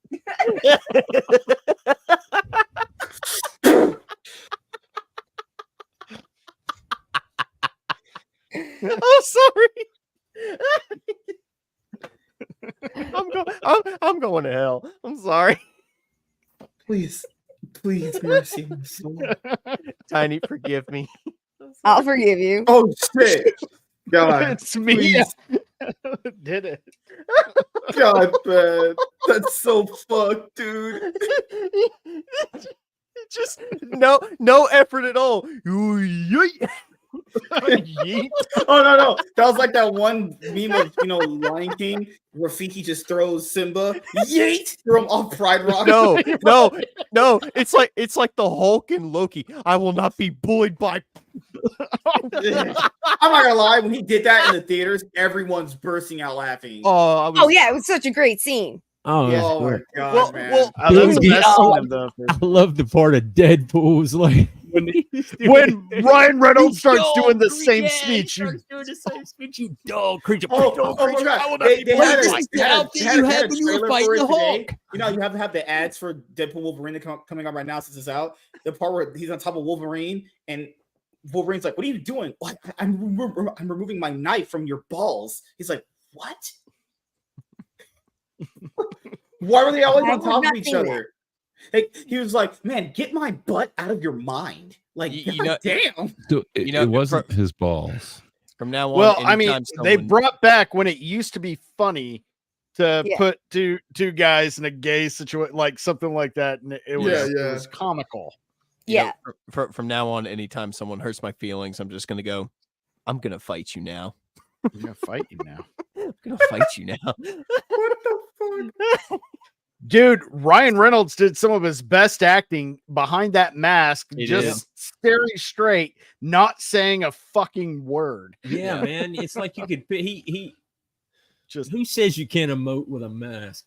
I'm sorry. I'm going to hell. I'm sorry. Please, mercy. my soul. Tiny, forgive me. I'll forgive you. Oh shit! God, It's me. please. Did it? God, man, that's so fucked, dude. Just no effort at all. Yeet. Oh no, that was like that one meme of Lion King. Rafiki just throws Simba, yeet, throw him off Pride Rock. No. It's like the Hulk and Loki. I will not be bullied by. I'm not gonna lie, when he did that in the theaters, everyone's bursting out laughing. Oh yeah, it was such a great scene. Oh, Yeah. Oh my great. god, man. that was the Dude, best oh, scene of the I love the part of Deadpool was like when Ryan Reynolds starts Dog doing the creature, same yeah, speech. he starts doing the same speech. You dog creature, Oh, dog I creature. forgot. I will not They be had bullied. a- This is the they had a- outfit they had you a had when you were trailer fighting for it the today. Hulk. You know, you have the ads for Deadpool Wolverine coming up right now since it's out. The part where he's on top of Wolverine and Wolverine's like, "What are you doing?" Like, I'm removing my knife from your balls. He's like, "What?" Why were they always I on have top of not each seen other? Like, he was like, "Man, get my butt out of your mind!" Like, You know- damn. So it, know, it wasn't his balls. From now on, Well, I mean, anytime they someone- brought back when it used to be funny to Yeah. put two guys in a gay situation, like something like that, and it was Yeah. it was comical. you know, Yeah. from now on, anytime someone hurts my feelings, I'm just gonna go. I'm gonna fight you now. I'm gonna fight you now, I'm gonna fight you now. What the fuck? dude. Ryan Reynolds did some of his best acting behind that mask, He just staring straight, not saying a fucking word. Yeah, man. It's like you could. He. Just Who says you can't emote with a mask?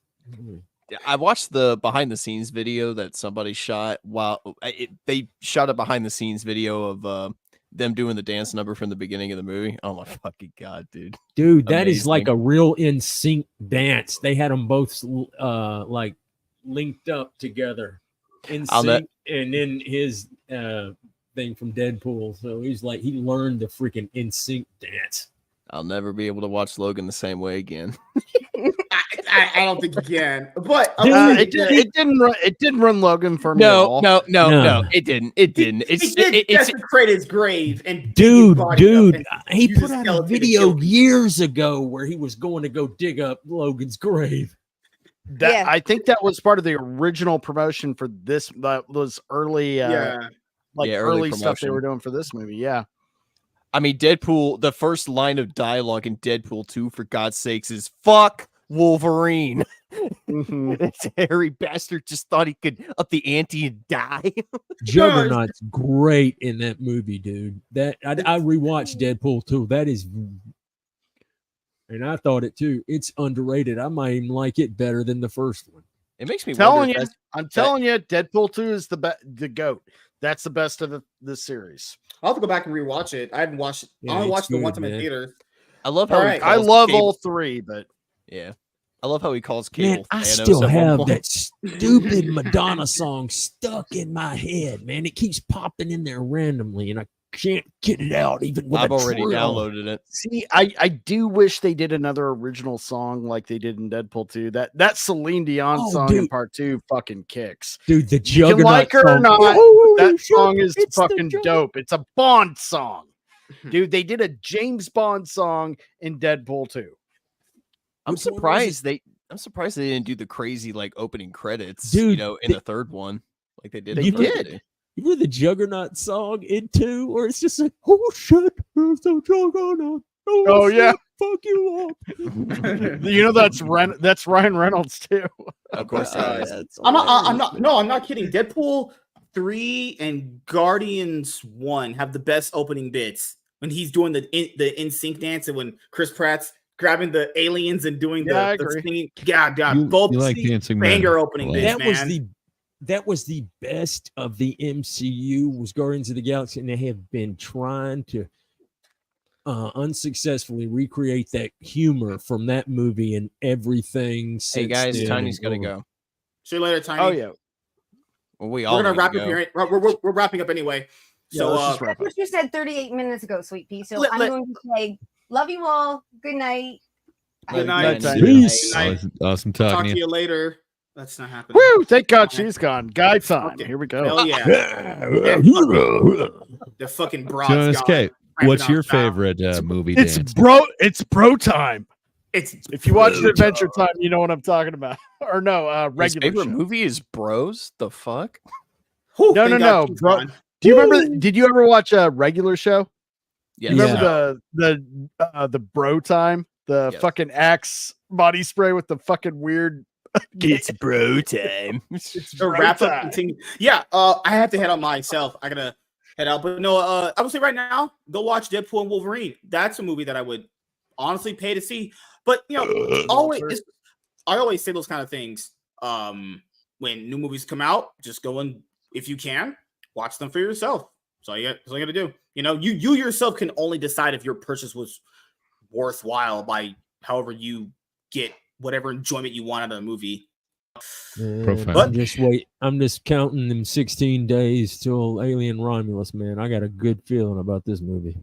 I watched the behind the scenes video that somebody shot they shot a behind the scenes video of them doing the dance number from the beginning of the movie. Oh my fucking god, dude. Dude, that is Amazing. like a real in sync dance. They had them both like linked up together in I'll sync, and then his thing from Deadpool. So he's like he learned the freaking in sync dance. I'll never be able to watch Logan the same way again. I don't think you can. But it didn't run Logan for me at all. No, No. it didn't. It didn't. He did desecrate his grave and Dude, and he use put a out a skeleton to video kill people. years ago where he was going to go dig up Logan's grave. Yeah. I think that was part of the original promotion for this. That was early, Yeah. early stuff they promotion. were doing for this movie. Yeah, I mean, Deadpool, the first line of dialogue in Deadpool 2, for God's sakes, is fuck Wolverine. This hairy bastard just thought he could up the ante and die. Juggernaut's great in that movie, dude. That I rewatched Deadpool 2. That is, and I thought it too. It's underrated. I might even like it better than the first one. It makes me telling wonder. you, I'm telling you, Deadpool 2 is the goat. That's the best of the series. I'll have to go back and rewatch it. I haven't watched it. Yeah, I only it's watched the one good, time in man. theaters. I love how Alright. I love all three, but Yeah, I love how he calls Cable. Man, I Thanos still at one have point. that stupid Madonna song stuck in my head, man. It keeps popping in there randomly, and I can't get it out even with I've a already drill. downloaded it. see, I do wish they did another original song like they did in Deadpool 2. That Celine Dion Oh, song in dude. part 2 fucking kicks. Dude, the You can Juggernaut like her or song. not, Holy that shit, song is it's the fucking Juggernaut. dope. It's a Bond song. Dude, they did a James Bond song in Deadpool 2. I'm surprised they didn't do the crazy like opening credits, Dude, in the third one. Like they did. They did. You remember the Juggernaut song in 2, where it's just like, oh shit, there's the Juggernaut. Oh shit, yeah. Fuck you up. That's Ryan Reynolds too. Of course it is. I'm not kidding. Deadpool 3 and Guardians 1 have the best opening bits when he's doing the in sync dance and when Chris Pratt's grabbing the aliens and doing the singing. God, both you like dancing banger man. opening bits, man. That was the best of the MCU was Guardians of the Galaxy, and they have been trying to unsuccessfully recreate that humor from that movie and everything. Hey guys, Tiny's gotta go. See you later, Tiny. Oh yeah. Well, we're gonna wrap up here. We're wrapping up anyway. So that's what you said 38 minutes ago, Sweet Pea. So I'm going to say, love you all. Good night. Good night. Peace. Awesome talking Talk to to you. you later. That's not happening. Woo! Thank God she's gone. Guy time. Here we go. Hell yeah. The fucking broad's Jonas gone. K, what's your favorite movie It's dance? It's bro time. If you watch Adventure Time, you know what I'm talking about. Or no, His regular favorite show. movie is Bros. The fuck? No, bro. Do you remember? Did you ever watch a regular show? Yeah. You remember the bro time? The fucking Axe body spray with the fucking weird. It's bro time. It's The wrap up continue. Yeah, I have to head out myself. I gotta head out, but no, I would say right now, go watch Deadpool and Wolverine. That's a movie that I would honestly pay to see. But I always say those kind of things. When new movies come out, just go and if you can watch them for yourself. That's all you got to do. You yourself can only decide if your purchase was worthwhile by however you get whatever enjoyment you want out of the movie. But I'm just counting them 16 days till Alien Romulus, man. I got a good feeling about this movie.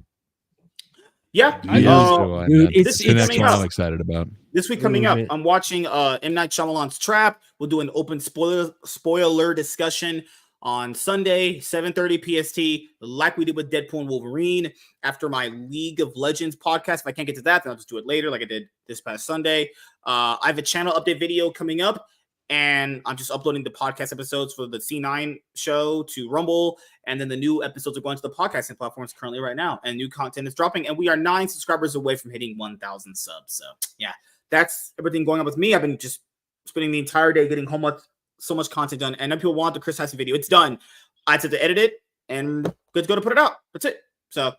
Yeah, dude, it's the next one I'm excited about. This week coming up, I'm watching M. Night Shyamalan's Trap. We'll do an open spoiler discussion on Sunday, 7:30 PST, like we did with Deadpool and Wolverine. After my League of Legends podcast, if I can't get to that, then I'll just do it later, like I did this past Sunday. I have a channel update video coming up, and I'm just uploading the podcast episodes for the C9 show to Rumble, and then the new episodes are going to the podcasting platforms currently right now, and new content is dropping, and we are 9 subscribers away from hitting 1,000 subs. So yeah, that's everything going on with me. I've been just spending the entire day getting so much content done, and then people want the Chris Tyson video. It's done. I had to edit it, and good to go to put it out. That's it. So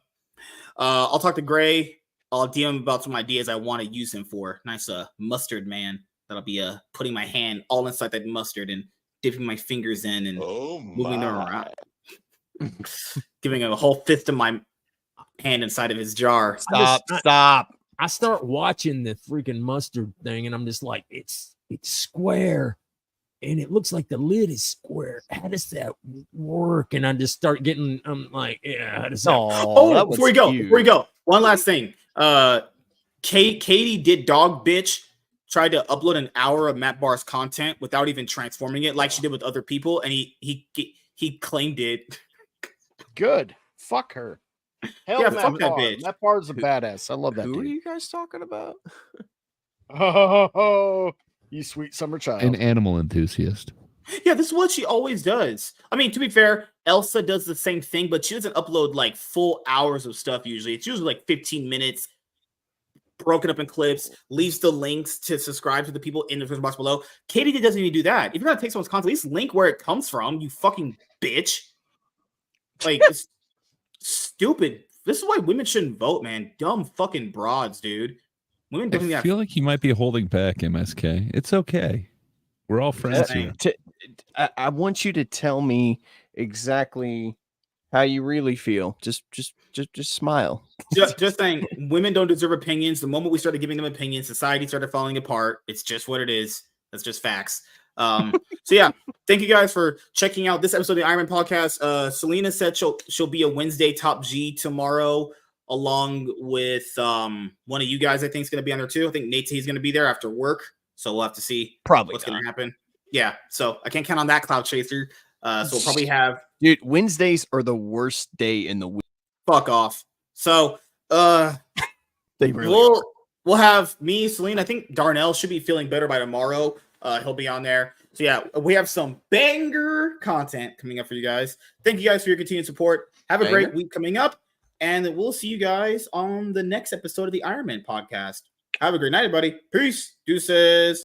I'll talk to Gray. I'll DM him about some ideas I want to use him for. Nice mustard man. That'll be putting my hand all inside that mustard and dipping my fingers in and moving them around. Giving him a whole fifth of my hand inside of his jar. Stop. I start watching the freaking mustard thing, and I'm just like, it's square. And it looks like the lid is square. How does that work? And I just start getting, I'm like, yeah, how does that before we go, one last thing. Katie did Dog Bitch, tried to upload an hour of Matt Barr's content without even transforming it like she did with other people, and he claimed it. Good. Fuck her. Hell, yeah, fuck that bitch. Matt Barr's a badass. I love that Who dude. are you guys talking about? Oh, you sweet summer child. An animal enthusiast. Yeah, this is what she always does. I mean, to be fair, Elsa does the same thing, but she doesn't upload like full hours of stuff usually. It's usually like 15 minutes, broken up in clips, leaves the links to subscribe to the people in the description box below. Katie doesn't even do that. If you're going to take someone's content, at least link where it comes from, you fucking bitch. Like, it's stupid. This is why women shouldn't vote, man. Dumb fucking broads, dude. Women doing I that. feel like you might be holding back, MSK. It's okay. We're all friends here. I want you to tell me exactly how you really feel. Just smile. Just saying, women don't deserve opinions. The moment we started giving them opinions, society started falling apart. It's just what it is. That's just facts. So yeah, thank you guys for checking out this episode of the Iron Man podcast. Selena said she'll be a Wednesday top G tomorrow, along with one of you guys. I think is going to be on there too. I think Nate is going to be there after work, so we'll have to see what's going to happen. Yeah, so I can't count on that, Cloud Chaser. So we'll probably have Wednesdays are the worst day in the week. Fuck off. So They really are. we'll have me, Celine. I think Darnell should be feeling better by tomorrow. He'll be on there. So yeah, we have some banger content coming up for you guys. Thank you guys for your continued support. Have a great week coming up, and we'll see you guys on the next episode of the Iron Man podcast. Have a great night, everybody. Peace. Deuces.